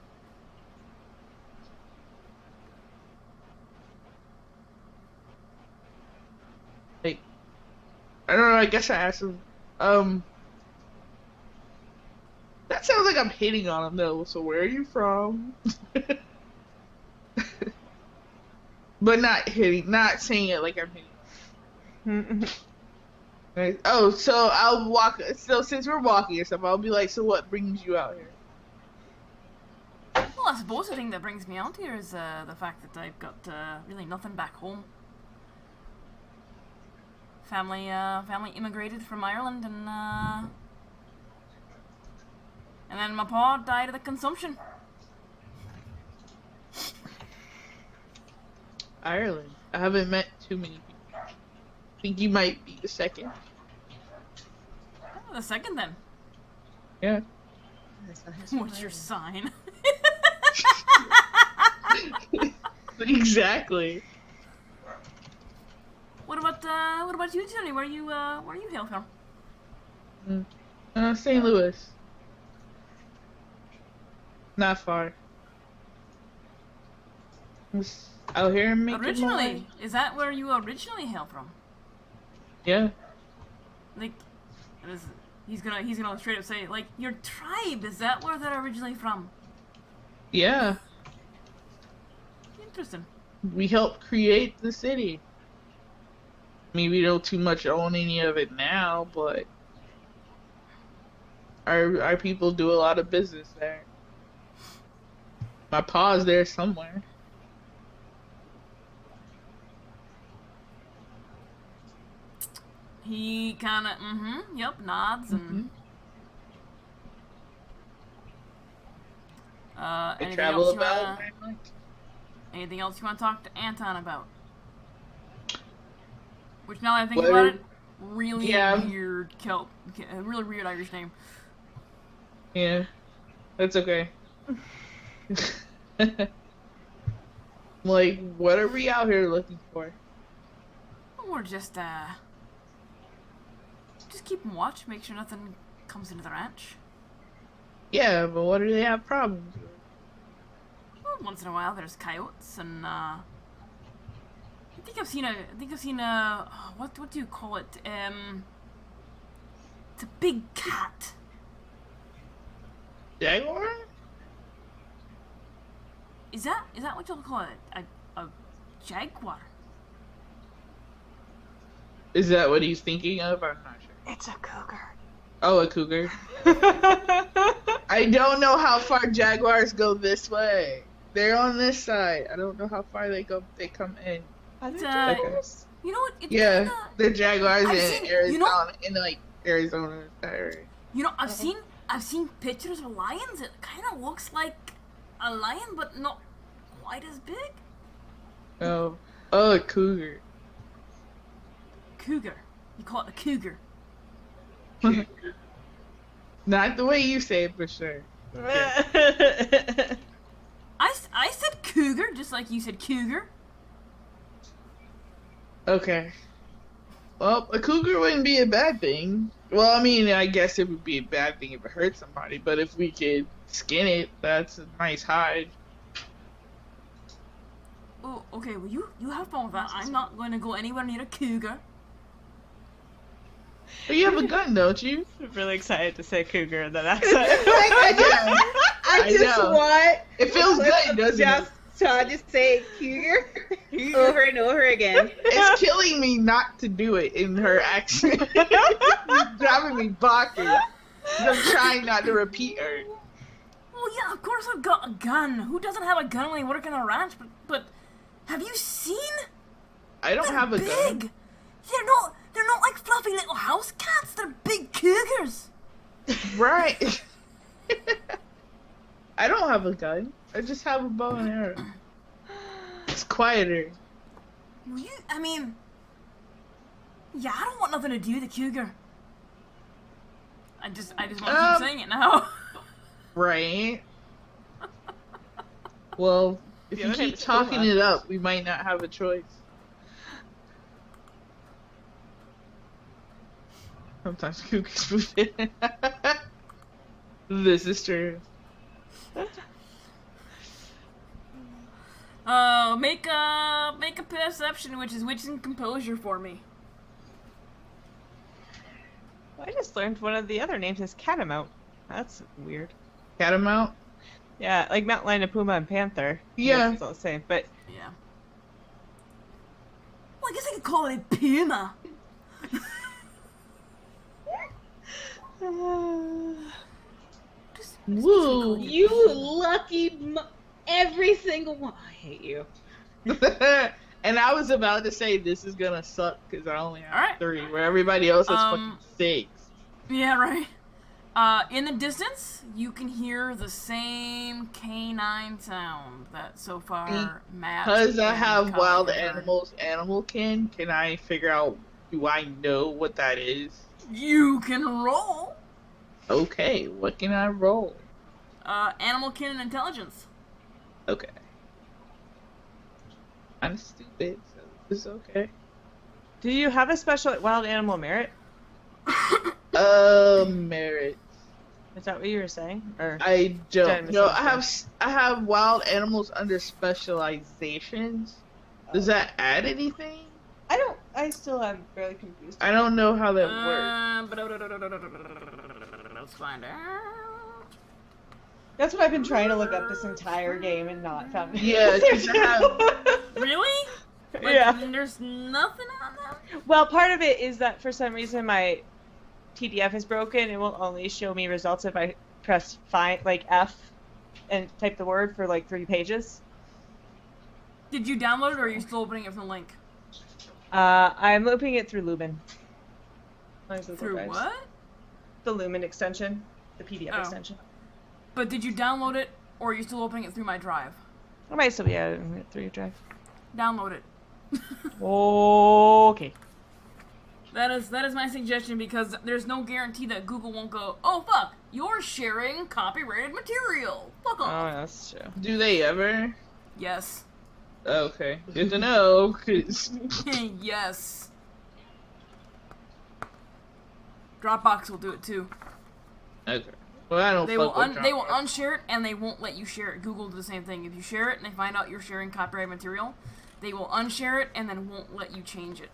Speaker 2: Like, I don't know, I guess I asked him, that sounds like I'm hitting on him though, so where are you from? But not saying it like I'm hitting. Right. Oh, so I'll walk. So since we're walking or something, I'll be like, so what brings you out here?
Speaker 1: Well, I suppose the thing that brings me out here is the fact that I've got really nothing back home. Family immigrated from Ireland, and then my pa died of the consumption.
Speaker 2: Ireland. I haven't met too many people. I think you might be the second.
Speaker 1: Oh, the second then.
Speaker 2: Yeah.
Speaker 1: What's your sign?
Speaker 2: Exactly.
Speaker 1: What about you, Tony? Where you hail from?
Speaker 2: St. Louis. Not far. Out here making
Speaker 1: Originally, is that where you originally hail from?
Speaker 2: Yeah.
Speaker 1: Like, he's gonna straight up say, like, your tribe, is that where they're originally from?
Speaker 2: Yeah.
Speaker 1: Interesting.
Speaker 2: We helped create the city. I mean, we don't too much own any of it now, but our people do a lot of business there. My pa's there somewhere.
Speaker 1: He kinda, yep, nods and...
Speaker 2: I travel about.
Speaker 1: Anything else you want to talk to Anton about? Which, now that I think about it, really weird really weird Irish name.
Speaker 2: Yeah, that's okay. Like, what are we out here looking for?
Speaker 1: We're just keeping watch, make sure nothing comes into the ranch.
Speaker 2: Yeah, but what do they have problems with?
Speaker 1: Well, once in a while, there's coyotes, and I think I've seen what do you call it? It's a big cat.
Speaker 2: Jaguar?
Speaker 1: Is that what you'll call it? A jaguar?
Speaker 2: Is that what he's thinking of? I'm not sure.
Speaker 7: It's a cougar.
Speaker 2: Oh, a cougar. I don't know how far jaguars go this way. They're on this side. I don't know how far they come in.
Speaker 7: Are they jaguars?
Speaker 1: You know what? It's
Speaker 2: yeah, the jaguars in Arizona,
Speaker 1: you know,
Speaker 2: in like Arizona area.
Speaker 1: You know, I've seen pictures of lions. It kind of looks like a lion, but not quite as big.
Speaker 2: Oh, a cougar.
Speaker 1: Cougar. You call it a cougar.
Speaker 2: Not the way you say it, for sure.
Speaker 1: I said cougar, just like you said cougar.
Speaker 2: Okay. Well, a cougar wouldn't be a bad thing. Well, I mean, I guess it would be a bad thing if it hurt somebody, but if we could skin it, that's a nice hide.
Speaker 1: Oh, okay, well, you have fun with that. I'm not going to go anywhere near a cougar.
Speaker 2: But you have a gun, don't you?
Speaker 3: I'm really excited to say cougar in that accent.
Speaker 7: I just
Speaker 2: know.
Speaker 7: want
Speaker 2: It feels good, doesn't
Speaker 7: just
Speaker 2: it?
Speaker 7: to just say cougar over and over again.
Speaker 2: It's killing me not to do it in her accent. It's driving me bonkers. I'm trying not to repeat her.
Speaker 1: Well, yeah, of course I've got a gun. Who doesn't have a gun when they work in a ranch? But have you seen?
Speaker 2: I don't
Speaker 1: They're
Speaker 2: have a
Speaker 1: big.
Speaker 2: gun.
Speaker 1: They're not like fluffy little house cats. They're big cougars.
Speaker 2: Right. I don't have a gun. I just have a bow and arrow. It's quieter.
Speaker 1: Well, yeah, I don't want nothing to do with the cougar. I just want to keep saying it now.
Speaker 2: Right. Well, if you keep talking it up, we might not have a choice. Sometimes cougars move in. This is true.
Speaker 1: Make a perception, which is wits and composure for me.
Speaker 3: I just learned one of the other names is catamount. That's weird.
Speaker 2: Catamount?
Speaker 3: Yeah, like mountain lion, puma, and panther.
Speaker 2: Yeah.
Speaker 3: It's all the same, but...
Speaker 1: Yeah. Well, I guess I could call it a puma.
Speaker 2: Woo!
Speaker 6: You lucky every single one. I hate you.
Speaker 2: And I was about to say this is gonna suck because I only have
Speaker 1: Alright.
Speaker 2: 3, where everybody else has fucking 6.
Speaker 1: Yeah, right. In the distance, you can hear the same canine sound that so far Matt.
Speaker 2: Because I
Speaker 1: and
Speaker 2: have
Speaker 1: Kyle
Speaker 2: wild
Speaker 1: have heard.
Speaker 2: animals, animal kin, can I figure out, do I know what that is?
Speaker 1: You can roll.
Speaker 2: Okay, what can I roll?
Speaker 1: Animal kin and intelligence.
Speaker 2: Okay. I'm stupid, so this is okay.
Speaker 3: Do you have a special wild animal merit?
Speaker 2: Merit.
Speaker 3: Is that what you were saying? Or
Speaker 2: I don't.
Speaker 3: Did
Speaker 2: No,
Speaker 3: I
Speaker 2: I have wild animals under specializations. Does that add anything?
Speaker 3: I still am fairly confused.
Speaker 2: I don't know how that works.
Speaker 1: Let's find out.
Speaker 3: That's what I've been trying to look up this entire game and not found it.
Speaker 2: Yeah, 'cause I have...
Speaker 1: Really? Like,
Speaker 3: Yeah.
Speaker 1: There's nothing on them?
Speaker 3: Well, part of it is that for some reason my TDF is broken. It will only show me results if I press F and type the word for like 3 pages.
Speaker 1: Did you download it, or are you still opening it from the link?
Speaker 3: I'm looping it through Lumen.
Speaker 1: Through what?
Speaker 3: The Lumen extension, the PDF extension.
Speaker 1: But did you download it, or are you still opening it through my drive?
Speaker 3: I might still be adding it through your drive.
Speaker 1: Download it.
Speaker 3: Okay.
Speaker 1: That is my suggestion, because there's no guarantee that Google won't go, oh fuck, you're sharing copyrighted material. Fuck
Speaker 3: Oh,
Speaker 1: off.
Speaker 3: that's true.
Speaker 2: Do they ever?
Speaker 1: Yes.
Speaker 2: Okay, good to know, 'cause...
Speaker 1: Yes. Dropbox will do it too.
Speaker 2: Okay. Well, I don't
Speaker 1: They
Speaker 2: fuck
Speaker 1: will
Speaker 2: with
Speaker 1: they will
Speaker 2: Dropbox.
Speaker 1: unshare it, and they won't let you share it. Google do the same thing. If you share it and they find out you're sharing copyrighted material, they will unshare it and then won't let you change it.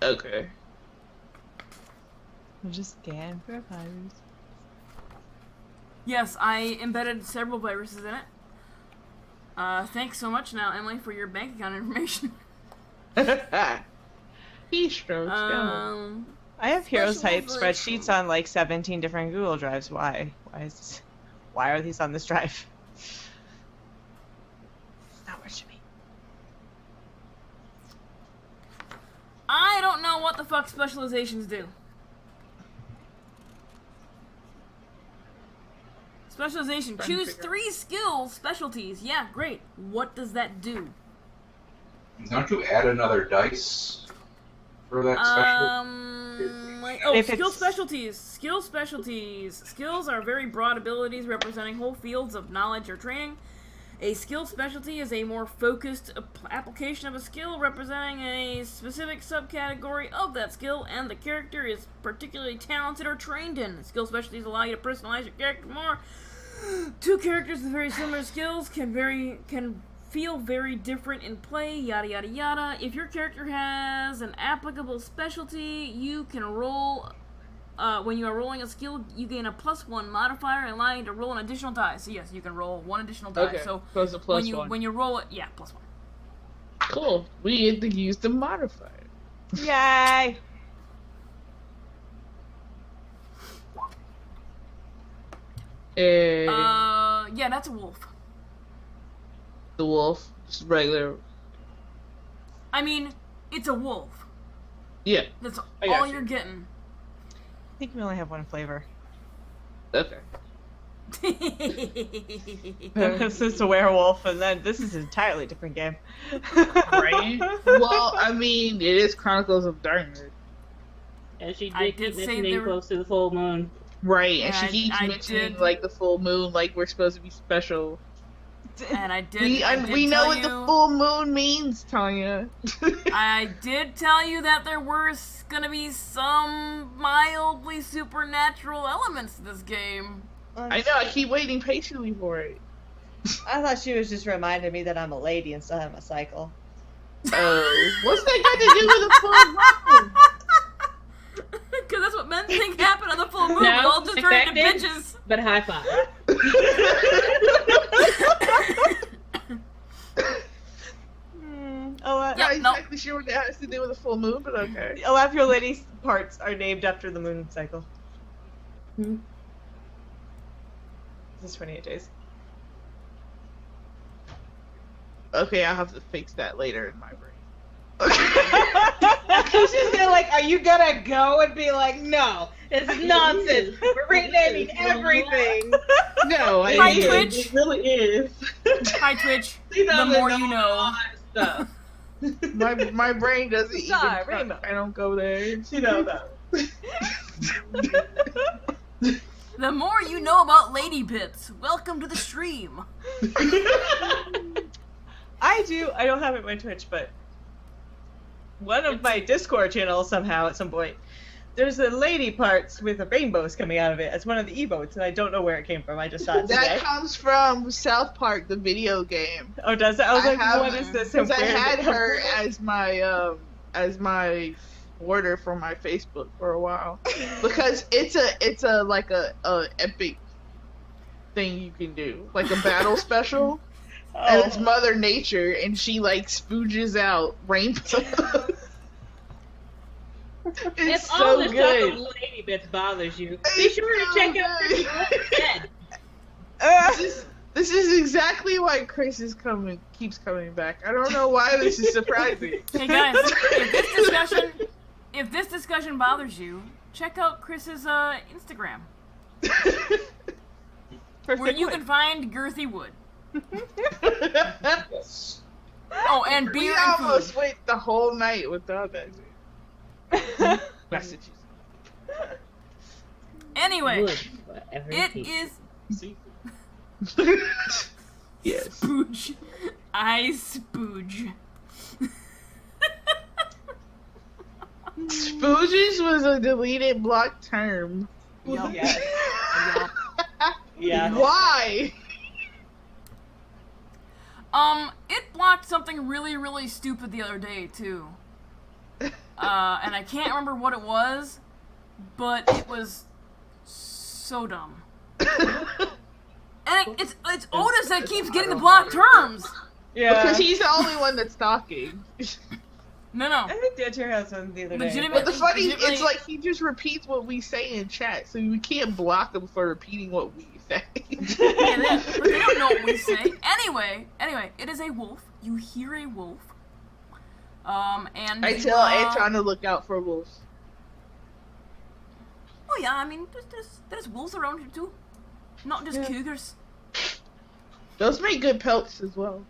Speaker 2: Okay.
Speaker 3: I'm just scan for a virus.
Speaker 1: Yes, I embedded several viruses in it. Thanks so much now, Emily, for your bank account information.
Speaker 2: Keystrokes,
Speaker 3: I have Heroes type
Speaker 1: Specialization.
Speaker 3: spreadsheets on like 17 different Google Drives. Why? Why are these on this drive? Not what it should be.
Speaker 1: I don't know what the fuck specializations do. Specialization. Choose 3 skills, specialties. Yeah, great. What does that do?
Speaker 4: Don't you add another dice for that special?
Speaker 3: If
Speaker 1: Skill
Speaker 3: it's-
Speaker 1: specialties. Skill specialties. Skills are very broad abilities representing whole fields of knowledge or training. A skill specialty is a more focused application of a skill representing a specific subcategory of that skill, and the character is particularly talented or trained in. Skill specialties allow you to personalize your character more. 2 characters with very similar skills can feel very different in play, yada yada yada. If your character has an applicable specialty, you can roll. When you are rolling a skill, you gain a +1 modifier, allowing you to roll an additional die. So yes, you can roll 1 additional die.
Speaker 2: Okay,
Speaker 1: so
Speaker 2: plus a plus one.
Speaker 1: when you roll it, yeah, +1.
Speaker 2: Cool. We get to use the modifier.
Speaker 3: Yay!
Speaker 1: Yeah, that's a wolf.
Speaker 2: The wolf, just regular.
Speaker 1: I mean, it's a wolf.
Speaker 2: Yeah.
Speaker 1: That's
Speaker 2: I got
Speaker 1: all
Speaker 2: you.
Speaker 1: you're getting.
Speaker 3: I think we only have one flavor.
Speaker 2: Okay.
Speaker 3: This is a werewolf, and then this is an entirely different game.
Speaker 2: Right? Well, I mean, it is Chronicles of Darkness.
Speaker 6: And she
Speaker 1: I
Speaker 6: did
Speaker 1: did
Speaker 6: keep
Speaker 1: say
Speaker 6: mentioning
Speaker 1: there were-
Speaker 6: close to the full moon.
Speaker 2: Right, and
Speaker 1: Yeah,
Speaker 2: she keeps
Speaker 1: I
Speaker 2: mentioning,
Speaker 1: did-
Speaker 2: like, the full moon, like we're supposed to be special.
Speaker 1: And I did.
Speaker 2: We
Speaker 1: I did
Speaker 2: know
Speaker 1: tell
Speaker 2: what
Speaker 1: you,
Speaker 2: the full moon means, Tanya.
Speaker 1: I did tell you that there were gonna be some mildly supernatural elements to this game.
Speaker 2: I know, I keep waiting patiently for it.
Speaker 3: I thought she was just reminding me that I'm a lady and still have my cycle.
Speaker 2: Oh, what's that got to do with the full moon?
Speaker 1: Because that's what men think happen on the full moon.
Speaker 6: No,
Speaker 1: We all just turn into
Speaker 6: expected.
Speaker 1: bitches.
Speaker 6: But high five.
Speaker 3: I'm
Speaker 1: Yeah,
Speaker 2: Not
Speaker 1: no.
Speaker 2: exactly sure what that has to do with the full moon, but okay.
Speaker 3: a lot of your lady parts are named after the moon cycle.
Speaker 6: Hmm.
Speaker 3: This is 28 days.
Speaker 2: Okay, I'll have to fix that later in my brain.
Speaker 7: She's just gonna like, are you gonna go and be like, no, this is nonsense. We're renaming everything.
Speaker 2: No, I
Speaker 1: Hi,
Speaker 2: didn't.
Speaker 1: Twitch.
Speaker 5: It really is.
Speaker 1: Hi, Twitch.
Speaker 5: She
Speaker 1: The
Speaker 5: doesn't
Speaker 1: more you know.
Speaker 5: all that stuff.
Speaker 2: My brain doesn't even.
Speaker 3: Star, rainbow.
Speaker 2: I don't go there.
Speaker 5: She knows that.
Speaker 1: The more you know about lady bits. Welcome to the stream.
Speaker 3: I don't have it on my Twitch, but one of my Discord channels somehow at some point, there's a lady parts with the rainbows coming out of it as one of the emotes, and I don't know where it came from. I just saw it today.
Speaker 2: That comes from South Park, the video game.
Speaker 3: Oh, does it? I was like,
Speaker 2: have-
Speaker 3: what is this?
Speaker 2: Because I
Speaker 3: Where did it
Speaker 2: had
Speaker 3: come
Speaker 2: her
Speaker 3: from?
Speaker 2: as my order for my Facebook for a while because it's a like a epic thing you can do, like a battle special. And it's Mother Nature, and she like spooges out rainbows. It's
Speaker 6: If all
Speaker 2: so
Speaker 6: this
Speaker 2: good.
Speaker 6: talk of lady bits bothers you, be
Speaker 2: It's
Speaker 6: sure to
Speaker 2: so
Speaker 6: check out
Speaker 2: good.
Speaker 6: Chris's
Speaker 2: This is exactly why Chris keeps coming back. I don't know why this is surprising.
Speaker 1: Hey guys, if this discussion bothers you, check out Chris's Instagram, where you can find girthy wood.
Speaker 4: Yes.
Speaker 1: Oh, and
Speaker 2: We
Speaker 1: beer and
Speaker 2: almost
Speaker 1: food.
Speaker 2: went the whole night without that. Massachusetts.
Speaker 1: Anyway,
Speaker 6: wood. Whatever
Speaker 1: it
Speaker 6: takes.
Speaker 1: is
Speaker 2: Yes.
Speaker 1: spooge. I spooge.
Speaker 2: Spooges was a deleted block term.
Speaker 1: Yup.
Speaker 3: Yes.
Speaker 1: Yup.
Speaker 3: Yeah.
Speaker 2: Why?
Speaker 1: It blocked something really, really stupid the other day, too. And I can't remember what it was, but it was so dumb. And it's Otis that keeps getting the blocked terms!
Speaker 3: Yeah.
Speaker 2: Because he's the only one that's talking.
Speaker 1: No, no.
Speaker 3: I think Dan Chair has one the other day.
Speaker 1: Legitimate-
Speaker 2: But the funny,
Speaker 1: Legitimately-
Speaker 2: it's like he just repeats what we say in chat, so we can't block him for repeating what we say.
Speaker 1: Yeah, but they don't know what we say. Anyway, it is a wolf. You hear a wolf. And
Speaker 2: I
Speaker 1: you,
Speaker 2: tell Antron to look out for wolves.
Speaker 1: Oh yeah, I mean, there's wolves around here too. Not just cougars.
Speaker 2: Those make good pelts as well.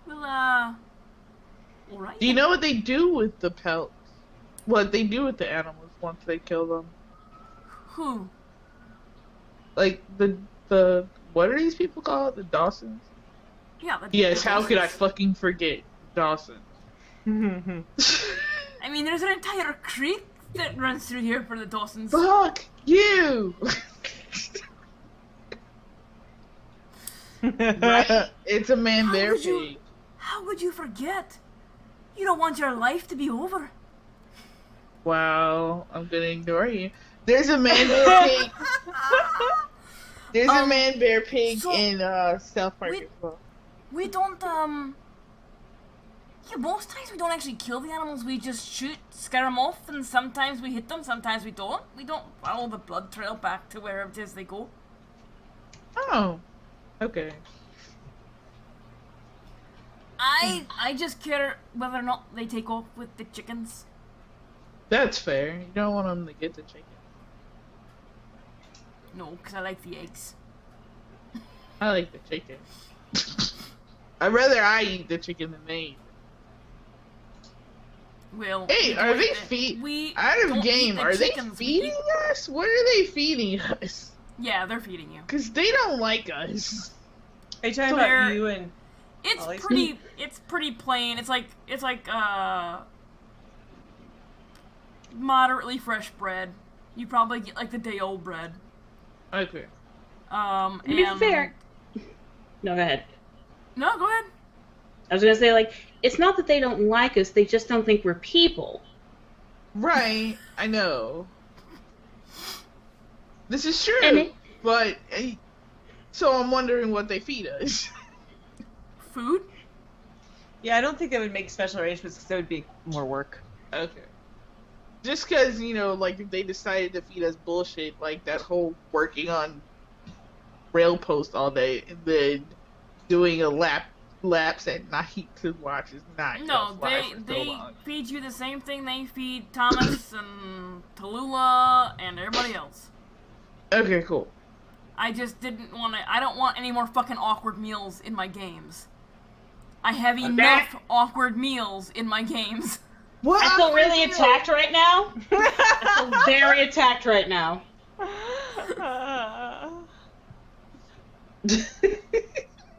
Speaker 1: Well, alright.
Speaker 2: Do you know what they do with the pelts? What they do with the animals once they kill them?
Speaker 1: Who?
Speaker 2: Like the what are these people called? The Dawsons?
Speaker 1: Yeah.
Speaker 2: Yes. How could I fucking forget Dawson?
Speaker 1: I mean, there's an entire creek that runs through here for the Dawsons.
Speaker 2: Fuck you! Right? It's a man bear pig.
Speaker 1: How would you forget? You don't want your life to be over.
Speaker 2: Wow, I'm gonna ignore you. There's a man bear pig. There's a man bear pig in South Park as well.
Speaker 1: We don't yeah, most times we don't actually kill the animals. We just scare them off, and sometimes we hit them, sometimes we don't. We don't follow the blood trail back to wherever it is they go.
Speaker 2: Oh, okay.
Speaker 1: I just care whether or not they take off with the chickens.
Speaker 2: That's fair. You don't want them to get the chicken.
Speaker 1: No, because I like the eggs.
Speaker 2: I like the chicken. I'd rather I eat the chicken than they eat.
Speaker 1: Well,
Speaker 2: hey, are they feeding? Out of game, are they feeding us? What are they feeding us?
Speaker 1: Yeah, they're feeding you.
Speaker 2: Because they don't like us.
Speaker 3: Are you talking about you and...
Speaker 1: It's pretty plain. It's like moderately fresh bread. You probably get like the day old bread.
Speaker 2: Okay.
Speaker 6: To be fair. No, go ahead.
Speaker 1: No, go ahead.
Speaker 6: I was gonna say, like, it's not that they don't like us; they just don't think we're people.
Speaker 2: Right. I know. This is true, but so I'm wondering what they feed us.
Speaker 1: Food?
Speaker 3: Yeah, I don't think they would make special arrangements because that would be more work.
Speaker 2: Okay. Just because, you know, like, if they decided to feed us bullshit, like that whole working on rail post all day and then doing a laps at night to watch is not.
Speaker 1: No, they feed you the same thing they feed Thomas and Tallulah and everybody else.
Speaker 2: Okay, cool.
Speaker 1: I just didn't want to. I don't want any more fucking awkward meals in my games. I have enough awkward meals in my games.
Speaker 7: What? I feel really attacked right now. I feel very attacked right now.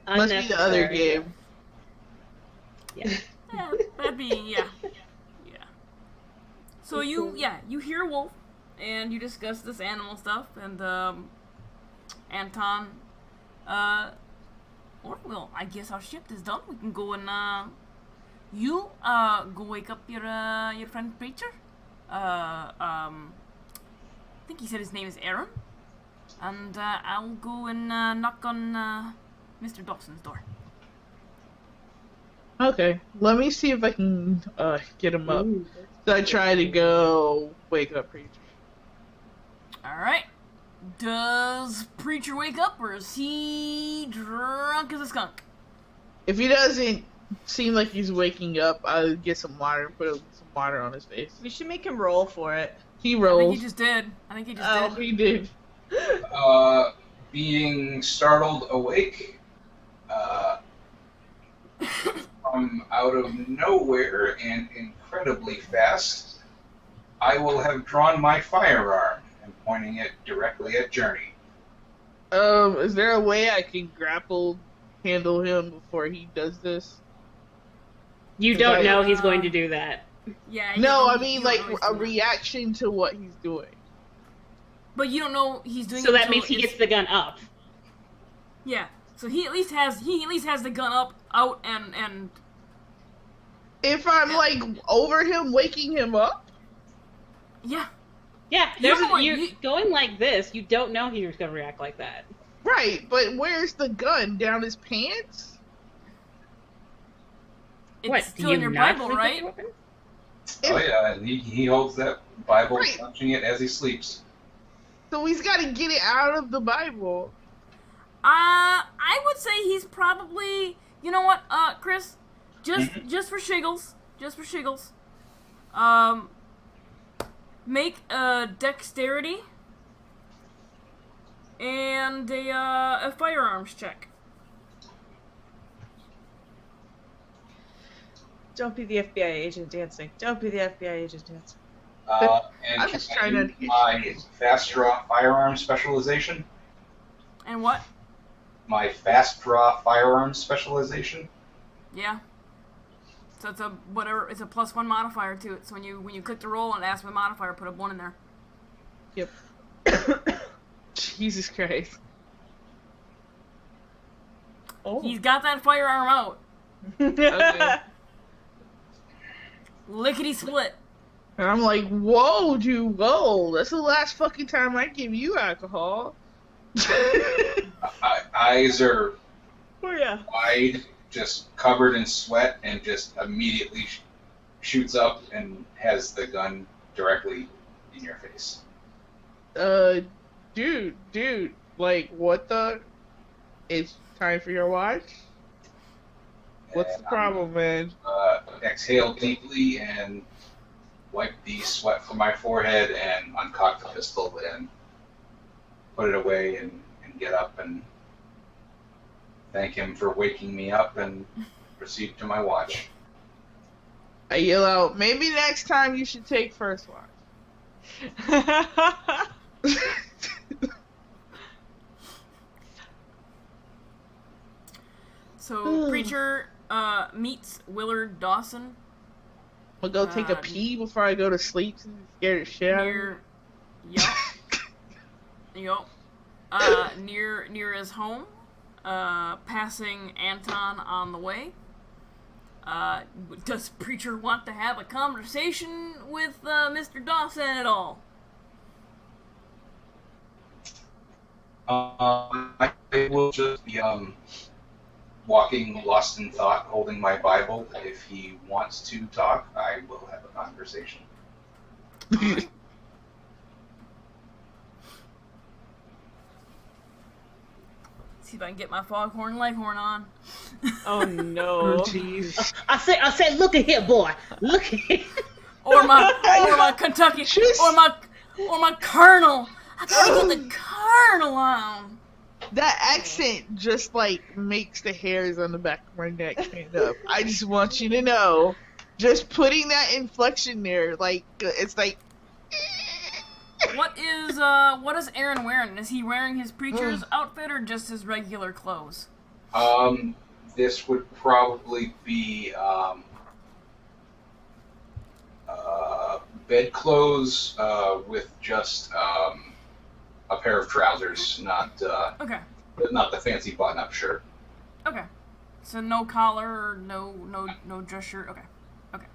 Speaker 2: Must be the other game.
Speaker 1: Yeah. That'd be, yeah. So you hear Wolf, and you discuss this animal stuff, and, Anton, well, I guess our shift is done. We can go and, you, go wake up your friend Preacher. I think he said his name is Aaron. And, I'll go and, knock on, Mr. Dawson's door.
Speaker 2: Okay, let me see if I can, get him up. So I try to go wake up Preacher.
Speaker 1: Alright. Does Preacher wake up, or is he drunk as a skunk?
Speaker 2: If he doesn't seem like he's waking up, I'll get some water and put some water on his face.
Speaker 3: We should make him roll for it.
Speaker 2: He rolls.
Speaker 1: I think he just did.
Speaker 2: Oh, he did.
Speaker 4: Being startled awake, from out of nowhere and incredibly fast, I will have drawn my firearm and pointing it directly at Journey.
Speaker 2: Is there a way I can handle him before he does this?
Speaker 6: You don't know he's going to do that.
Speaker 1: Yeah.
Speaker 2: No, I mean like a reaction to what he's doing.
Speaker 1: But you don't know he's doing.
Speaker 6: So that means he gets the gun up.
Speaker 1: Yeah. So he at least has the gun out and.
Speaker 2: If I'm like over him, waking him up.
Speaker 1: Yeah.
Speaker 6: Yeah. You're going like this. You don't know he was going to react like that.
Speaker 2: Right, but where's the gun? Down his pants?
Speaker 1: It's still in your Bible, right?
Speaker 4: Oh yeah, and he holds that Bible, touching it as he sleeps.
Speaker 2: So he's got to get it out of the Bible.
Speaker 1: I would say he's probably, you know what, Chris, just for shiggles, make a dexterity and a firearms check.
Speaker 3: Don't be the FBI agent dancing. Don't be the FBI agent dancing.
Speaker 4: And I'm just trying to my fast draw firearm specialization.
Speaker 1: And what?
Speaker 4: My fast draw firearm specialization.
Speaker 1: Yeah. So it's a it's a +1 modifier to it. So when you click the roll and ask my modifier, put a 1 in there.
Speaker 2: Yep. Jesus Christ.
Speaker 3: Oh.
Speaker 1: He's got that firearm out.
Speaker 2: Okay.
Speaker 1: Lickety split.
Speaker 2: And I'm like, whoa, dude, whoa. That's the last fucking time I give you alcohol.
Speaker 4: Eyes are
Speaker 3: Oh yeah.
Speaker 4: wide, just covered in sweat, and just immediately shoots up and has the gun directly in your face.
Speaker 2: Dude, like, what the? It's time for your watch? What's the problem, man?
Speaker 4: Exhale deeply and wipe the sweat from my forehead and uncock the pistol and put it away and get up and thank him for waking me up and proceed to my watch.
Speaker 2: I yell out, maybe next time you should take first watch.
Speaker 1: So, Preacher meets Willard Dawson.
Speaker 2: I'll go take a pee before I go to sleep since I'm scared as shit out of me.
Speaker 1: Yup. Near his home, passing Anton on the way. Does Preacher want to have a conversation with Mr. Dawson at all?
Speaker 4: I will just be walking lost in thought, holding my Bible. If he wants to talk, I will have a conversation.
Speaker 1: See if I can get my foghorn leghorn on.
Speaker 3: Oh no.
Speaker 2: Jeez.
Speaker 6: I said, look at here, boy. Look at here.
Speaker 1: or my Kentucky, or my Colonel. I gotta get the Colonel on.
Speaker 2: That accent just, like, makes the hairs on the back of my neck stand up. I just want you to know, just putting that inflection there, like, it's like...
Speaker 1: What is Aaron wearing? Is he wearing his preacher's outfit or just his regular clothes?
Speaker 4: This would probably be bedclothes with just a pair of trousers, not
Speaker 1: Okay.
Speaker 4: not the fancy button-up shirt.
Speaker 1: Okay. So no collar or no dress shirt. Okay. Okay.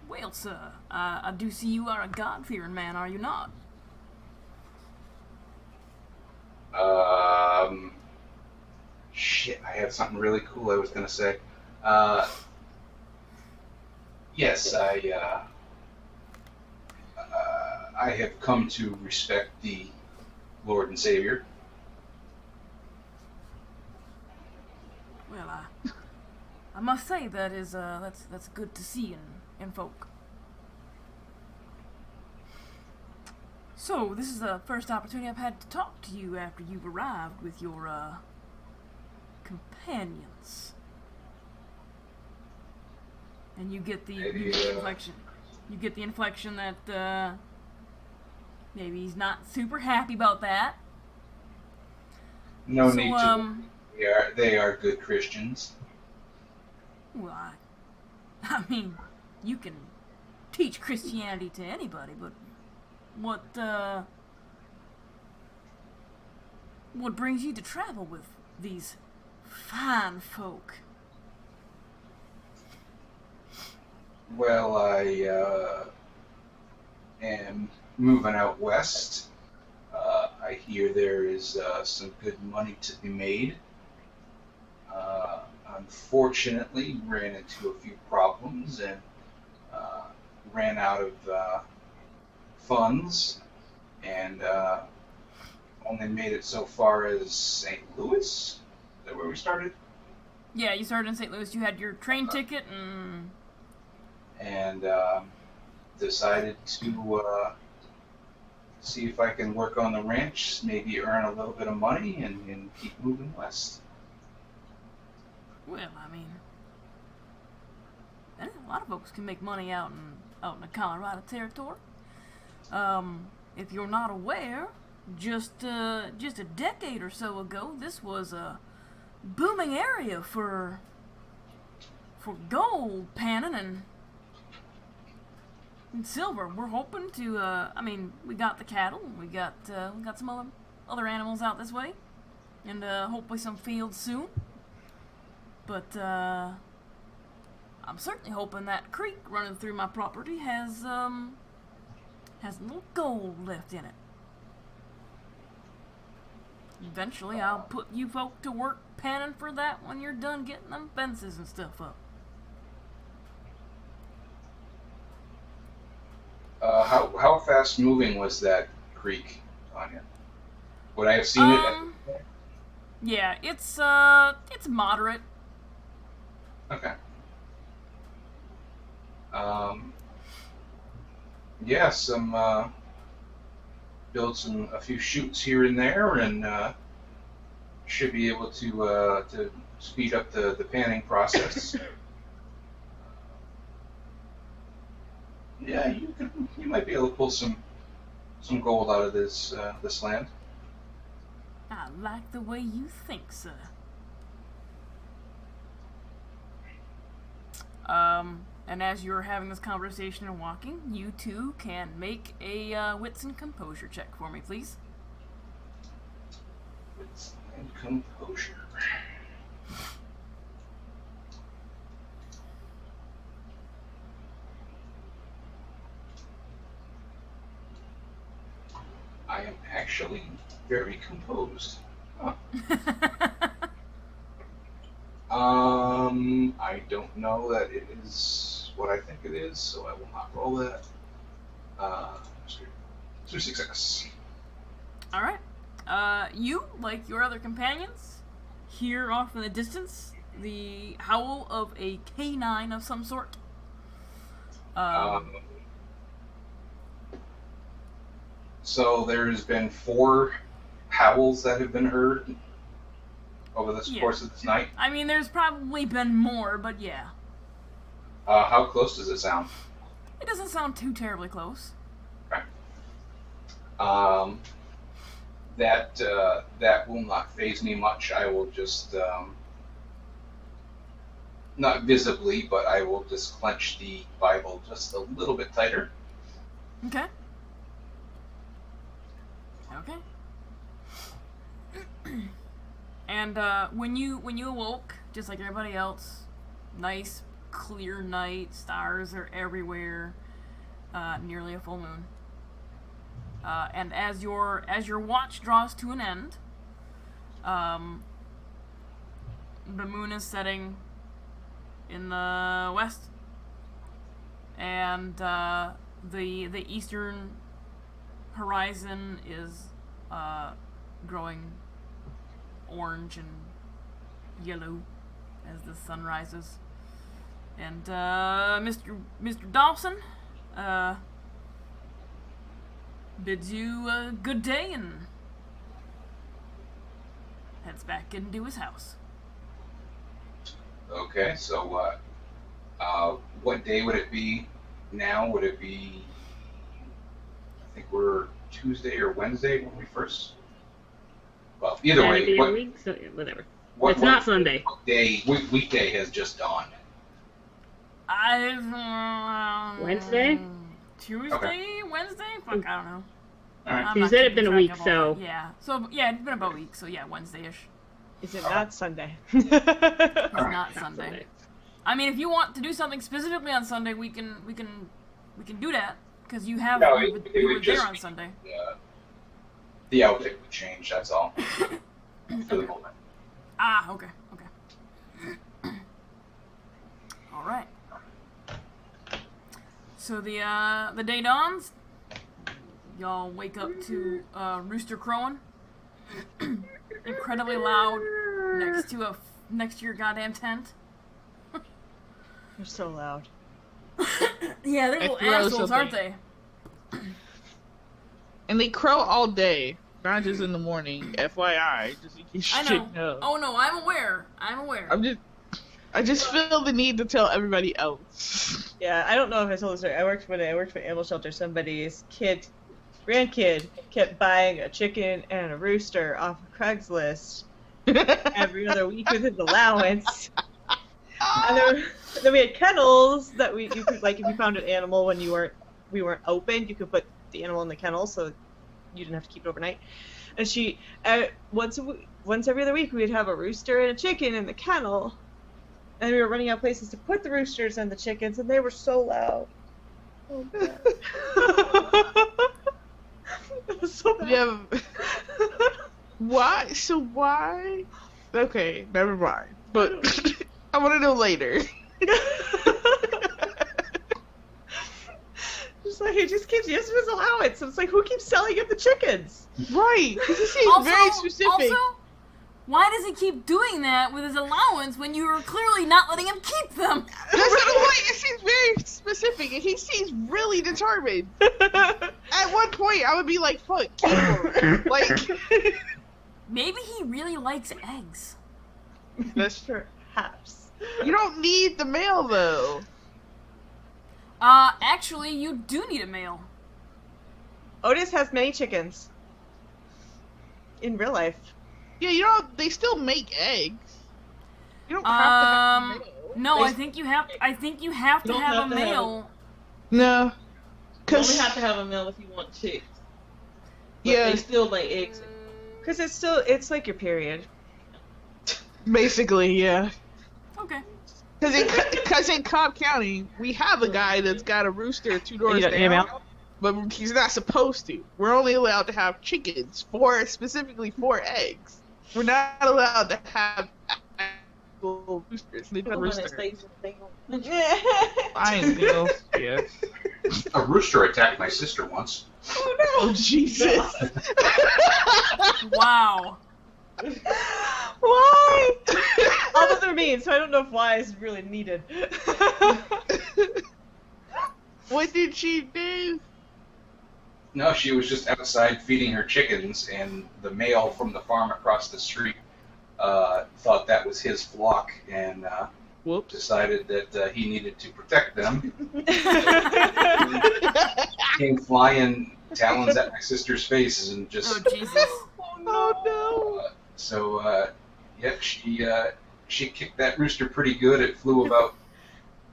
Speaker 1: Well, sir, I do see you are a God-fearing man, are you not?
Speaker 4: Shit, I had something really cool I was gonna say. Yes, I have come to respect the Lord and Savior.
Speaker 1: Well, I must say that is that's good to see in folk. So this is the first opportunity I've had to talk to you after you've arrived with your companions, and you get the inflection. You get the inflection that maybe he's not super happy about that.
Speaker 4: No need to. They are good Christians.
Speaker 1: Well, I mean, you can teach Christianity to anybody, but what brings you to travel with these fine folk?
Speaker 4: Well, I am moving out west. I hear there is some good money to be made. Unfortunately, ran into a few problems and ran out of funds, and only made it so far as St. Louis. Is that where we started?
Speaker 1: Yeah, you started in St. Louis. You had your train ticket
Speaker 4: and decided to see if I can work on the ranch, maybe earn a little bit of money, and keep moving west.
Speaker 1: Well, I mean, a lot of folks can make money out in the Colorado territory. If you're not aware, just a decade or so ago, this was a booming area for gold panning and silver. We're hoping to. I mean, we got the cattle. We got some other animals out this way. and hopefully some fields soon. But I'm certainly hoping that creek running through my property has a little gold left in it. Eventually, I'll put you folk to work panning for that when you're done getting them fences and stuff up.
Speaker 4: How fast moving was that creek, Anya? Would I have seen it?
Speaker 1: Yeah, it's moderate.
Speaker 4: Okay. Yeah, build a few chutes here and there, and should be able to speed up the panning process. Yeah, you might be able to pull some gold out of this land.
Speaker 1: I like the way you think, sir. And as you're having this conversation and walking, you two can make a wits and composure check for me, please.
Speaker 4: Wits and composure. I am actually very composed. Huh. I don't know that it is what I think it is, so I will not roll that. So success.
Speaker 1: Alright. You, like your other companions, hear off in the distance the howl of a canine of some sort.
Speaker 4: So there's been 4 howls that have been heard over the course of this night?
Speaker 1: I mean, there's probably been more, but yeah.
Speaker 4: How close does it sound?
Speaker 1: It doesn't sound too terribly close.
Speaker 4: Okay. That will not faze me much. I will just, not visibly, but I will just clench the Bible just a little bit tighter.
Speaker 1: Okay. Okay. And when you awoke, just like everybody else, nice clear night, stars are everywhere, nearly a full moon. And as your watch draws to an end, the moon is setting in the west, and the eastern horizon is growing orange and yellow as the sun rises. And Mr. Dawson bids you a good day and heads back into his house.
Speaker 4: Okay, so what day would it be now? Would it be, I think we're Tuesday or Wednesday when we first... Well, either way,
Speaker 6: what, week, so whatever. It's not Sunday.
Speaker 4: Weekday has just dawned.
Speaker 6: Wednesday?
Speaker 1: Tuesday? Okay. Wednesday? Fuck, I don't know.
Speaker 4: Alright.
Speaker 6: You said it'd been a week, so...
Speaker 1: Yeah. So, yeah, it's been about a week, so yeah, Wednesday-ish.
Speaker 3: Is it not Sunday?
Speaker 1: It's not Sunday. I mean, if you want to do something specifically on Sunday, we can do that, because you have you were there on Sunday.
Speaker 4: The outfit would change, that's all. For the moment.
Speaker 1: Ah, okay. Alright. So the day dawns. Y'all wake up to rooster crowing. Incredibly loud next to your goddamn tent.
Speaker 3: They're so loud.
Speaker 1: Yeah, they're little assholes, aren't they?
Speaker 2: And they crow all day, not just in the morning. FYI, just in case you didn't know.
Speaker 1: Oh no, I'm aware.
Speaker 2: I just feel the need to tell everybody else.
Speaker 3: Yeah, I don't know if I told this story. When I worked for animal shelter, somebody's grandkid kept buying a chicken and a rooster off of Craigslist every other week with his allowance. And then we had kennels that you could, like, if you found an animal when we weren't open, you could put the animal in the kennel so you didn't have to keep it overnight. And she, once every other week, we'd have a rooster and a chicken in the kennel. And we were running out of places to put the roosters and the chickens, and they were so loud. Oh, God. It was so bad.
Speaker 2: Yeah. Why? So why? Okay, never mind. But I want to know later.
Speaker 3: He just keeps using his allowance. It's like, who keeps selling him the chickens?
Speaker 2: Right. Because he seems very specific.
Speaker 1: Also, why does he keep doing that with his allowance when you are clearly not letting him keep them?
Speaker 2: That's the point. It seems very specific, and he seems really determined. At one point, I would be like, "Fuck, keep him." Like,
Speaker 1: maybe he really likes eggs.
Speaker 3: That's perhaps.
Speaker 2: You don't need the mail though.
Speaker 1: Actually, you do need a male.
Speaker 3: Otis has many chickens. In real life.
Speaker 2: Yeah, you know, they still make eggs. You don't have to have a male.
Speaker 1: No, I think you have to have a male.
Speaker 2: No.
Speaker 5: You only have to have a male if you want chicks. But
Speaker 2: Yeah.
Speaker 5: they still lay eggs.
Speaker 3: Because it's like your period.
Speaker 2: Basically, yeah.
Speaker 1: Okay.
Speaker 2: Because in Cobb County, we have a guy that's got a rooster 2 doors down, but he's not supposed to. We're only allowed to have chickens, specifically 4 eggs. We're not allowed to have actual roosters. They have roosters. I know. Yeah.
Speaker 4: A rooster attacked my sister once.
Speaker 3: Oh no!
Speaker 2: Oh Jesus!
Speaker 1: Wow.
Speaker 3: Why? Although they're mean, so I don't know if why is really needed.
Speaker 2: What did she do?
Speaker 4: No, she was just outside feeding her chickens, and the male from the farm across the street thought that was his flock, and decided that he needed to protect them. Came flying, talons at my sister's face, and just...
Speaker 1: Oh, Jesus.
Speaker 3: Oh no!
Speaker 4: She kicked that rooster pretty good. It flew about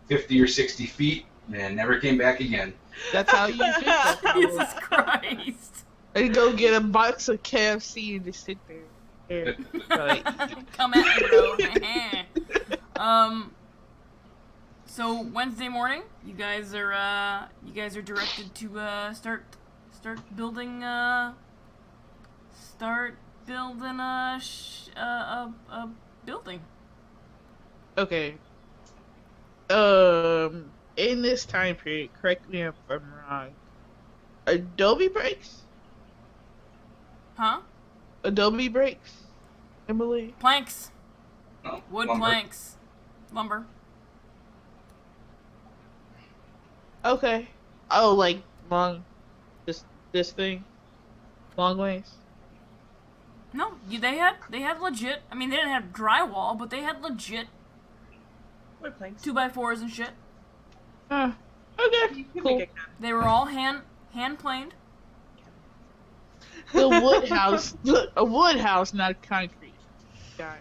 Speaker 4: 50 or 60 feet and never came back again.
Speaker 2: That's how you think that.
Speaker 1: Jesus Christ.
Speaker 2: And go get a box of KFC and just sit there. Right.
Speaker 1: Come at me, bro. So Wednesday morning, you guys are directed to start building a building.
Speaker 2: Okay. In this time period, correct me if I'm wrong. Adobe breaks?
Speaker 1: Huh?
Speaker 2: Adobe breaks? Emily?
Speaker 1: Planks.
Speaker 4: Oh,
Speaker 1: Wood
Speaker 4: lumber.
Speaker 1: planks. Lumber.
Speaker 2: Okay. Oh, like long, this thing, long ways.
Speaker 1: No, they had legit. I mean, they didn't have drywall, but they had legit
Speaker 3: Wood planks.
Speaker 1: 2x4s and shit.
Speaker 2: Okay. Cool.
Speaker 1: They were all hand planed.
Speaker 2: The wood house, a wood house, not a concrete. Guy.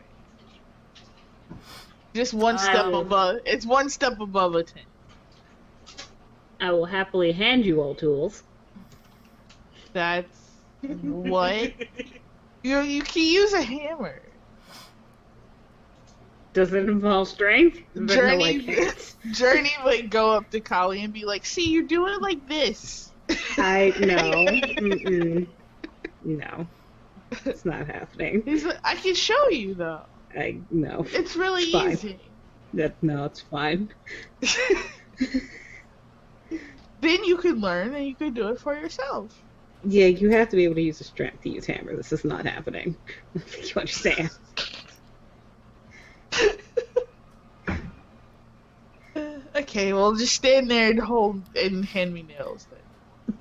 Speaker 2: Just one step above. It's one step above a tent.
Speaker 6: I will happily hand you all tools.
Speaker 2: That's what. You can use a hammer.
Speaker 6: Does it involve strength? But no, I can't.
Speaker 2: Journey would go up to Kali and be like, "See, you're doing like this."
Speaker 6: No. Mm-mm. No. It's not happening.
Speaker 2: He's like, "I can show you though.
Speaker 6: No.
Speaker 2: It's really
Speaker 6: It's fine.
Speaker 2: easy."
Speaker 6: No, it's fine.
Speaker 2: Then you could learn and you could do it for yourself.
Speaker 6: Yeah, you have to be able to use the strength to use hammer. This is not happening. You understand?
Speaker 2: Okay, well, just stand there and hand me nails then.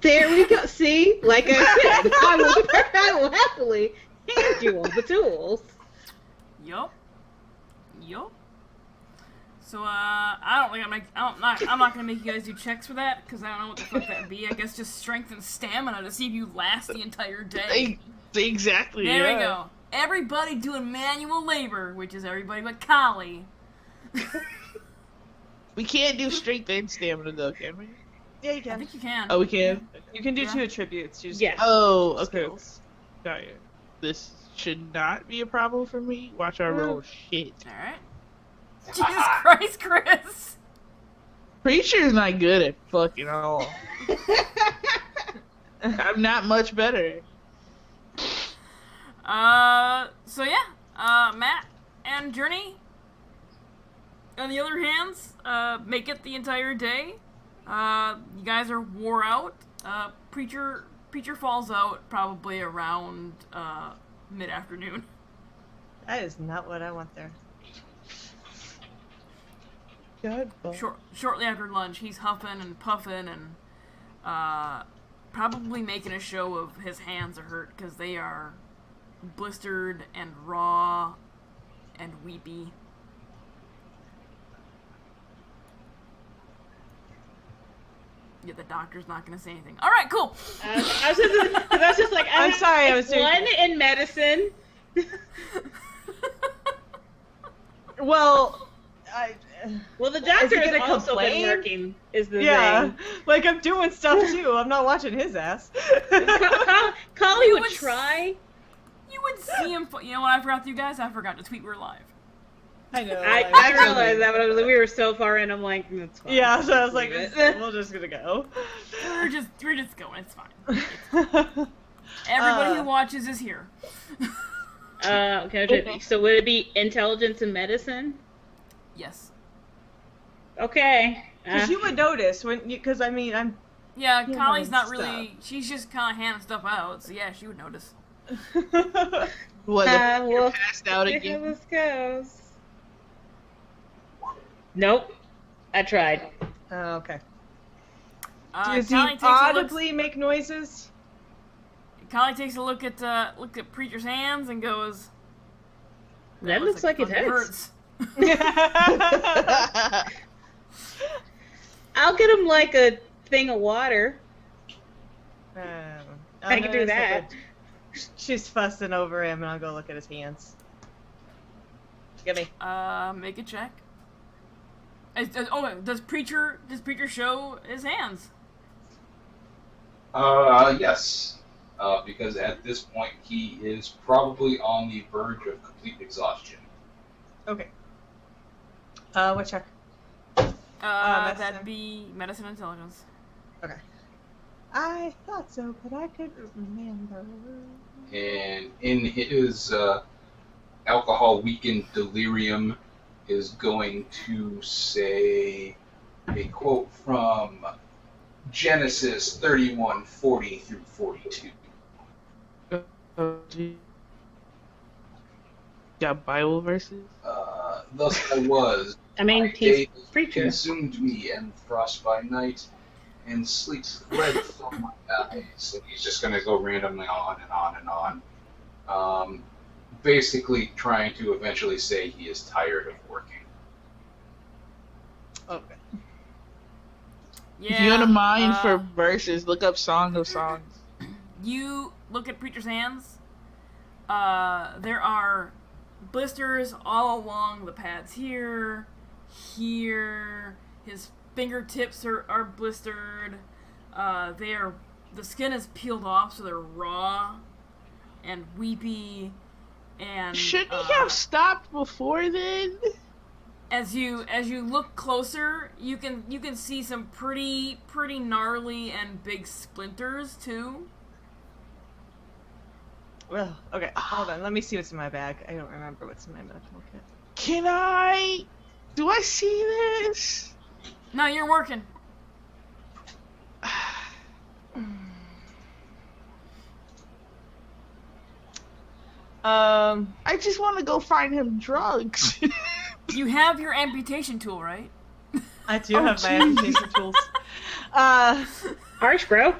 Speaker 6: There we go. See? Like I said, I will happily hand you all the tools.
Speaker 1: Yup. So, I'm not gonna make you guys do checks for that, because I don't know what the fuck that'd be. I guess just strength and stamina to see if you last the entire day.
Speaker 2: Exactly.
Speaker 1: There we go. Everybody doing manual labor, which is everybody but Kali.
Speaker 2: We can't do strength and stamina though, can we?
Speaker 3: Yeah, you
Speaker 1: I
Speaker 3: can.
Speaker 1: think you can.
Speaker 2: Oh, we can.
Speaker 3: You can do
Speaker 1: Yeah.
Speaker 3: 2 attributes. You just
Speaker 1: Yeah.
Speaker 2: Oh, okay.
Speaker 3: skills.
Speaker 2: Got you. This should not be a problem for me. Watch our roll. Shit.
Speaker 1: Alright. Jesus Christ, Chris!
Speaker 2: Preacher's not good at fucking all. I'm not much better.
Speaker 1: So yeah, Matt and Journey, on the other hands, make it the entire day. You guys are wore out. Preacher falls out probably around, mid-afternoon.
Speaker 3: That is not what I want there. Good.
Speaker 1: Shortly after lunch, he's huffing and puffing and, probably making a show of his hands are hurt because they are blistered and raw and weepy. Yeah, the doctor's not gonna say anything. All right, cool.
Speaker 6: I was just like,
Speaker 3: I'm sorry, I was doing
Speaker 6: one in medicine.
Speaker 3: Well,
Speaker 6: Well, the doctor
Speaker 3: Is he
Speaker 6: has
Speaker 3: gonna
Speaker 6: also been
Speaker 3: complain?
Speaker 6: working. Is the
Speaker 3: yeah,
Speaker 6: thing.
Speaker 3: like I'm doing stuff too. I'm not watching his ass.
Speaker 6: Collie would try.
Speaker 1: You would see him. You know what I forgot to you guys? I forgot to tweet we're live.
Speaker 3: I know.
Speaker 6: I realized that, but I was like, we were so far in. I'm like, that's fine.
Speaker 3: Yeah, so I was like,
Speaker 6: Leave it.
Speaker 3: we're just gonna go.
Speaker 1: We're just going. It's fine. Everybody who watches is here.
Speaker 6: Okay. So would it be intelligence and medicine?
Speaker 1: Yes.
Speaker 6: Okay.
Speaker 3: Because you would notice when, because I mean, I'm.
Speaker 1: Yeah,
Speaker 3: You
Speaker 1: Collie's
Speaker 3: know,
Speaker 1: not really. She's just kind of handing stuff out. So yeah, she would notice.
Speaker 2: What?
Speaker 6: Well,
Speaker 2: Passed out
Speaker 6: see how
Speaker 2: again.
Speaker 6: this goes. Nope. I tried.
Speaker 3: Oh, okay.
Speaker 1: Callie
Speaker 3: Does he
Speaker 1: takes a look.
Speaker 3: audibly make noises?
Speaker 1: Callie takes a look at Preacher's hands and goes.
Speaker 6: That looks like it hurts. I'll get him like a thing of water. I can do that.
Speaker 3: She's fussing over him, and I'll go look at his hands. Give me.
Speaker 1: Make a check. Does Preacher show his hands?
Speaker 4: Yes. Because at this point he is probably on the verge of complete exhaustion.
Speaker 3: Okay. What check? Medicine.
Speaker 1: That'd be medicine intelligence.
Speaker 3: Okay. I thought so, but I couldn't remember.
Speaker 4: And in his alcohol-weakened delirium is going to say a quote from Genesis 31:40 through 42.
Speaker 2: Got Bible verses?
Speaker 4: Thus I was.
Speaker 6: I mean,
Speaker 4: my
Speaker 6: he's
Speaker 4: day
Speaker 6: Preacher.
Speaker 4: consumed me, and frost by night, and sleep fled from my eyes. And he's just going to go randomly on and on and on. Basically trying to eventually say he is tired of working.
Speaker 3: Okay.
Speaker 1: Yeah.
Speaker 2: If you want a mind for verses, look up Song of Songs.
Speaker 1: You look at Preacher's hands. There are blisters all along the pads here. His fingertips are blistered. The skin is peeled off, so they're raw and weepy. And
Speaker 2: Shouldn't he have stopped before then?
Speaker 1: as you look closer, you can see some pretty gnarly and big splinters too.
Speaker 3: Well, okay, hold on. Let me see what's in my bag. I don't remember what's in my medical kit.
Speaker 2: Do I see this?
Speaker 1: No, you're working.
Speaker 2: I just want to go find him drugs.
Speaker 1: You have your amputation tool, right?
Speaker 3: I do have my amputation tools.
Speaker 6: Harsh, bro.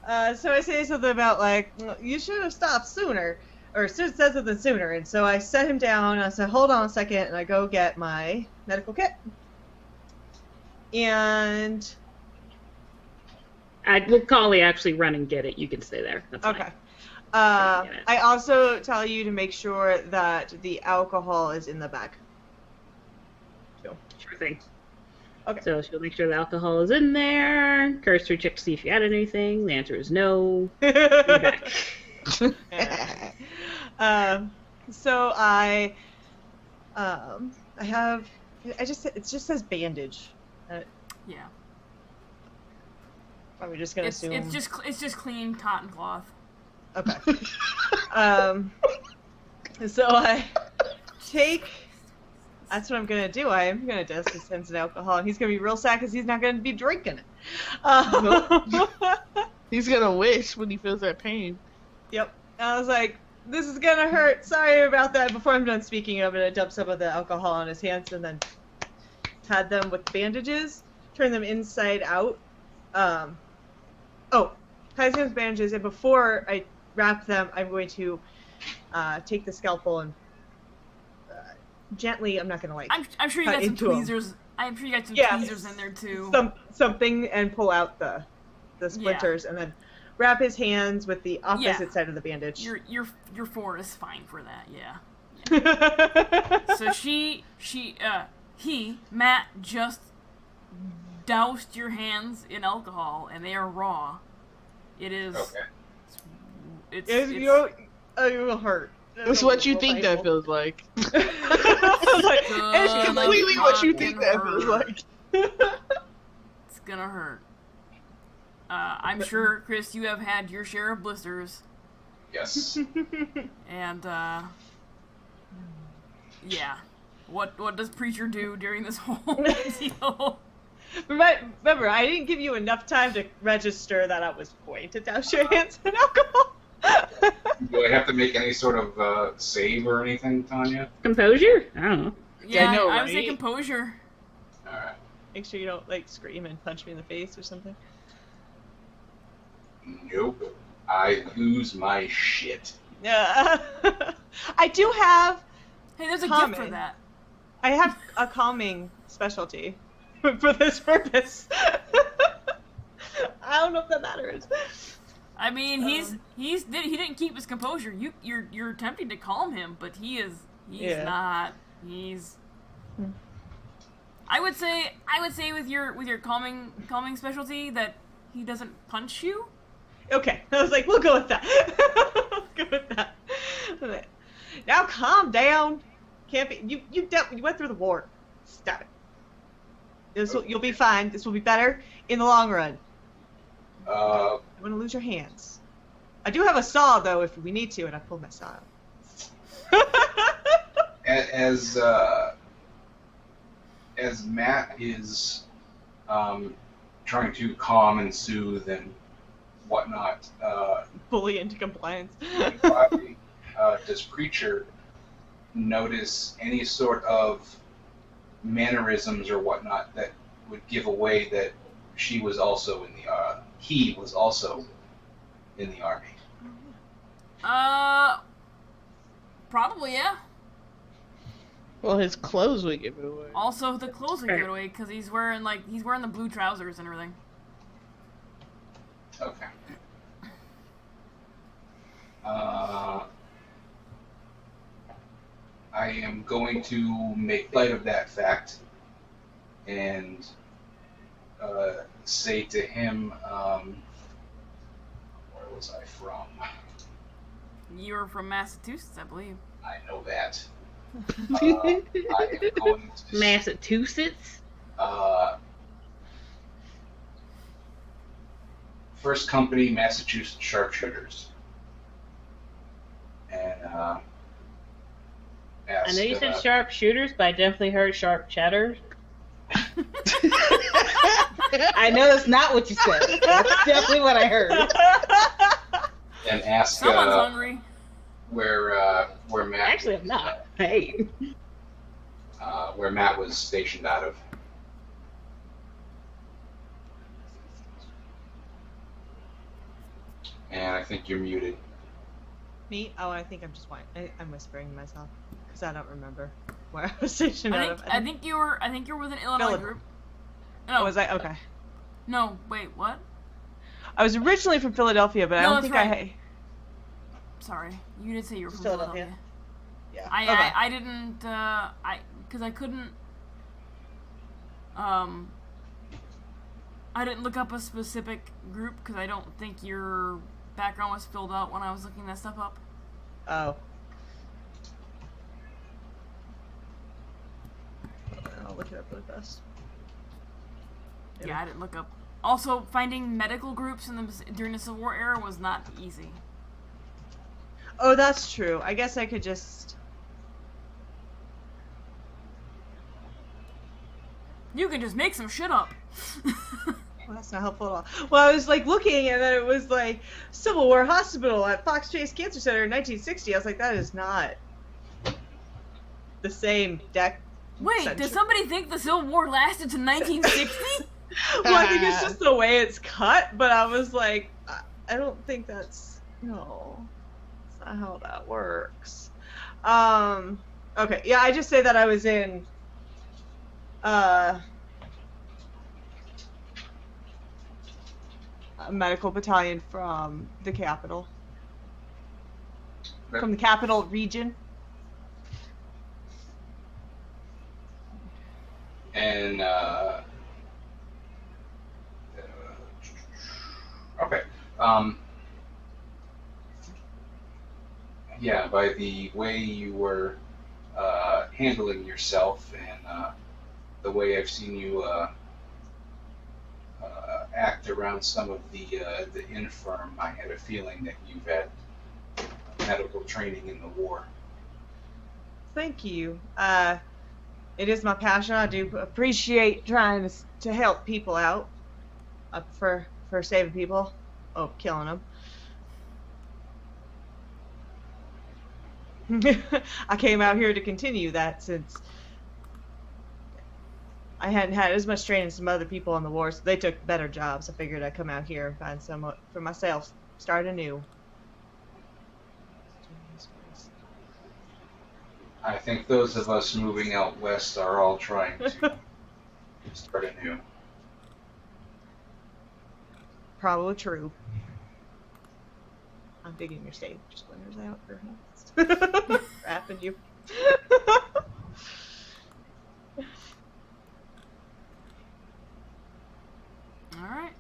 Speaker 3: So I say something about, like, you should have stopped sooner. Or said something sooner. And so I set him down, and I said, hold on a second, and I go get my medical kit. And...
Speaker 6: We'll Collie actually run and get it. You can stay there. That's
Speaker 3: Okay.
Speaker 6: fine.
Speaker 3: I also tell you to make sure that the alcohol is in the bag.
Speaker 6: Sure thing.
Speaker 3: Okay.
Speaker 6: So she'll make sure the alcohol is in there. Curse her check to see if she added anything. The answer is no. Be back.
Speaker 3: So it just says bandage.
Speaker 1: Yeah.
Speaker 3: Are we just gonna assume?
Speaker 1: It's just clean cotton cloth.
Speaker 3: Okay. So I take. That's what I'm gonna do. I am gonna douse his hands in alcohol, and he's gonna be real sad because he's not gonna be drinking it.
Speaker 2: He's gonna wish when he feels that pain.
Speaker 3: Yep. I was like, this is gonna hurt. Sorry about that. Before I'm done speaking, I'm gonna dump some of the alcohol on his hands and then tie them with bandages, turn them inside out. Tie his hands with bandages, and before I wrap them, I'm going to take the scalpel and gently. I'm not gonna like.
Speaker 1: I'm sure you got some tweezers. I'm sure you got some tweezers in there too.
Speaker 3: Something, and pull out the splinters, and then wrap his hands with the opposite side of the bandage.
Speaker 1: Your 4 is fine for that. Yeah. So Matt just doused your hands in alcohol, and they are raw. It is.
Speaker 4: Okay.
Speaker 3: It will hurt.
Speaker 2: It's what you think that feels like.
Speaker 3: It's
Speaker 2: completely what you think that feels like.
Speaker 1: It's gonna hurt. I'm sure, Chris, you have had your share of blisters.
Speaker 4: Yes.
Speaker 1: And, yeah. What does Preacher do during this whole deal?
Speaker 3: Remember, I didn't give you enough time to register that I was going to douse your hands in alcohol.
Speaker 4: Do I have to make any sort of save or anything, Tanya?
Speaker 6: Composure? I don't know.
Speaker 1: Yeah,
Speaker 2: I know,
Speaker 1: I would say
Speaker 2: right?
Speaker 1: composure.
Speaker 4: Alright.
Speaker 3: Make sure you don't, like, scream and punch me in the face or something.
Speaker 4: Nope. I lose my shit.
Speaker 3: Yeah. I do have...
Speaker 1: Hey, there's a
Speaker 3: calming.
Speaker 1: gift for that.
Speaker 3: I have a calming specialty for this purpose. I don't know if that matters.
Speaker 1: I mean, he didn't keep his composure. You're attempting to calm him, but he's not. I would say with your calming specialty that he doesn't punch you.
Speaker 3: Okay, I was like, we'll go with that. We'll go with that. Now calm down. Can't be. You went through the war. Stop it. You'll be fine. This will be better in the long run. You want to lose your hands. I do have a saw though, if we need to, and I pulled my saw out.
Speaker 4: As Matt is trying to calm and soothe and whatnot,
Speaker 3: Bully into compliance.
Speaker 4: Does Preacher notice any sort of mannerisms or whatnot that would give away that he was also in the army?
Speaker 1: Probably, yeah.
Speaker 2: Well, his clothes would give it away.
Speaker 1: Also, the clothes would give it away because he's wearing the blue trousers and everything.
Speaker 4: Okay. I am going to make light of that fact and say to him, where was I from?
Speaker 1: You were from Massachusetts, I believe.
Speaker 4: I know that. I am going to
Speaker 6: Massachusetts?
Speaker 4: First Company, Massachusetts Sharpshooters. And asked,
Speaker 6: I know you said sharpshooters, but I definitely heard sharp cheddar.
Speaker 7: I know that's not what you said. That's definitely what I heard.
Speaker 4: and asked
Speaker 1: Someone's hungry.
Speaker 4: where Matt
Speaker 6: Actually, I'm not. Hey.
Speaker 4: where Matt was stationed out of. And I think you're muted.
Speaker 3: Me? Oh, I think I'm just I'm whispering to myself because I don't remember where I was stationed out of.
Speaker 1: I think you were with an Illinois group. No.
Speaker 3: Oh, was I? Okay.
Speaker 1: No, wait, what?
Speaker 3: I was originally from Philadelphia, but I don't think
Speaker 1: right. Sorry, you did say you were from Philadelphia.
Speaker 3: Yeah.
Speaker 1: I didn't. Because I couldn't. I didn't look up a specific group because I don't think you're background was filled out when I was looking that stuff up.
Speaker 3: Oh. I'll look it up really fast.
Speaker 1: Yeah, I didn't look up. Also, finding medical groups during the Civil War era was not easy.
Speaker 3: Oh, that's true. I guess I could just...
Speaker 1: You can just make some shit up.
Speaker 3: Well, that's not helpful at all. Well, I was like looking, and then it was like Civil War Hospital at Fox Chase Cancer Center in 1960. I was like, that is not the same deck.
Speaker 1: Wait,
Speaker 3: century.
Speaker 1: does somebody think the Civil War lasted to 1960?
Speaker 3: Well, I think it's just the way it's cut, but I was like, I don't think that's... No. That's not how that works. Okay, yeah, I just say that I was in... a medical battalion from the capital. From the capital region.
Speaker 4: And, okay. Yeah, by the way you were handling yourself and the way I've seen you act around some of the infirm, I had a feeling that you've had medical training in the war.
Speaker 3: Thank you. It is my passion. I do appreciate trying to help people out. For saving people. Oh, killing them. I came out here to continue that since I hadn't had as much training as some other people in the war, so they took better jobs. I figured I'd come out here and find some for myself, start anew.
Speaker 4: I think those of us moving out west are all trying to start anew.
Speaker 3: Probably true. I'm digging your stage splinters out for wrapping you.
Speaker 1: Alright.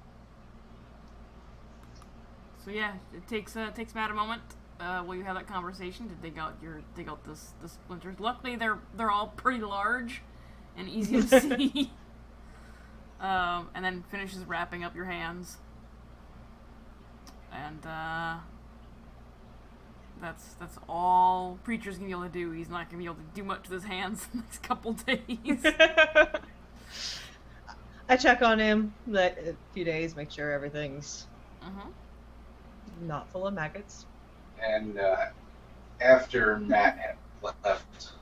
Speaker 1: So yeah, it takes Matt a moment while you have that conversation to dig out the splinters. Luckily they're all pretty large and easy to see. And then finishes wrapping up your hands. And that's all Preacher's gonna be able to do. He's not gonna be able to do much with his hands the next couple days.
Speaker 3: I check on him a few days, make sure everything's not full of maggots.
Speaker 4: And after Matt had left,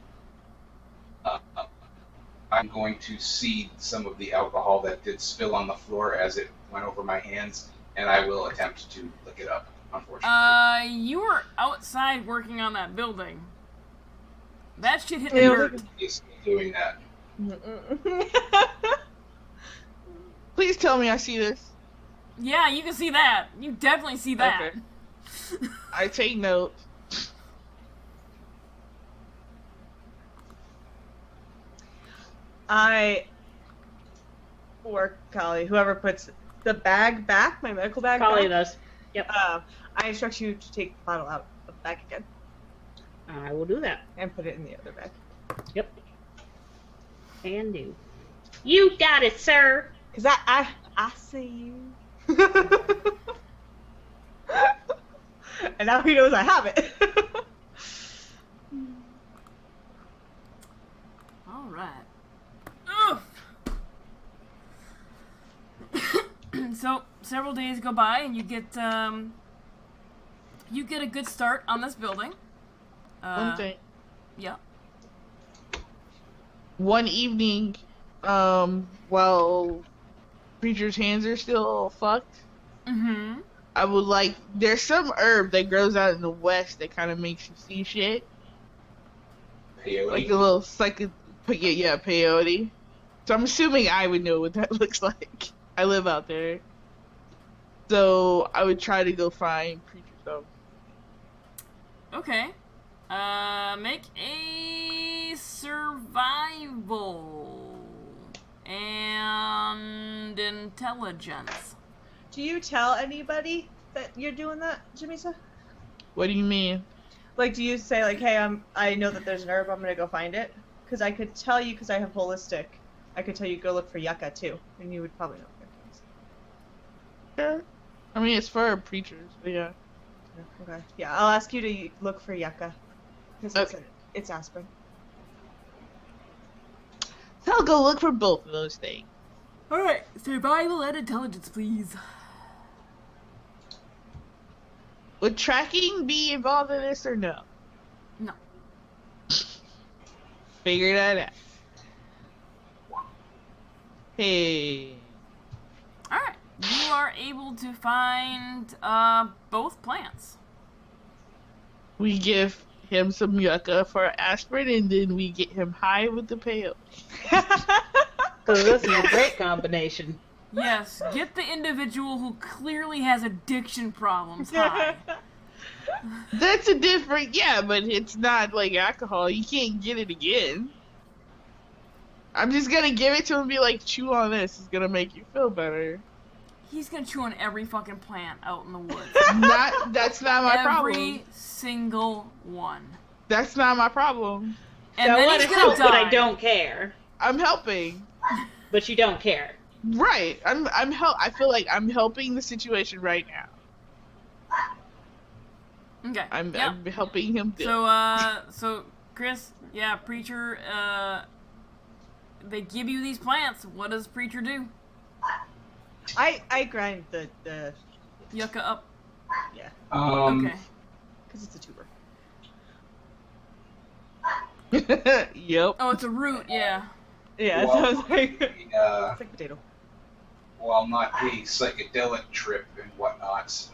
Speaker 4: I'm going to seed some of the alcohol that did spill on the floor as it went over my hands, and I will attempt to lick it up, unfortunately.
Speaker 1: You were outside working on that building. That shit hit the dirt.
Speaker 4: He's doing that.
Speaker 2: Please tell me I see this.
Speaker 1: Yeah, you can see that. You definitely see that.
Speaker 2: Okay. I take note.
Speaker 3: Or Kali, whoever puts the bag back, my medical bag
Speaker 6: Kali
Speaker 3: back.
Speaker 6: does. Yep.
Speaker 3: I instruct you to take the bottle out of the bag again.
Speaker 6: I will do that.
Speaker 3: And put it in the other bag.
Speaker 6: Yep. And do. You got it, sir.
Speaker 3: Cause I see you. And now he knows I have it.
Speaker 1: All right. Ugh. So several days go by, and you get a good start on this building.
Speaker 2: One thing.
Speaker 1: Yeah.
Speaker 2: One evening, while Preacher's hands are still fucked, I would there's some herb that grows out in the west that kind of makes you see shit.
Speaker 4: Peyote?
Speaker 2: Like a little, peyote. So I'm assuming I would know what that looks like. I live out there. So I would try to go find Preacher stuff.
Speaker 1: Okay. Make a survival and intelligence.
Speaker 3: Do you tell anybody that you're doing that, Jamisa?
Speaker 2: What do you mean?
Speaker 3: Like, do you say like, hey, I know that there's an herb, I'm gonna go find it? Because I could tell you, because I have holistic, I could tell you go look for yucca too, and you would probably know what yucca is.
Speaker 2: Sure. I mean, it's for preachers, but yeah.
Speaker 3: Okay. Yeah, I'll ask you to look for yucca. Because it's aspirin.
Speaker 2: So I'll go look for both of those things.
Speaker 1: Alright, survival and intelligence, please.
Speaker 2: Would tracking be involved in this or no?
Speaker 1: No.
Speaker 2: Figure that out. Hey.
Speaker 1: Alright, you are able to find both plants.
Speaker 2: We give him some yucca for aspirin, and then we get him high with the peyote.
Speaker 6: So this is a great combination.
Speaker 1: Yes, get the individual who clearly has addiction problems high.
Speaker 2: That's a different, yeah, but it's not like alcohol. You can't get it again. I'm just gonna give it to him and be like, chew on this. It's gonna make you feel better.
Speaker 1: He's gonna chew on every fucking plant out in the woods.
Speaker 2: That's not my problem.
Speaker 1: Every single one.
Speaker 2: That's not my problem.
Speaker 1: And
Speaker 6: I
Speaker 1: then
Speaker 6: want
Speaker 1: he's
Speaker 6: to
Speaker 1: gonna
Speaker 6: help,
Speaker 1: die.
Speaker 6: but I don't care.
Speaker 2: I'm helping.
Speaker 6: But you don't care.
Speaker 2: Right. I feel like I'm helping the situation right now.
Speaker 1: Okay.
Speaker 2: I'm helping him.
Speaker 1: So Chris, yeah, preacher. They give you these plants. What does preacher do?
Speaker 3: I grind the
Speaker 1: Yucca up.
Speaker 3: yeah,
Speaker 1: Okay.
Speaker 3: because it's a tuber.
Speaker 2: Yep.
Speaker 1: Oh, it's a root. Yeah.
Speaker 3: Yeah,
Speaker 4: Well,
Speaker 3: so it's like it's like potato.
Speaker 4: while not a psychedelic trip and whatnot,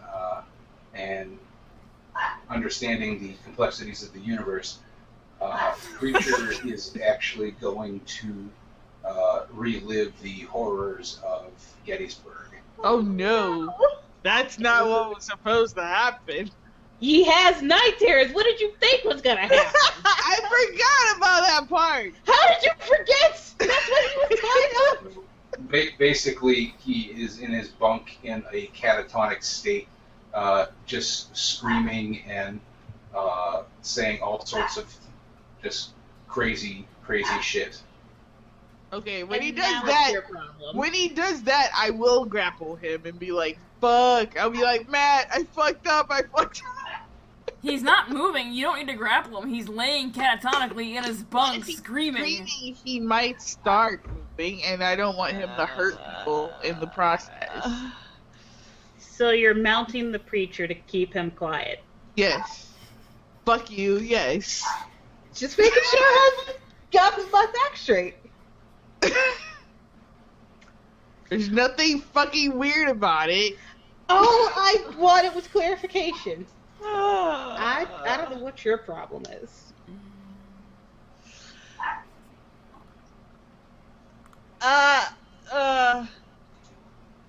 Speaker 4: and understanding the complexities of the universe, Preacher is actually going to relive the horrors of Gettysburg.
Speaker 2: Oh no. That's not what was supposed to happen.
Speaker 6: He has night terrors. What did you think was gonna happen?
Speaker 2: I forgot about that part.
Speaker 6: How did you forget? That's what he was tied up.
Speaker 4: Basically, he is in his bunk in a catatonic state, just screaming and saying all sorts of just crazy shit.
Speaker 2: Okay, when
Speaker 6: And
Speaker 2: he
Speaker 6: now
Speaker 2: does
Speaker 6: it's
Speaker 2: that,
Speaker 6: your problem.
Speaker 2: when he does that, I will grapple him and be like, fuck. I'll be like, Matt, I fucked up.
Speaker 1: He's not moving. You don't need to grapple him. He's laying catatonically in his bunk, screaming.
Speaker 2: He might start moving, and I don't want him to hurt people in the process.
Speaker 6: So you're mounting the preacher to keep him quiet.
Speaker 2: Yes. Fuck you, yes.
Speaker 7: Just making sure I got my facts straight.
Speaker 2: There's nothing fucking weird about it.
Speaker 7: All I wanted was clarification.
Speaker 6: I don't know what your problem is.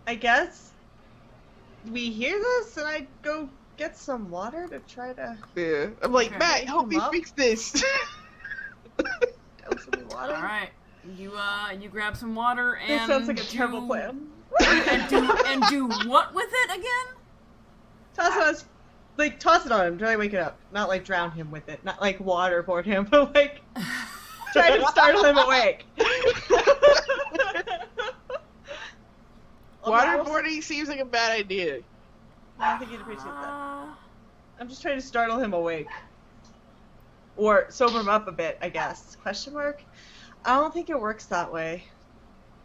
Speaker 3: I guess we hear this and I go get some water to try to
Speaker 2: Yeah. I'm like,
Speaker 1: Okay.
Speaker 2: Matt, help me
Speaker 3: Come up.
Speaker 2: fix this.
Speaker 3: get some water.
Speaker 1: All right. You grab some water and
Speaker 3: This sounds like a terrible plan.
Speaker 1: and do what with it again?
Speaker 3: Toss it on his, like, toss it on him, try to wake it up. Not like drown him with it, not like waterboard him, but like try to startle him awake.
Speaker 2: Waterboarding seems like a bad idea.
Speaker 3: I don't think he'd appreciate that. I'm just trying to startle him awake. Or sober him up a bit, I guess. Question mark? I don't think it works that way.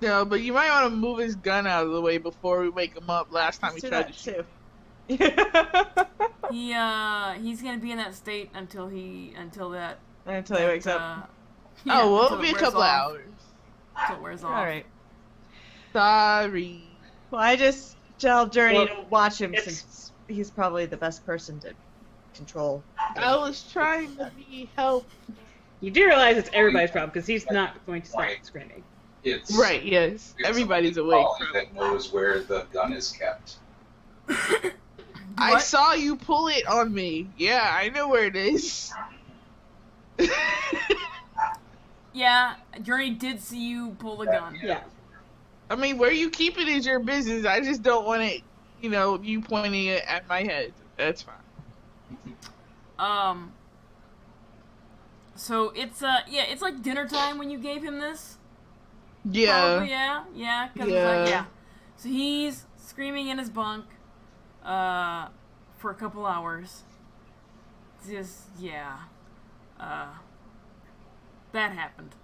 Speaker 2: No, but you might want to move his gun out of the way before we wake him up. Last time
Speaker 3: Let's
Speaker 2: we
Speaker 3: do
Speaker 2: tried
Speaker 3: that
Speaker 2: to shoot.
Speaker 3: too.
Speaker 1: He's gonna be in that state until that.
Speaker 3: Until he wakes up.
Speaker 1: Yeah,
Speaker 2: Oh, well,
Speaker 1: until
Speaker 2: it'll be
Speaker 1: it
Speaker 2: a
Speaker 1: wears
Speaker 2: couple
Speaker 1: off.
Speaker 2: hours.
Speaker 1: Until it wears off.
Speaker 3: Alright.
Speaker 2: Sorry.
Speaker 3: Well, I just tell Journey
Speaker 6: Well,
Speaker 3: to watch him
Speaker 6: it's-
Speaker 3: since he's probably the best person to control.
Speaker 2: I was trying to be helpful.
Speaker 6: You do realize it's everybody's problem because he's not going to start screaming.
Speaker 4: It's
Speaker 2: Right, yes.
Speaker 4: it's
Speaker 2: Everybody's
Speaker 4: somebody
Speaker 2: awake.
Speaker 4: that knows where the gun is kept.
Speaker 2: I
Speaker 1: What?
Speaker 2: saw you pull it on me. Yeah, I know where it is.
Speaker 1: Yeah, Journey did see you pull the gun.
Speaker 6: Yeah.
Speaker 2: I mean, where you keep it is your business. I just don't want it you know, you pointing it at my head. That's fine.
Speaker 1: So it's it's like dinner time when you gave him this.
Speaker 2: Yeah.
Speaker 1: Probably, yeah. Cause it's like, yeah. So he's screaming in his bunk, for a couple hours. Just that happened.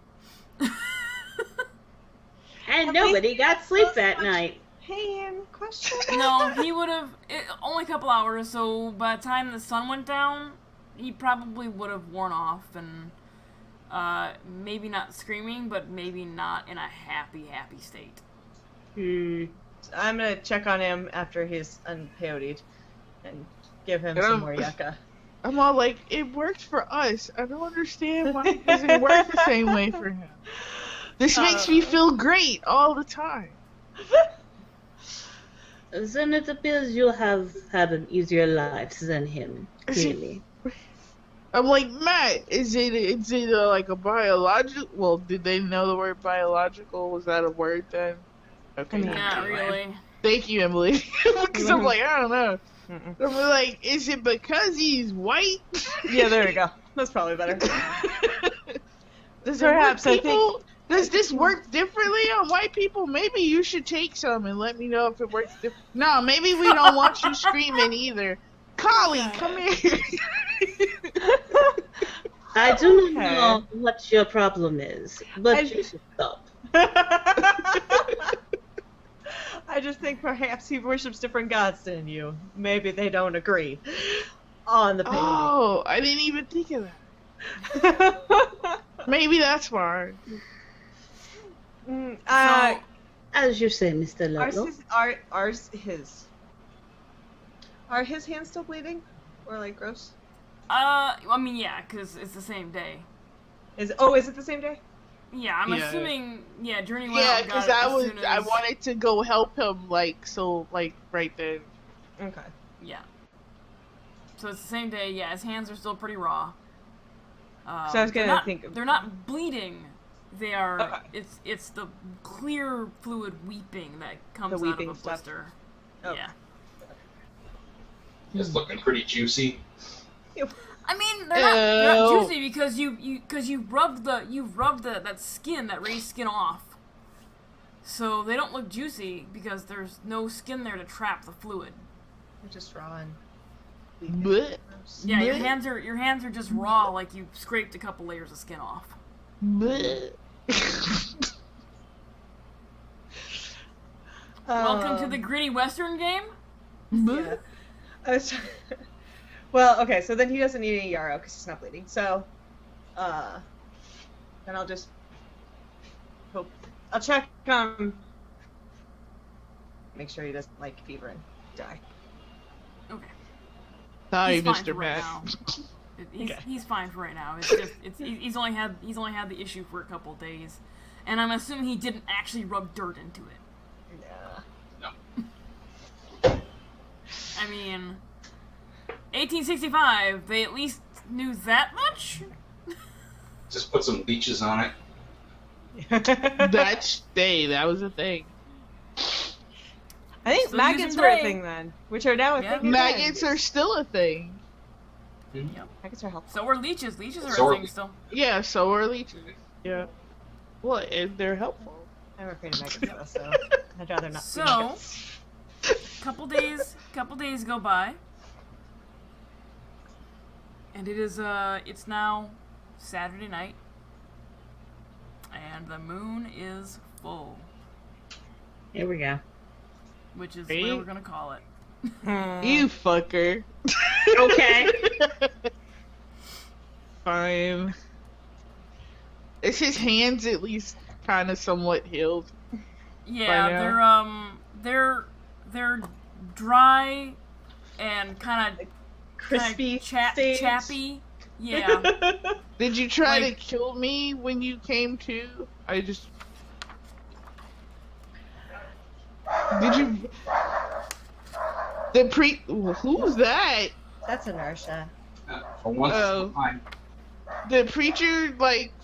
Speaker 6: And nobody got sleep that night.
Speaker 3: Pain? Question?
Speaker 1: No, he would have only a couple hours. So by the time the sun went down, he probably would have worn off and maybe not screaming, but maybe not in a happy state.
Speaker 3: I'm gonna check on him after he's unpeyoted and give him some more yucca.
Speaker 2: I'm all like, it worked for us. I don't understand why it doesn't work the same way for him. This makes me feel great all the time.
Speaker 6: Then it appears you have had an easier life than him, clearly.
Speaker 2: I'm like, Matt, is it like a biological? Well, did they know the word biological? Was that a word then? Okay.
Speaker 1: Not really.
Speaker 2: Thank you, Emily. Because I'm like, I don't know. I'm like, is it because he's white?
Speaker 3: Yeah, there we go. That's probably better.
Speaker 2: Does this work differently on white people? Maybe you should take some and let me know if it works different. No, maybe we don't want you screaming either. Collie, come here.
Speaker 6: I do not know what your problem is, but you should stop.
Speaker 3: I just think perhaps he worships different gods than you. Maybe they don't agree on the painting.
Speaker 2: Oh, I didn't even think of that. Maybe that's why.
Speaker 6: As you say, Mr. Ludlow.
Speaker 3: Are his hands still bleeding? Or like gross?
Speaker 1: I mean, yeah, because it's the same day.
Speaker 3: Is it the same day?
Speaker 1: Yeah, I'm assuming. Yeah, Journey went
Speaker 2: Yeah,
Speaker 1: out and got
Speaker 2: because
Speaker 1: it
Speaker 2: I wanted to go help him, right then.
Speaker 3: Okay.
Speaker 1: Yeah. So it's the same day. Yeah, his hands are still pretty raw.
Speaker 3: So I was gonna think
Speaker 1: they're not bleeding. They are. Okay. It's the clear fluid weeping that comes out of a blister.
Speaker 3: Oh.
Speaker 1: Yeah.
Speaker 4: It's looking pretty juicy.
Speaker 1: I mean, they're not juicy because you rubbed that skin, that raised skin off. So they don't look juicy because there's no skin there to trap the fluid.
Speaker 3: They're just raw and
Speaker 2: Blech.
Speaker 1: Yeah, your hands are just raw, like you scraped a couple layers of skin off. Welcome to the gritty Western game.
Speaker 3: Yeah. Well, okay, so then he doesn't need any yarrow because he's not bleeding. So, then I'll just hope. I'll check make sure he doesn't like fever and die.
Speaker 1: Okay.
Speaker 2: Sorry,
Speaker 1: He's fine
Speaker 2: Mr.
Speaker 1: for right
Speaker 2: Matt.
Speaker 1: He's fine for right now. It's just he's only had the issue for a couple days, and I'm assuming he didn't actually rub dirt into it.
Speaker 3: Yeah.
Speaker 4: No.
Speaker 1: I mean, 1865. They at least knew that much.
Speaker 4: Just put some leeches on it.
Speaker 2: That was a thing.
Speaker 3: I think
Speaker 1: Still
Speaker 3: maggots
Speaker 1: using
Speaker 3: were a
Speaker 1: Bray.
Speaker 3: thing then, which are now a thing.
Speaker 2: Maggots are still a thing.
Speaker 1: Yep.
Speaker 3: Maggots are helpful.
Speaker 1: So are leeches. Leeches are
Speaker 4: So
Speaker 1: a
Speaker 4: are
Speaker 1: thing still.
Speaker 2: Yeah, so are leeches. Yeah. Well, and they're helpful.
Speaker 3: I'm afraid of maggots though, so I'd rather not. see
Speaker 1: So,
Speaker 3: maggots.
Speaker 1: couple days go by, and it's now Saturday night, and the moon is full,
Speaker 6: Here we go.
Speaker 1: which is
Speaker 2: Right?
Speaker 1: what we're gonna call it.
Speaker 2: You fucker.
Speaker 6: Okay.
Speaker 2: Fine. Is his hands at least kind of somewhat healed?
Speaker 1: Yeah, they're dry and kind of
Speaker 3: Crispy stage.
Speaker 1: chappy. Yeah.
Speaker 2: Did you try
Speaker 1: Like-
Speaker 2: to kill me when you came to? Did you? Who's that?
Speaker 3: That's inertia.
Speaker 4: For once,
Speaker 2: Oh.
Speaker 4: it's fine.
Speaker 2: Did preacher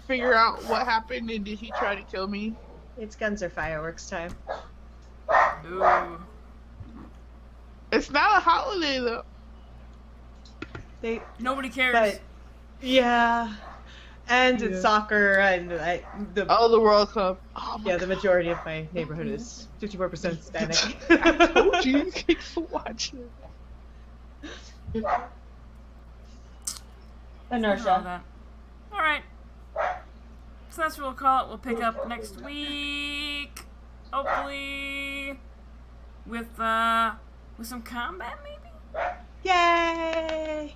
Speaker 2: figure out what happened and did he try to kill me?
Speaker 3: It's guns or fireworks time.
Speaker 1: Ooh.
Speaker 2: It's not a holiday though.
Speaker 1: Nobody cares.
Speaker 3: But yeah, and it's soccer and the
Speaker 2: World Cup. Oh my
Speaker 3: the majority of my neighborhood is 54% Hispanic.
Speaker 2: I told you kids to watch it.
Speaker 3: Inertia.
Speaker 1: All right. So that's what we'll call it. We'll pick up next week, hopefully, with some combat, maybe.
Speaker 3: Yay!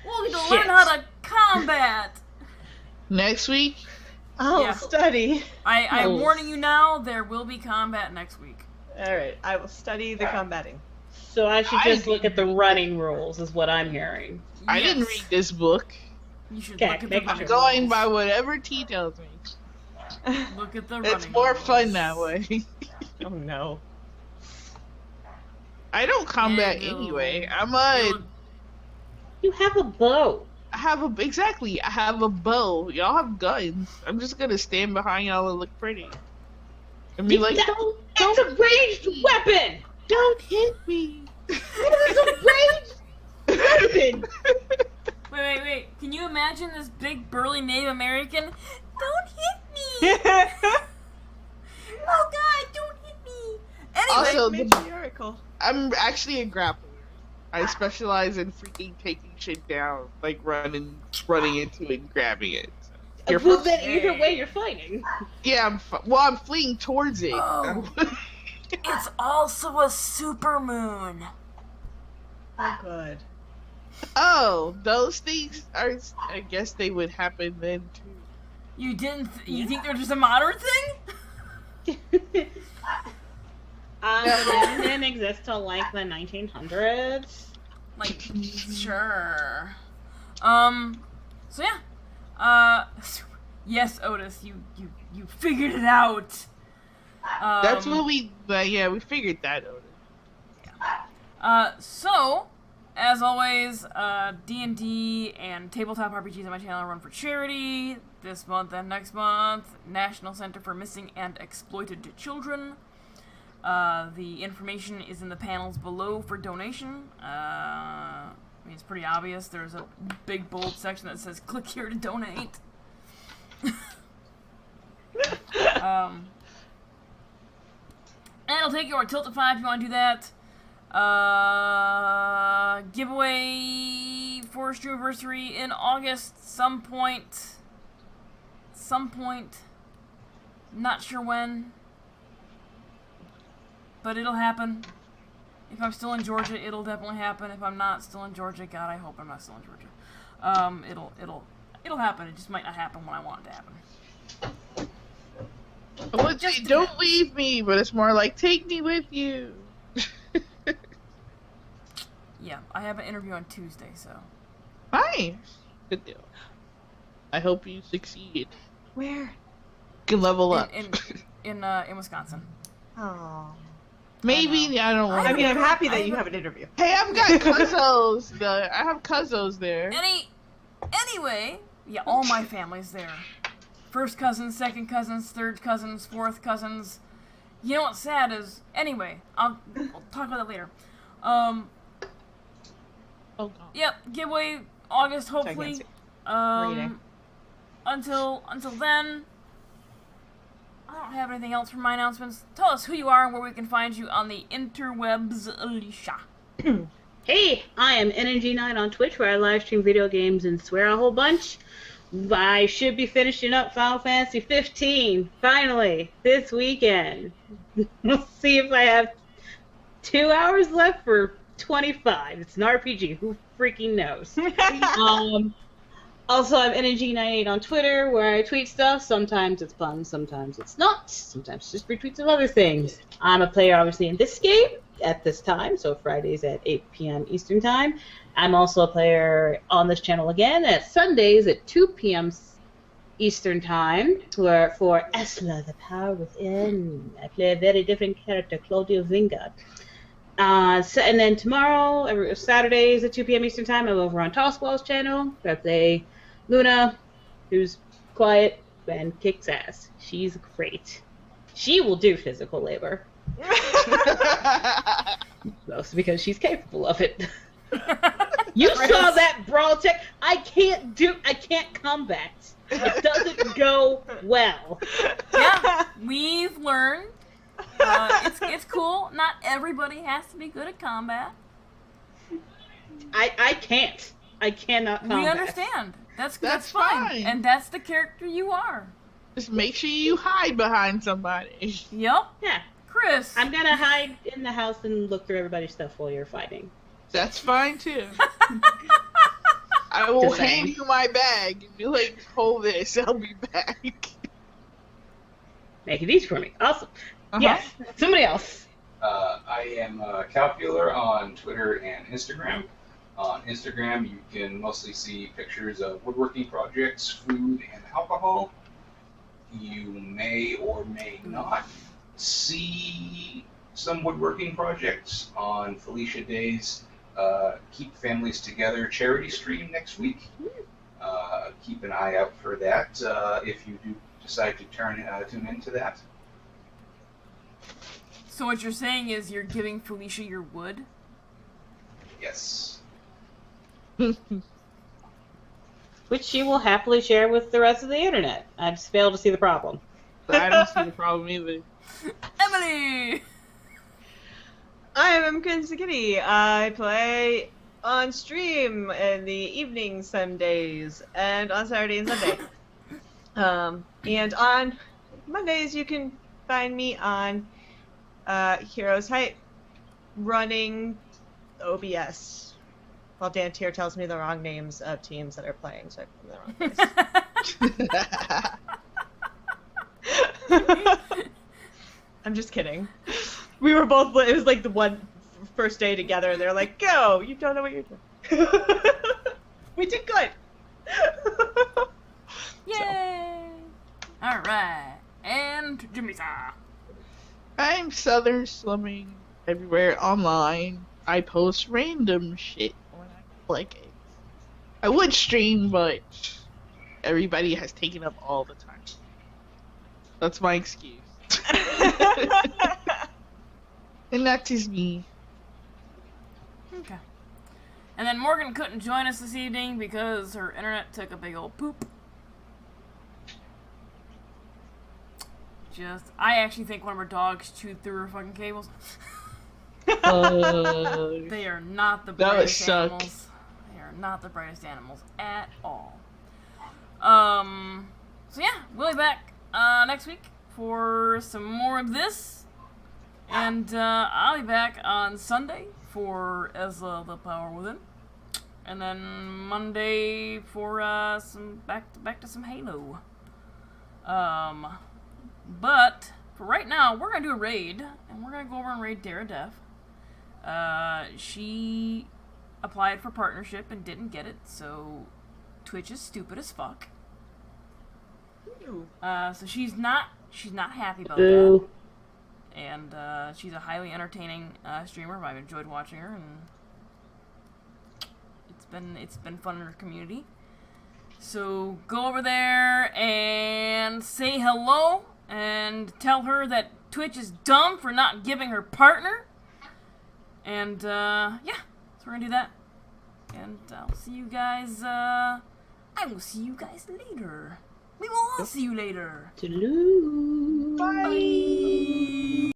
Speaker 1: We'll get to learn how to combat.
Speaker 2: Next week.
Speaker 3: I'll study.
Speaker 1: I'm warning you now. There will be combat next week.
Speaker 3: All right, I will study the combating.
Speaker 6: So I should just look at the running rules, is what I'm hearing.
Speaker 2: I didn't read this book.
Speaker 1: You should look at the running
Speaker 2: I'm going by whatever T tells me.
Speaker 1: Look at the running
Speaker 2: It's more
Speaker 1: rules.
Speaker 2: fun that way.
Speaker 3: Oh no.
Speaker 2: I don't combat anyway.
Speaker 6: You have a bow.
Speaker 2: I have a bow. Y'all have guns. I'm just gonna stand behind y'all and look pretty. And be like,
Speaker 6: That's a ranged weapon!
Speaker 2: Don't hit me.
Speaker 6: It is a ranged weapon!
Speaker 1: Wait. Can you imagine this big burly Native American? Don't hit me! Oh God, don't hit me! Anyway,
Speaker 2: Also,
Speaker 3: matriarchal.
Speaker 2: I'm actually a grappler. I specialize in freaking taking shit down, like running into it and grabbing it.
Speaker 6: Well, then either way, you're fighting.
Speaker 2: Yeah, I'm fleeing towards it.
Speaker 1: Oh. It's also a supermoon.
Speaker 3: Oh, good.
Speaker 2: Oh, those things are. I guess they would happen then too.
Speaker 1: You didn't? You think they're just a modern thing?
Speaker 6: They didn't exist till like the 1900s.
Speaker 1: Like, sure. So yeah. Yes, Otis, you figured it out.
Speaker 2: That's what we figured that out.
Speaker 1: So, as always, D&D and tabletop RPGs on my channel run for charity this month and next month. National Center for Missing and Exploited Children. The information is in the panels below for donation. I mean, it's pretty obvious. There's a big bold section that says click here to donate. And it'll take you over Tiltify if you want to do that. Giveaway for Streamiversary in August, some point. Not sure when. But it'll happen. If I'm still in Georgia, it'll definitely happen. If I'm not still in Georgia, God, I hope I'm not still in Georgia. It'll happen. It just might not happen when I want it to happen.
Speaker 2: Let's say, don't leave me, but it's more like, take me with you.
Speaker 1: Yeah, I have an interview on Tuesday, so.
Speaker 2: Nice. Good deal. I hope you succeed.
Speaker 3: Where?
Speaker 2: You can level up.
Speaker 1: In Wisconsin.
Speaker 3: Oh.
Speaker 2: Maybe, I don't want
Speaker 3: I mean, I'm happy that you have an interview.
Speaker 2: Hey, I've got cousins. I have cousins there.
Speaker 1: Anyway, yeah, all my family's there. First cousins, second cousins, third cousins, fourth cousins. You know what's sad is, anyway, I'll talk about that later.
Speaker 2: Oh, God.
Speaker 1: Yep, giveaway August, hopefully. Until then, I don't have anything else for my announcements. Tell us who you are and where we can find you on the interwebs, Alicia.
Speaker 6: Hey, I am Energy Night on Twitch, where I live stream video games and swear a whole bunch. I should be finishing up Final Fantasy 15, finally, this weekend. We'll see if I have 2 hours left for 25. It's an RPG. Who freaking knows? Also, I'm Energy98 on Twitter, where I tweet stuff. Sometimes it's fun, sometimes it's not. Sometimes it's just retweets of other things. I'm a player, obviously, in this game at this time, so Fridays at 8 p.m. Eastern Time. I'm also a player on this channel again at Sundays at 2 p.m. Eastern Time for Esla, the Power Within. I play a very different character, Claudio Vinga. And then tomorrow, Saturdays at 2 p.m. Eastern Time, I'm over on Tosswall's channel. I play Luna, who's quiet and kicks ass. She's great. She will do physical labor. Mostly because she's capable of it. You saw that brawl tech. I can't combat. It doesn't go well.
Speaker 1: Yeah, we've learned. It's cool. Not everybody has to be good at combat.
Speaker 6: I can't. I cannot combat.
Speaker 1: We understand. That's
Speaker 2: fine.
Speaker 1: And that's the character you are.
Speaker 2: Just make sure you hide behind somebody.
Speaker 1: Yep.
Speaker 6: Yeah.
Speaker 1: Chris.
Speaker 6: I'm gonna hide in the house and look through everybody's stuff while you're fighting.
Speaker 2: That's fine too. I will
Speaker 6: Just saying.
Speaker 2: hand you my bag and be like, hold this, I'll be back.
Speaker 6: Make it easy for me. Awesome.
Speaker 2: Uh-huh.
Speaker 6: Yes. Somebody else.
Speaker 4: I am Calcular on Twitter and Instagram. On Instagram, you can mostly see pictures of woodworking projects, food, and alcohol. You may or may not see some woodworking projects on Felicia Day's Keep Families Together charity stream next week. Keep an eye out for that if you do decide to tune into that.
Speaker 1: So what you're saying is you're giving Felicia your wood?
Speaker 4: Yes.
Speaker 6: Which she will happily share with the rest of the internet. I just fail to see the problem.
Speaker 2: I don't see the problem either.
Speaker 1: Emily!
Speaker 3: I am Quincy Kitty. I play on stream in the evenings some days, and on Saturday and Sunday. And on Mondays you can find me on Heroes Hype running OBS. While Dan Tier tells me the wrong names of teams that are playing, so I put them in the wrong place. I'm just kidding. We were both, it was like the one first day together, and they're like, go! You don't know what you're doing. We did good!
Speaker 1: Yay! Alright. And Jimmy-san.
Speaker 2: I'm Southern Slumming everywhere online. I post random shit when I like it. I would stream, but everybody has taken up all the time. That's my excuse. And that is me.
Speaker 1: Okay. And then Morgan couldn't join us this evening because her internet took a big old poop. I actually think one of her dogs chewed through her fucking cables. They are not the brightest animals. They are not the brightest animals at all. So yeah, we'll be back next week for some more of this. And I'll be back on Sunday for Ezra the Power Within. And then Monday for some back to some Halo. But for right now, we're gonna do a raid, and we're gonna go over and raid Daredef. She applied for partnership and didn't get it, so Twitch is stupid as fuck. So she's not happy about that. And she's a highly entertaining streamer. I've enjoyed watching her, and it's been fun in her community. So go over there and say hello and tell her that Twitch is dumb for not giving her partner. And yeah, so we're gonna do that. And I'll see you guys. I will see you guys later. We will all see you later.
Speaker 6: Toodaloo.
Speaker 2: Bye.